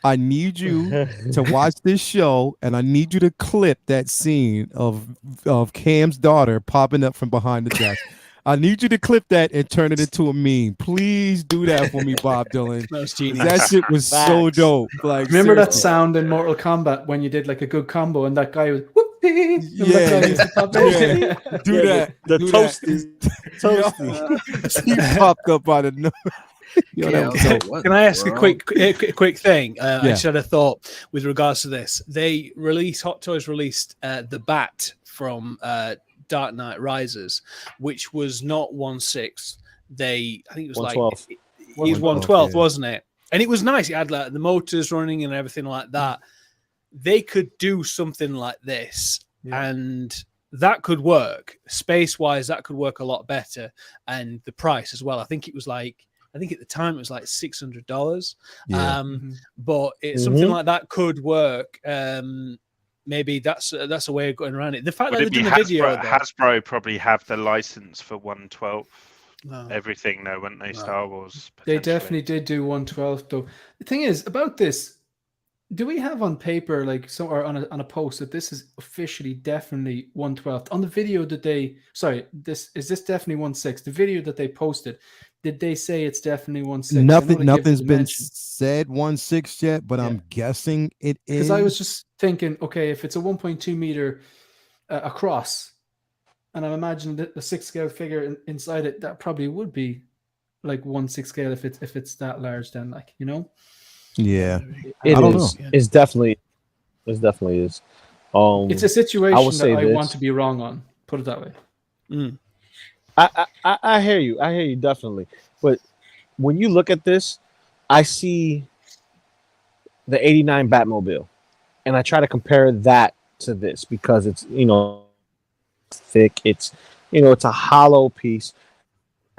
I need you to watch this show, and I need you to clip that scene of Cam's daughter popping up from behind the desk. I need you to clip that and turn it into a meme. Please do that for me, Bob Dylan. That shit was so dope. Like, remember that sound in Mortal Kombat when you did like a good combo and that guy was whoopee? Do that. The toasty. He popped up out of nowhere. Can I ask a quick thing? I just had a thought with regards to this. Hot Toys released the Bat from Dark Knight Rises, which was not 1/6. I think it was 112. Like it was 112, wasn't it? And it was nice. It had like the motors running and everything like that. They could do something like this, and that could work space-wise. That could work a lot better, and the price as well. I think at the time it was like $600. But something like that could work. Maybe that's a way of going around it. The fact that they're doing a video, Hasbro probably have the license for 112. Everything, though, wouldn't they? Star Wars. They definitely did do 112, though. The thing is about this, Do we have on paper, like, so, or on a post, that this is officially definitely 1/12 on the video that they? Sorry, this definitely 1/6? The video that they posted, did they say it's definitely 1/6? I know they give the Nothing's been dimension. said 1/6 yet, but Yeah. I'm guessing it Because is. I was just thinking, okay, if it's a 1.2 meter across, and I'm imagining the 6 scale figure inside it, that probably would be like 1/6 scale if it's that large. Then, like, you know, Yeah, It I don't is. know. It's definitely. It definitely is. it's a I situation would that say I want this. to be wrong on. Put it that way. Mm. I hear you. I hear you definitely. But when you look at this, I see the '89 Batmobile, and I try to compare that to this because it's thick. It's it's a hollow piece.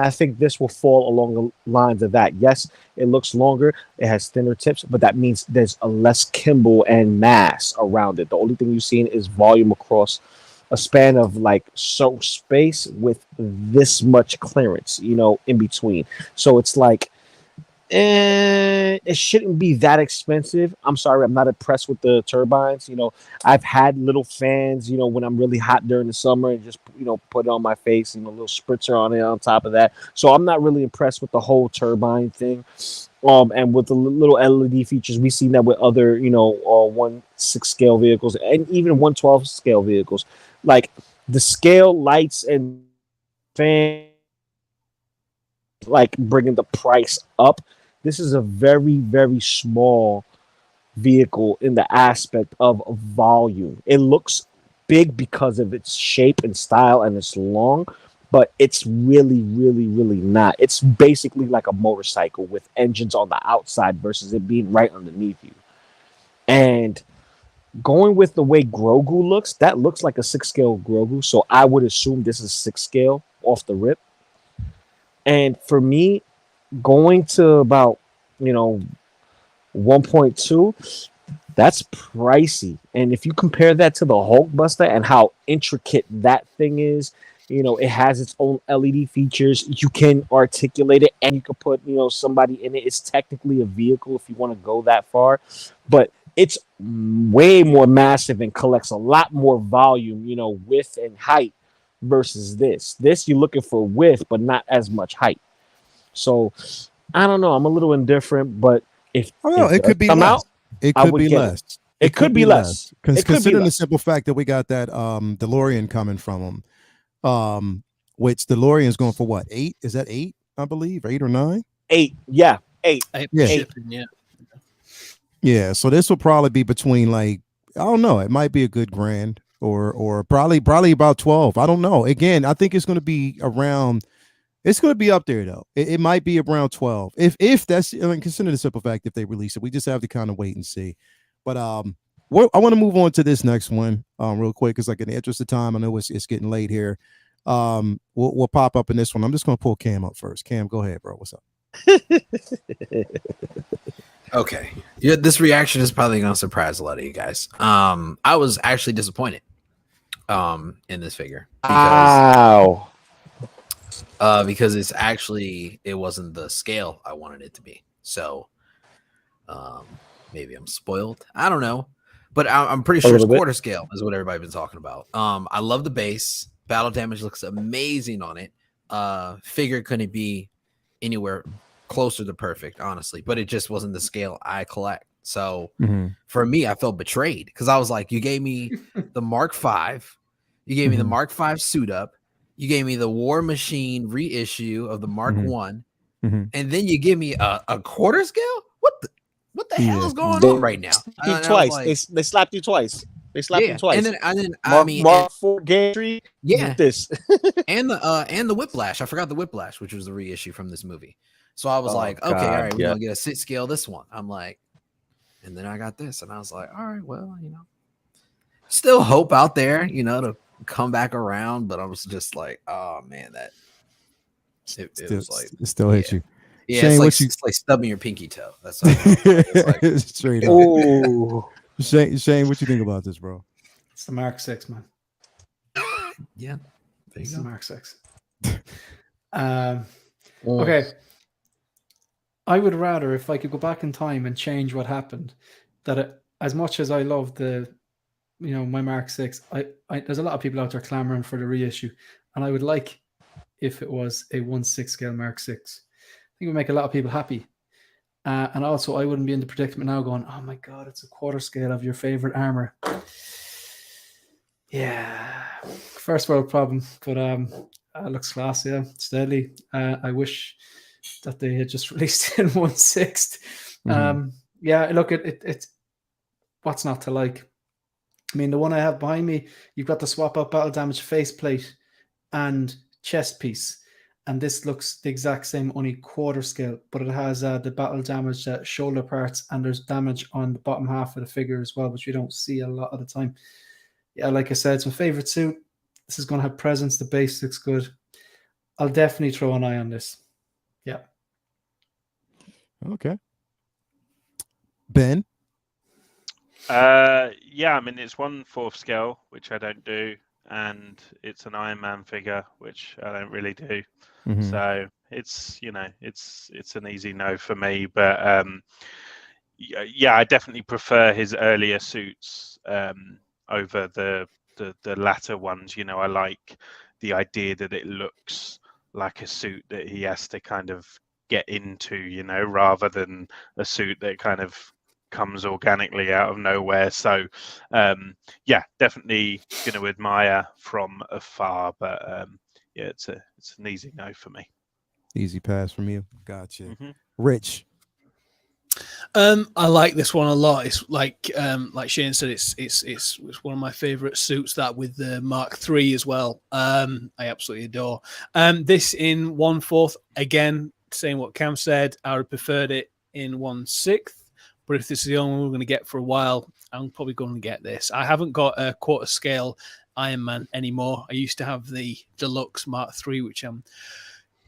I think this will fall along the lines of that. Yes, it looks longer, it has thinner tips, but that means there's a less kimble and mass around it. The only thing you've seen is volume across a span of like so space with this much clearance, in between. So it's like it shouldn't be that expensive. I'm sorry, I'm not impressed with the turbines. I've had little fans, when I'm really hot during the summer and just, put it on my face, a little spritzer on it on top of that. So I'm not really impressed with the whole turbine thing. And with the little LED features, we've seen that with other, 1/6 scale vehicles and even 1/12 scale vehicles. Like the scale lights and fan, like bringing the price up. This is a very, very small vehicle in the aspect of volume. It looks big because of its shape and style and it's long, but it's really, really, really not. It's basically like a motorcycle with engines on the outside versus it being right underneath you. And going with the way Grogu looks, that looks like a 6 scale Grogu. So I would assume this is 6 scale off the rip. And for me, going to about, 1.2, that's pricey. And if you compare that to the Hulkbuster and how intricate that thing is, it has its own LED features. You can articulate it and you can put, somebody in it. It's technically a vehicle if you want to go that far, but it's way more massive and collects a lot more volume, width and height versus this. This you're looking for width, but not as much height. So I don't know. I'm a little indifferent, but if I don't know. It does could be come less. out, It I could would be get it. less. It could be less. It could be Considering the less. simple fact that we got that DeLorean coming from them, which DeLorean's going for what, 8? Is that 8? I believe 8 or 9. 8, yeah, 8. Yeah. Shipping, yeah. Yeah, so this will probably be between, like, I don't know, it might be a good grand or probably about 12. I don't know. Again, I think it's going to be around. It's going to be up there though. It might be around 12. If that's, I mean, consider the simple fact if they release it, we just have to kind of wait and see. But I want to move on to this next one real quick because, like, in the interest of time, I know it's getting late here. We'll pop up in this one. I'm just going to pull Cam up first. Cam, go ahead, bro. What's up? Okay. Yeah, this reaction is probably gonna surprise a lot of you guys. I was actually disappointed in this figure because it wasn't the scale I wanted it to be. So maybe I'm spoiled. I don't know. But I'm pretty sure it's quarter scale is what everybody's been talking about. I love the base. Battle damage looks amazing on it. Figure couldn't be anywhere closer to perfect, honestly, but it just wasn't the scale I collect. So for me, I felt betrayed because I was like, you gave me the Mark V, you gave me the Mark V suit up, you gave me the War Machine reissue of the Mark I, and then you give me a quarter scale. What the hell is going on right now? Twice. Like, they slapped you twice. They slapped you twice. And then Mark 4 gantry. Yeah, this and the Whiplash. I forgot the Whiplash, which was the reissue from this movie. So I was like, okay, all right, we're gonna get a 6 scale this one. I'm like, and then I got this, and I was like, all right, well, still hope out there, to come back around. But I was just like, oh man, that it was like it still hit you. Yeah, Shane, it's like stubbing your pinky toe. That's like, straight up. Oh, Shane, what you think about this, bro? It's the Mark 6, man. Yeah, there it's you go. The Mark 6. Okay. I would rather, if I could go back in time and change what happened, that as much as I love my Mark 6, I there's a lot of people out there clamoring for the reissue, and I would like if it was a 1/6 scale Mark 6. I think it would make a lot of people happy. And also, I wouldn't be in the predicament now going, oh my God, it's a quarter scale of your favorite armor. Yeah, first world problem, but it looks class, yeah, it's deadly. I wish that they had just released it in 1/6. Yeah, look, it's what's not to like. I mean, the one I have behind me, you've got the swap out battle damage faceplate and chest piece. And this looks the exact same, only quarter scale, but it has the battle damage shoulder parts, and there's damage on the bottom half of the figure as well, which you don't see a lot of the time. Yeah, like I said, it's my favorite suit. This is going to have presence. The base looks good. I'll definitely throw an eye on this. Yeah. Okay. Ben? Yeah, I mean, it's 1/4 scale, which I don't do, and it's an Iron Man figure, which I don't really do. So it's it's an easy no for me. But yeah, I definitely prefer his earlier suits over the latter ones. I like the idea that it looks like a suit that he has to kind of get into, rather than a suit that kind of comes organically out of nowhere. So yeah, definitely going to admire from afar, but yeah, it's an easy no for me. Easy pass from you. Gotcha. Rich? I like this one a lot. It's like Shane said, it's one of my favorite suits, that with the Mark III as well. I absolutely adore. This in 1/4, again, saying what Cam said, I would have preferred it in 1/6. But if this is the only one we're going to get for a while, I'm probably going to get this. I haven't got a quarter scale Iron Man anymore. I used to have the Deluxe Mark III, which I'm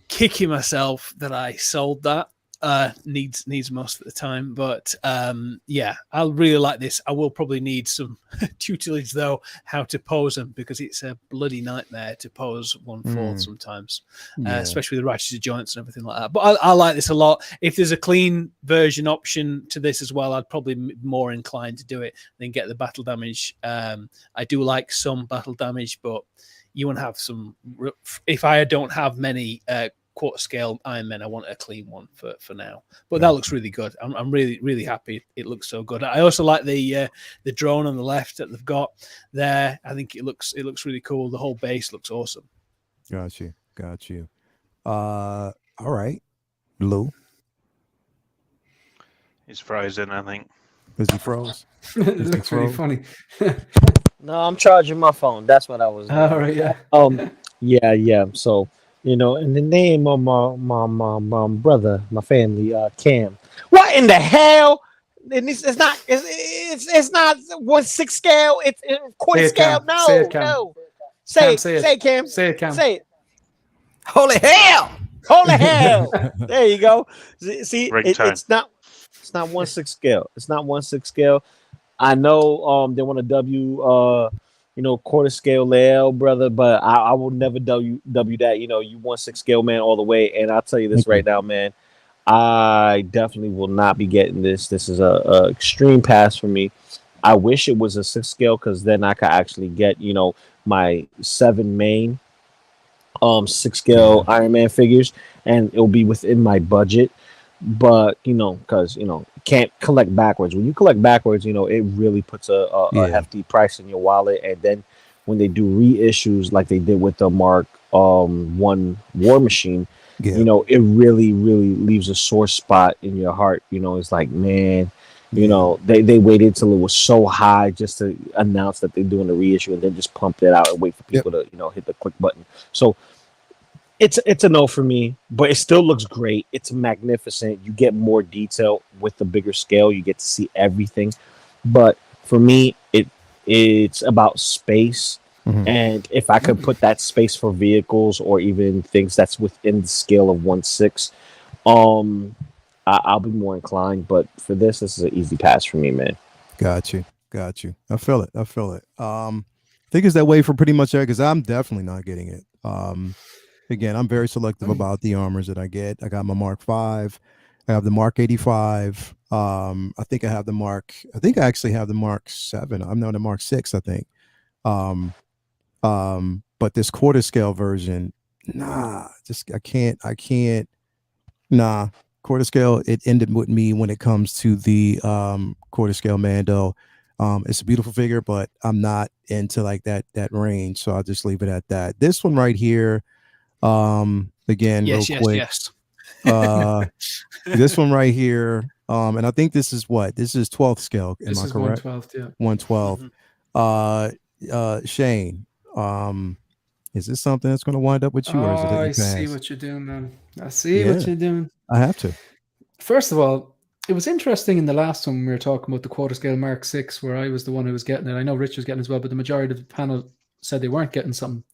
kicking myself that I sold that. Needs most of the time, but yeah, I really like this. I will probably need some tutelage though, how to pose them, because it's a bloody nightmare to pose 1/4 sometimes, especially with the ratcheted joints and everything like that. But I like this a lot. If there's a clean version option to this as well, I'd probably be more inclined to do it than get the battle damage. I do like some battle damage, but you want to have some. If I don't have many quarter scale Iron Man, I want a clean one for now. But that looks really good. I'm really happy. It looks so good. I also like the drone on the left that they've got there. I think it looks really cool. The whole base looks awesome. Got you. All right, Lou. He's frozen, I think. Is he froze? It looks really funny. No, I'm charging my phone. That's what I was doing. All right, yeah. Yeah. So, in the name of my brother, my family, Cam. What in the hell? And it's not 1/6 scale. It's quarter scale. No, say it, Cam. no. Say it, Cam. Say it, Cam. Say it. Holy hell! Holy hell! There you go. See, it's not 1/6 scale. It's not 1/6 scale. I know they want to quarter scale layout, brother, but I will never W that. You 1/6 scale man all the way. And I'll tell you this right now, man. I definitely will not be getting this. This is a extreme pass for me. I wish it was a 6 scale, because then I could actually get my 7 main 6 scale Iron Man figures, and it'll be within my budget. But because can't collect backwards. When you collect backwards, it really puts a hefty price in your wallet. And then when they do reissues like they did with the Mark 1 War Machine, it really leaves a sore spot in your heart. It's like, man, they waited till it was so high just to announce that they're doing a reissue, and then just pump it out and wait for people to hit the click button. So it's a no for me, but it still looks great. It's magnificent. You get more detail with the bigger scale. You get to see everything. But for me, it's about space. And if I could put that space for vehicles or even things that's within the scale of 1/6, I'll be more inclined. But for this is an easy pass for me, man. Got you. I feel it. I think it's that way for pretty much that, because I'm definitely not getting it. Again, I'm very selective about the armors that I get. I got my Mark V. I have the Mark 85. I think I have the Mark. I think I actually have the Mark 7. I'm not the Mark 6. I think. But this quarter scale version, nah, just I can't. Nah, quarter scale. It ended with me when it comes to the quarter scale Mando. It's a beautiful figure, but I'm not into like that range, so I'll just leave it at that. This one right here, again, real quick. This one right here, and I think this is 12th scale. Am I correct? 1/12, yeah. 1/12. Shane, is this something that's going to wind up with you, or is it that you I pass? see what you're doing, man. I see what you're doing. I have to. First of all, it was interesting in the last one when we were talking about the quarter scale Mark 6, where I was the one who was getting it. I know Rich was getting it as well, but the majority of the panel said they weren't getting something.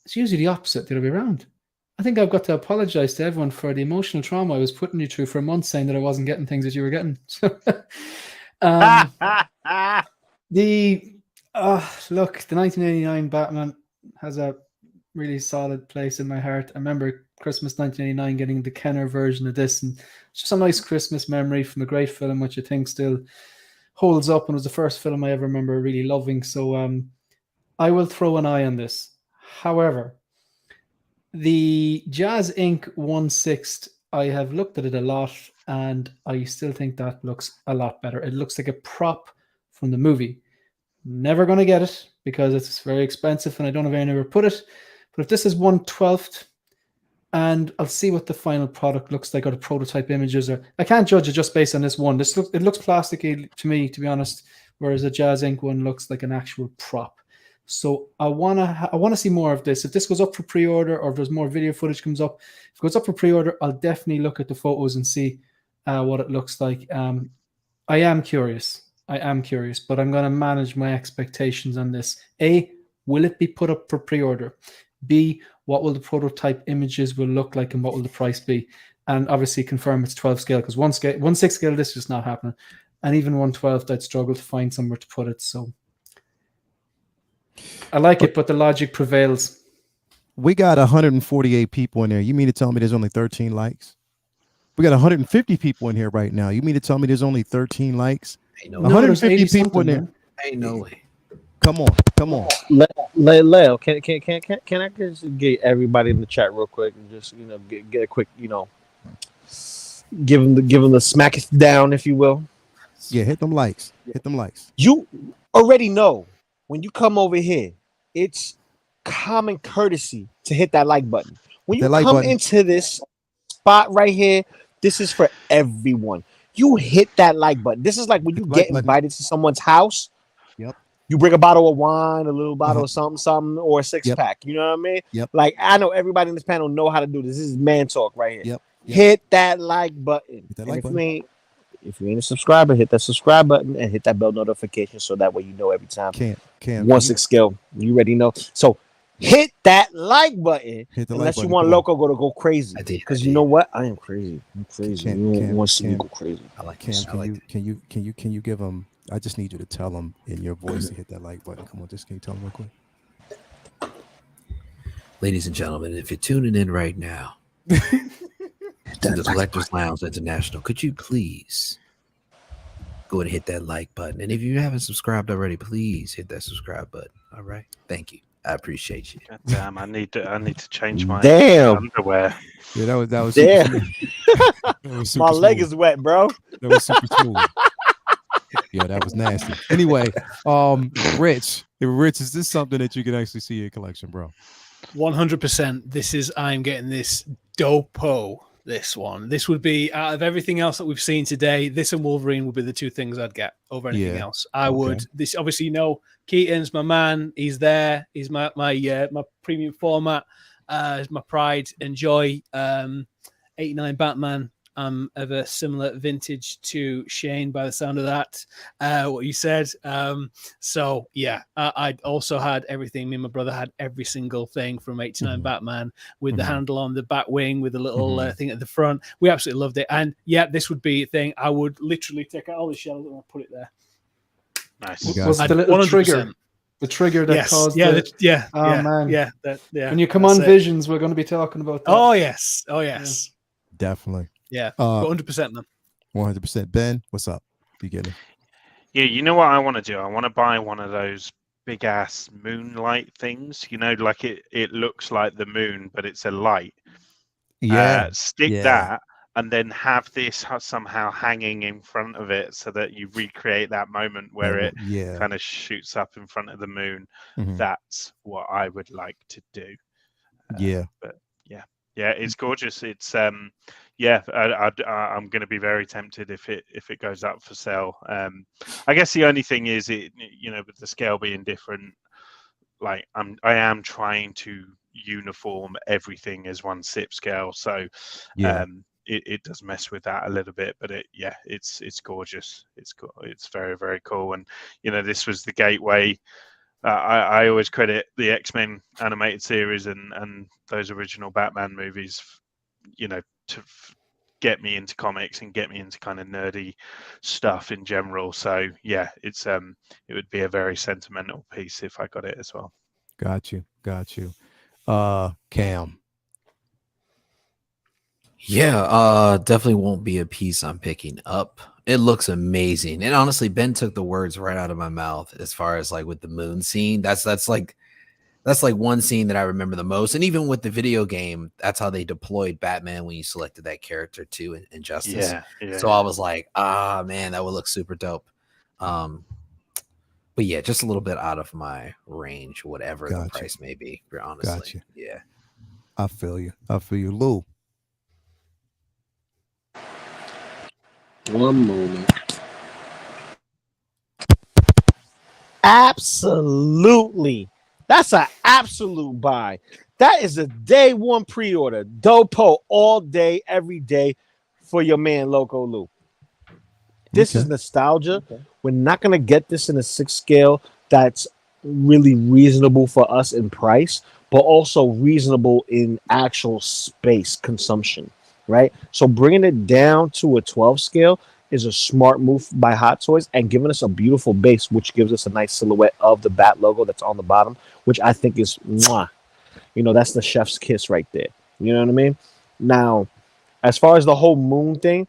It's usually the opposite, the other way around. I think I've got to apologize to everyone for the emotional trauma I was putting you through for a month, saying that I wasn't getting things that you were getting. Look, the 1989 Batman has a really solid place in my heart. I remember Christmas 1989 getting the Kenner version of this, and it's just a nice Christmas memory from a great film, which I think still holds up and was the first film I ever remember really loving. So I will throw an eye on this. However, the Jazz Inc. 1/6, I have looked at it a lot, and I still think that looks a lot better. It looks like a prop from the movie. Never going to get it because it's very expensive and I don't have anywhere to put it. But if this is 1/12, and I'll see what the final product looks like, or the prototype images, or I can't judge it just based on this one. It looks plasticky to me, to be honest, whereas the Jazz Inc. one looks like an actual prop. So I wanna see more of this. If this goes up for pre-order, or if there's more video footage comes up, if it goes up for pre-order, I'll definitely look at the photos and see what it looks like. I am curious, but I'm going to manage my expectations on this. A, will it be put up for pre-order? B, what will the prototype images will look like, and what will the price be? And obviously confirm it's 12 scale, because 1/6 scale, this is just not happening. And even 1/12, I'd struggle to find somewhere to put it. So I like it, but the logic prevails. We got 148 people in there. You mean to tell me there's only 13 likes? We got 150 people in here right now. You mean to tell me there's only 13 likes? Ain't no 150 people in there. Ain't no way. Come on. Leo, can I just get everybody in the chat real quick and just get a quick give them the smack it down, if you will. Yeah, hit them likes. You already know when you come over here, it's common courtesy to hit that like button. When you come into this spot right here, this is for everyone. You hit that like button. This is like when you get invited to someone's house. Yep. You bring a bottle of wine, a little bottle of something, or a six-pack. You know what I mean? Yep. Like, I know everybody in this panel know how to do this. This is man talk right here. Yep. Hit that like button. If you ain't a subscriber, hit that subscribe button and hit that bell notification, so that way you know every time. 1/6 scale. You already know. So hit that like button. Unless you want Loco go crazy. Because you know what? I am crazy. I'm crazy. You want to see me go crazy. I like Can you give them? I just need you to tell them in your voice to hit that like button. Come on, just can you tell them real quick? Ladies and gentlemen, if you're tuning in right now to the Collectors Lounge International, could you please go and hit that like button? And if you haven't subscribed already, please hit that subscribe button. All right, thank you. I appreciate you. God damn, I need to change my underwear. Yeah, that was damn. That was super my leg smooth. is wet, bro. That was super smooth. Yeah, that was nasty. Anyway, Rich, is this something that you can actually see in your collection, bro? 100%. I'm getting this dopo. This one. This would be, out of everything else that we've seen today, this and Wolverine would be the two things I'd get over anything else. I would. This obviously, Keaton's my man. He's there. He's my premium format. Is my pride and joy. 89 Batman. Of a similar vintage to Shane by the sound of that, what you said. So yeah, I also had everything. Me and my brother had every single thing from 89 Batman with the handle on the bat wing with a little thing at the front. We absolutely loved it. And yeah, this would be a thing. I would literally take out all the shells and I'll put it there. Nice. Was the little 100%. Trigger? The trigger that caused man. When you come on Visions, we're going to be talking about that. Oh yes. Definitely. Yeah, 100%, man. 100%. Ben, what's up? You getting it? Yeah, you know what I want to do? I want to buy one of those big ass moonlight things. You know, like it looks like the moon, but it's a light. Yeah. Stick Yeah. that, and then have this somehow hanging in front of it, so that you recreate that moment where it kind of shoots up in front of the moon. Mhm. That's what I would like to do. Yeah. But yeah, it's gorgeous. It's I'm going to be very tempted if it goes up for sale. I guess the only thing is, it, you know, with the scale being different, like I am trying to uniform everything as one SIP scale, so it does mess with that a little bit, but it's gorgeous. It's very, very cool. And you know, this was the gateway. I always credit the X-Men animated series and those original Batman movies, you know, to get me into comics and get me into kind of nerdy stuff in general. So yeah, it would be a very sentimental piece if I got it as well. Got you. Cam. Yeah, definitely won't be a piece I'm picking up. It looks amazing. And honestly, Ben took the words right out of my mouth as far as like with the moon scene. That's like one scene that I remember the most. And even with the video game, that's how they deployed Batman when you selected that character too in Injustice. So I was like, man, that would look super dope. But yeah, just a little bit out of my range, whatever the price may be, honestly. Yeah. I feel you. Lou. One moment. Absolutely. That's an absolute buy. That is a day one pre-order. Dopo all day, every day for your man Loco Lou. This is nostalgia. We're not going to get this in a 6 scale that's really reasonable for us in price, but also reasonable in actual space consumption, right? So bringing it down to a 12 scale is a smart move by Hot Toys and giving us a beautiful base, which gives us a nice silhouette of the Bat logo that's on the bottom, which I think is, mwah. You know, that's the chef's kiss right there. You know what I mean? Now, as far as the whole moon thing,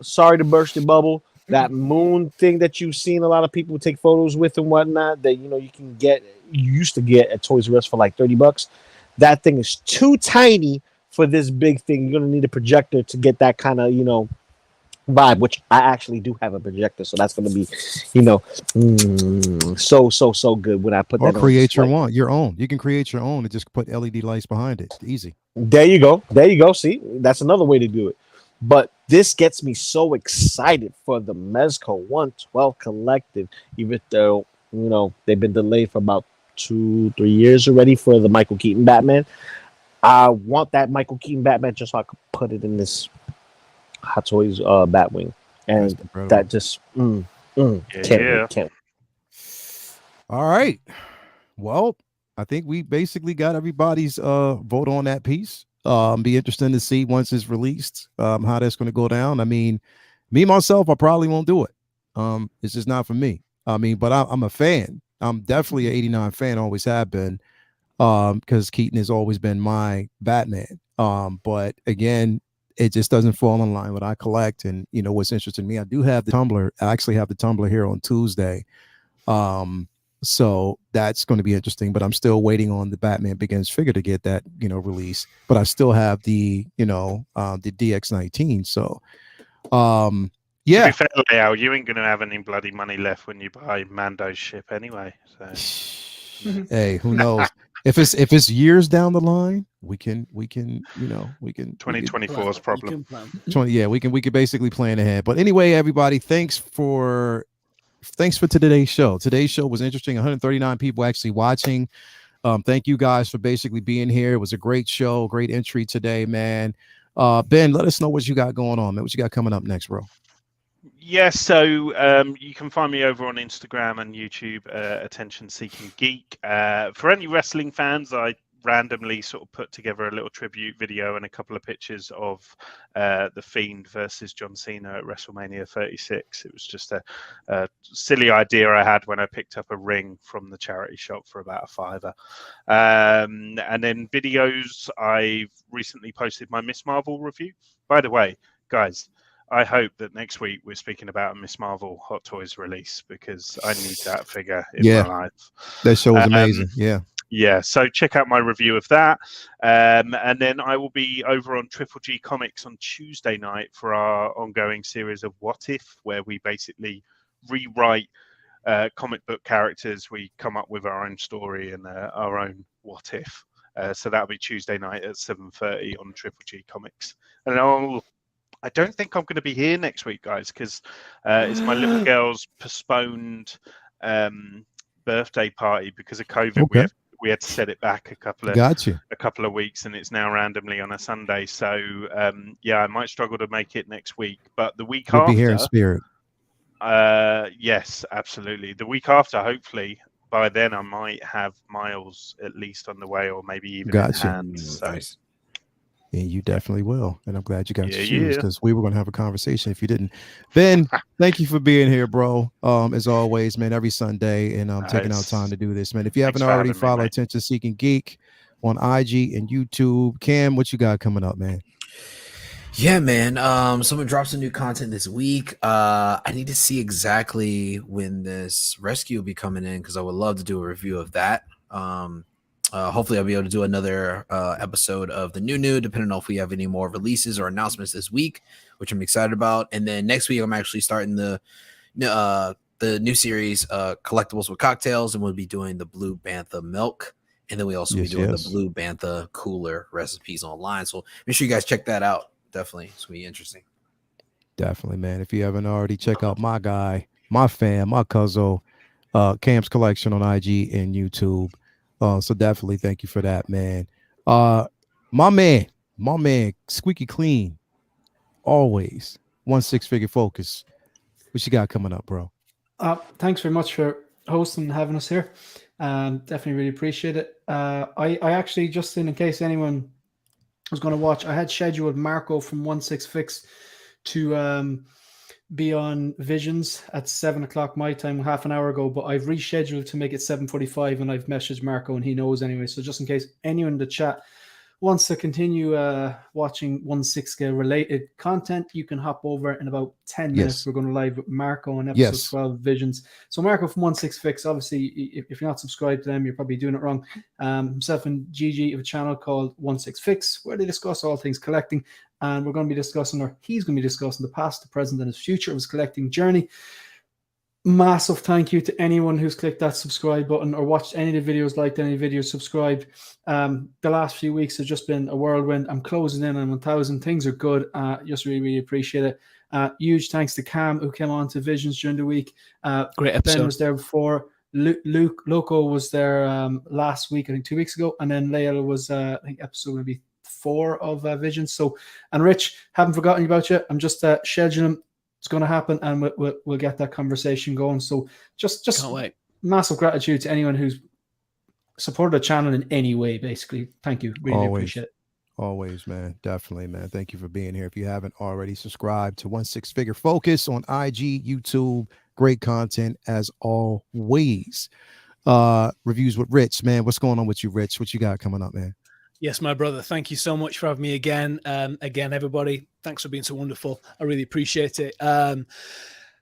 sorry to burst your bubble. That moon thing that you've seen a lot of people take photos with and whatnot, that you used to get at Toys R Us for like $30. That thing is too tiny for this big thing. You're gonna need a projector to get that kind of vibe, which I actually do have a projector, so that's gonna be so good when I put that on. Or create your own. You can create your own and just put LED lights behind it. It's easy. There you go. See, that's another way to do it. But this gets me so excited for the Mezco 112 collective, even though they've been delayed for about 2-3 years already for the Michael Keaton Batman. I want that Michael Keaton Batman just so I could put it in this Hot Toys Batwing, and that just can't wait. All right, well, I think we basically got everybody's vote on that piece. Be interesting to see once it's released how that's going to go down. I mean, me myself, I probably won't do it. It's just not for me. I mean, but I'm a fan. I'm definitely an 89 fan, always have been, because Keaton has always been my Batman. But again, it just doesn't fall in line with what I collect. And what's interesting to me, I do have the tumbler. I actually have the tumbler here on Tuesday. So that's going to be interesting, but I'm still waiting on the Batman Begins figure to get that, release, but I still have the DX19. So, yeah. To be fair, Leo, you ain't going to have any bloody money left when you buy Mando's ship anyway. So, hey, who knows? If it's years down the line, we can 2024's problem. We can basically plan ahead. But anyway, everybody, thanks for today's show. Today's show was interesting. 139 people actually watching. Thank you guys for basically being here. It was a great show, great entry today, man. Ben, let us know what you got going on, man. What you got coming up next, bro? Yes, so you can find me over on Instagram and YouTube, Attention Seeking Geek. For any wrestling fans, I randomly sort of put together a little tribute video and a couple of pictures of The Fiend versus John Cena at WrestleMania 36. It was just a silly idea I had when I picked up a ring from the charity shop for about $5. And then videos, I've recently posted my Miss Marvel review. By the way, guys, I hope that next week we're speaking about a Miss Marvel Hot Toys release, because I need that figure in my life. That show was amazing. Yeah, so check out my review of that. And then I will be over on Triple G Comics on Tuesday night for our ongoing series of What If, where we basically rewrite comic book characters. We come up with our own story and our own What If. So that'll be Tuesday night at 7:30 on Triple G Comics. And I don't think I'm going to be here next week, guys, because it's my little girl's postponed birthday party because of COVID. Okay. We had to set it back a couple of weeks, and it's now randomly on a Sunday. So I might struggle to make it next week, but the week after, be here in spirit. Yes, absolutely. The week after, hopefully by then I might have Miles at least on the way, or maybe even in hand. So. Nice. Yeah, you definitely will. And I'm glad you got your shoes, because we were going to have a conversation if you didn't. Ben, thank you for being here, bro. As always, man, every Sunday, and taking out time to do this, man. If you haven't already, follow Attention Seeking Geek on IG and YouTube. Cam, what you got coming up, man? Yeah, man. Someone dropped some new content this week. I need to see exactly when this rescue will be coming in, because I would love to do a review of that. Hopefully I'll be able to do another episode of the new, depending on if we have any more releases or announcements this week, which I'm excited about. And then next week I'm actually starting the new series, Collectibles with Cocktails, and we'll be doing the Blue Bantha milk. And then we also be doing the Blue Bantha cooler recipes online. So make sure you guys check that out. Definitely. It's going to be interesting. Definitely, man. If you haven't already, check out my guy, my fan, my cousin, Cam's Collection on IG and YouTube. So definitely thank you for that, man. My man, Squeaky Clean, always 16-figure focus. What you got coming up, bro? Thanks very much for hosting and having us here. Definitely really appreciate it. I actually, just in case anyone was going to watch, I had scheduled Marco from 16fix to be on Visions at 7:00 my time, half an hour ago, but I've rescheduled to make it 7:45, and I've messaged Marco and he knows anyway. So just in case anyone in the chat wants to continue watching 1/6 scale related content, you can hop over in about 10 minutes. We're going to live with Marco on episode 12 Visions. So Marco from 16fix, obviously, if you're not subscribed to them, you're probably doing it wrong. Himself and Gigi have a channel called 16fix, where they discuss all things collecting. And we're going to be discussing, or he's going to be discussing, the past, the present, and his future of his collecting journey. Massive thank you to anyone who's clicked that subscribe button or watched any of the videos, liked any videos, subscribed. The last few weeks have just been a whirlwind. I'm closing in on 1,000. Things are good. Just really, really appreciate it. Huge thanks to Cam, who came on to Visions during the week. Great episode. Ben was there before. Luke Loco was there last week, I think 2 weeks ago. And then Layla was, I think, episode maybe 4 of Visions. So, and Rich, haven't forgotten about you. I'm just scheduling. It's going to happen, and we'll get that conversation going. So just can't wait. Massive gratitude to anyone who's supported the channel in any way, basically. Thank you. Really appreciate it. Always, man. Definitely, man. Thank you for being here. If you haven't already, subscribed to 16-figure Focus on IG, YouTube. Great content as always. Reviews with Rich, man. What's going on with you, Rich? What you got coming up, man? Yes, my brother. Thank you so much for having me again. Again, everybody, thanks for being so wonderful. I really appreciate it.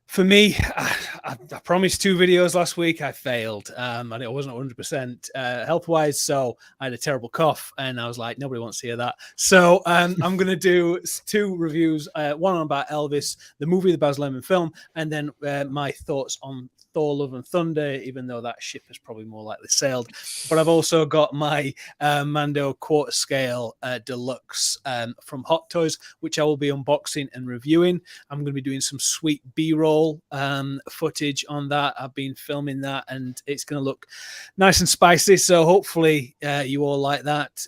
For me, I promised 2 videos last week. I failed. And I wasn't 100% health-wise, so I had a terrible cough, and I was like, nobody wants to hear that. So I'm going to do 2 reviews, one about Elvis, the movie, the Baz Luhrmann film, and then my thoughts on Thor: Love and Thunder, even though that ship has probably more likely sailed. But I've also got my Mando quarter scale deluxe from Hot Toys, which I will be unboxing and reviewing. I'm going to be doing some sweet B-roll footage on that. I've been filming that, and it's going to look nice and spicy. So hopefully you all like that.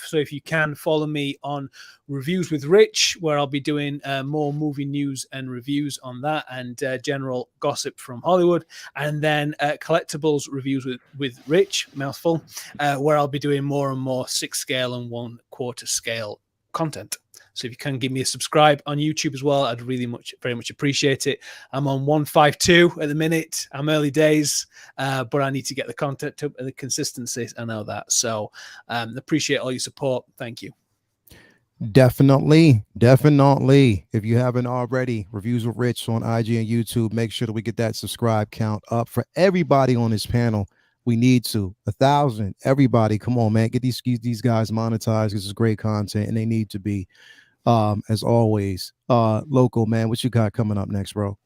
So if you can, follow me on Reviews with Rich, where I'll be doing more movie news and reviews on that, and general gossip from Hollywood, and then collectibles reviews with Rich, mouthful, where I'll be doing more and more 6 scale and 1/4 scale content. So if you can give me a subscribe on YouTube as well, I'd very much appreciate it. I'm on 152 at the minute. I'm early days, but I need to get the content up and the consistency. I know that. So appreciate all your support. Thank you. Definitely. If you haven't already, Reviews with Rich on IG and YouTube, make sure that we get that subscribe count up for everybody on this panel. We need to 1,000. Everybody, come on, man, get these guys monetized. This is great content, and they need to be. As always, Local, man, what you got coming up next, bro?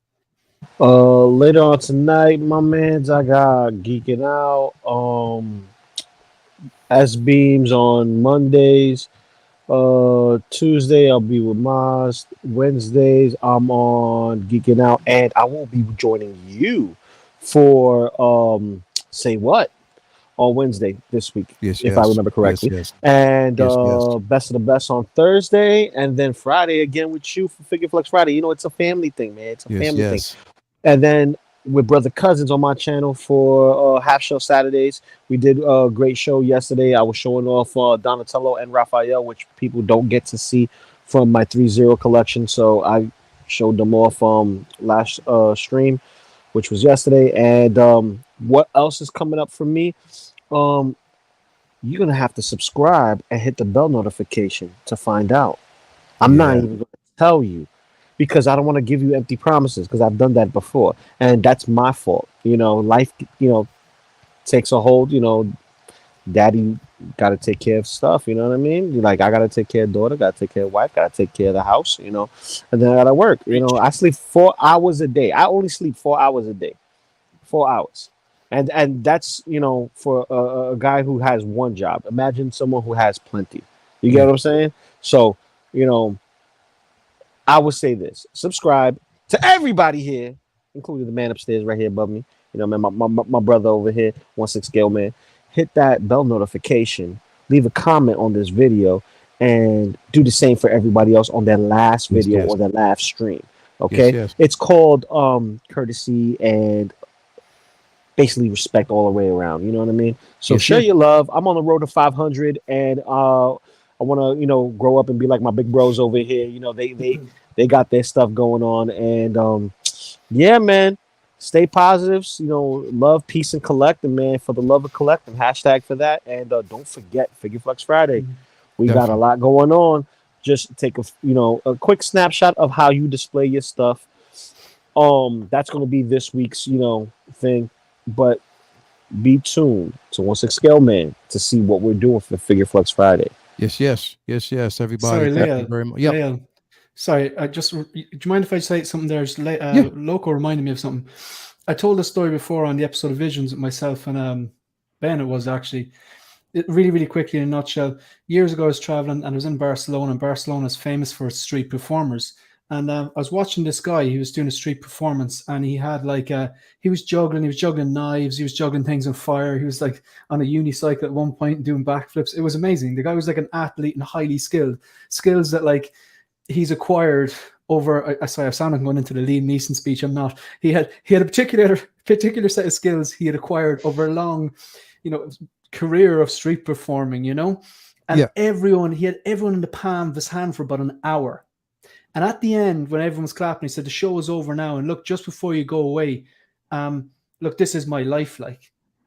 Later on tonight, my mans, I got Geeking Out. S Beams on Mondays. Tuesday I'll be with Maz. Wednesdays I'm on Geeking Out, and I will be joining you for Say What on Wednesday this week, if I remember correctly. And Best of the Best on Thursday, and then Friday again with you for Figure Flex Friday. You know, it's a family thing, man. It's a family thing. And then with Brother Cousins on my channel for Half Show Saturdays. We did a great show yesterday. I was showing off Donatello and Raphael, which people don't get to see from my 3-0 collection. So I showed them off last stream, which was yesterday. And what else is coming up for me? You're going to have to subscribe and hit the bell notification to find out. I'm not even going to tell you, because I don't want to give you empty promises, because I've done that before, and that's my fault. You know, life, takes a hold. Daddy got to take care of stuff. You know what I mean? Like, I got to take care of daughter, got to take care of wife, got to take care of the house. And then I got to work. I sleep 4 hours a day. I only sleep 4 hours a day, 4 hours, and that's for a guy who has one job. Imagine someone who has plenty. You get what I'm saying? So I would say this: subscribe to everybody here, including the man upstairs right here above me. Man, my brother over here, 16 Scale Man. Hit that bell notification, leave a comment on this video, and do the same for everybody else on their last video or their last stream. Okay? It's called courtesy and basically respect all the way around. You know what I mean? So share your love. I'm on the road to 500, and I want to, grow up and be like my big bros over here. They got their stuff going on, and yeah, man, stay positive. Love, peace, and collecting, man. For the love of collecting, hashtag for that, and don't forget Figure Flex Friday. We got a lot going on. Just take a quick snapshot of how you display your stuff. That's going to be this week's thing, but be tuned to 16 Scale Man to see what we're doing for Figure Flex Friday. Yes, everybody. Sorry, thank you very much. Yep. Leah, sorry, do you mind if I say something there? Loco reminded me of something. I told a story before on the episode of Visions with myself and Ben. It was actually really, really quickly in a nutshell. Years ago, I was traveling and I was in Barcelona, and Barcelona is famous for its street performers. And I was watching this guy. He was doing a street performance, and he had he was juggling knives, he was juggling things on fire. He was like on a unicycle at one point doing backflips. It was amazing. The guy was like an athlete and highly skilled. Skills that he's acquired over. Sorry, I sound like I'm going into the Liam Neeson speech. I'm not. He had a particular set of skills he had acquired over a long, career of street performing. And he had everyone in the palm of his hand for about an hour. And at the end, when everyone was clapping, he said, "The show is over now. And look, just before you go away, look, this is my life."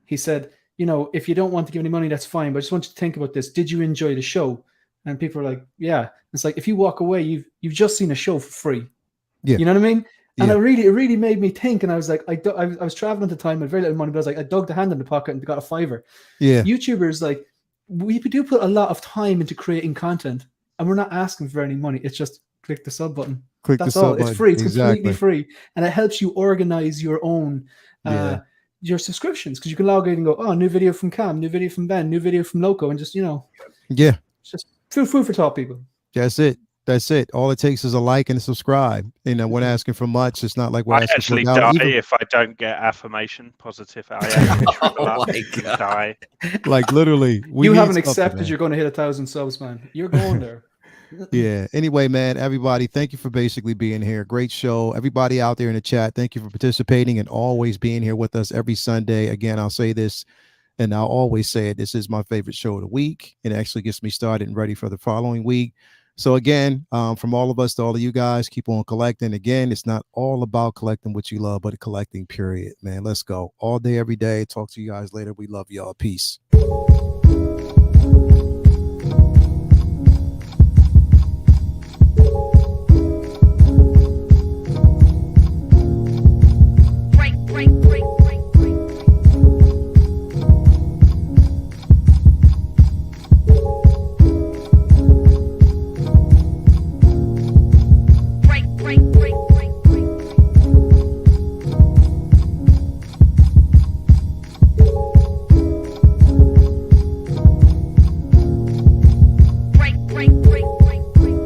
He said, if you don't want to give any money, that's fine. But I just want you to think about this. Did you enjoy the show? And people are like, yeah. It's like, if you walk away, you've just seen a show for free. Yeah. You know what I mean? And it really made me think. And I was like, I was traveling at the time with very little money, but I was like, I dug the hand in the pocket and got a $5. Yeah. YouTubers, we do put a lot of time into creating content, and we're not asking for any money. It's just click the sub button. That's all. It's free. It's completely free. And it helps you organize your own your subscriptions, because you can log in and go, oh, new video from Cam, new video from Ben, new video from Loco, and just, it's just food for thought, people. That's it. All it takes is a like and a subscribe. We're not asking for much. It's not like we're asking actually for die if I don't get affirmation positive. I actually die. Like, literally, you haven't accepted you're going to hit 1,000 subs, man. You're going there. Yeah. Anyway, man, everybody, thank you for basically being here. Great show. Everybody out there in the chat, thank you for participating and always being here with us every Sunday. Again, I'll say this, and I'll always say it. This is my favorite show of the week. It actually gets me started and ready for the following week. So again, from all of us to all of you guys, keep on collecting. Again, it's not all about collecting what you love, but collecting, period. Man, let's go. All day, every day. Talk to you guys later. We love y'all. Peace. Bye.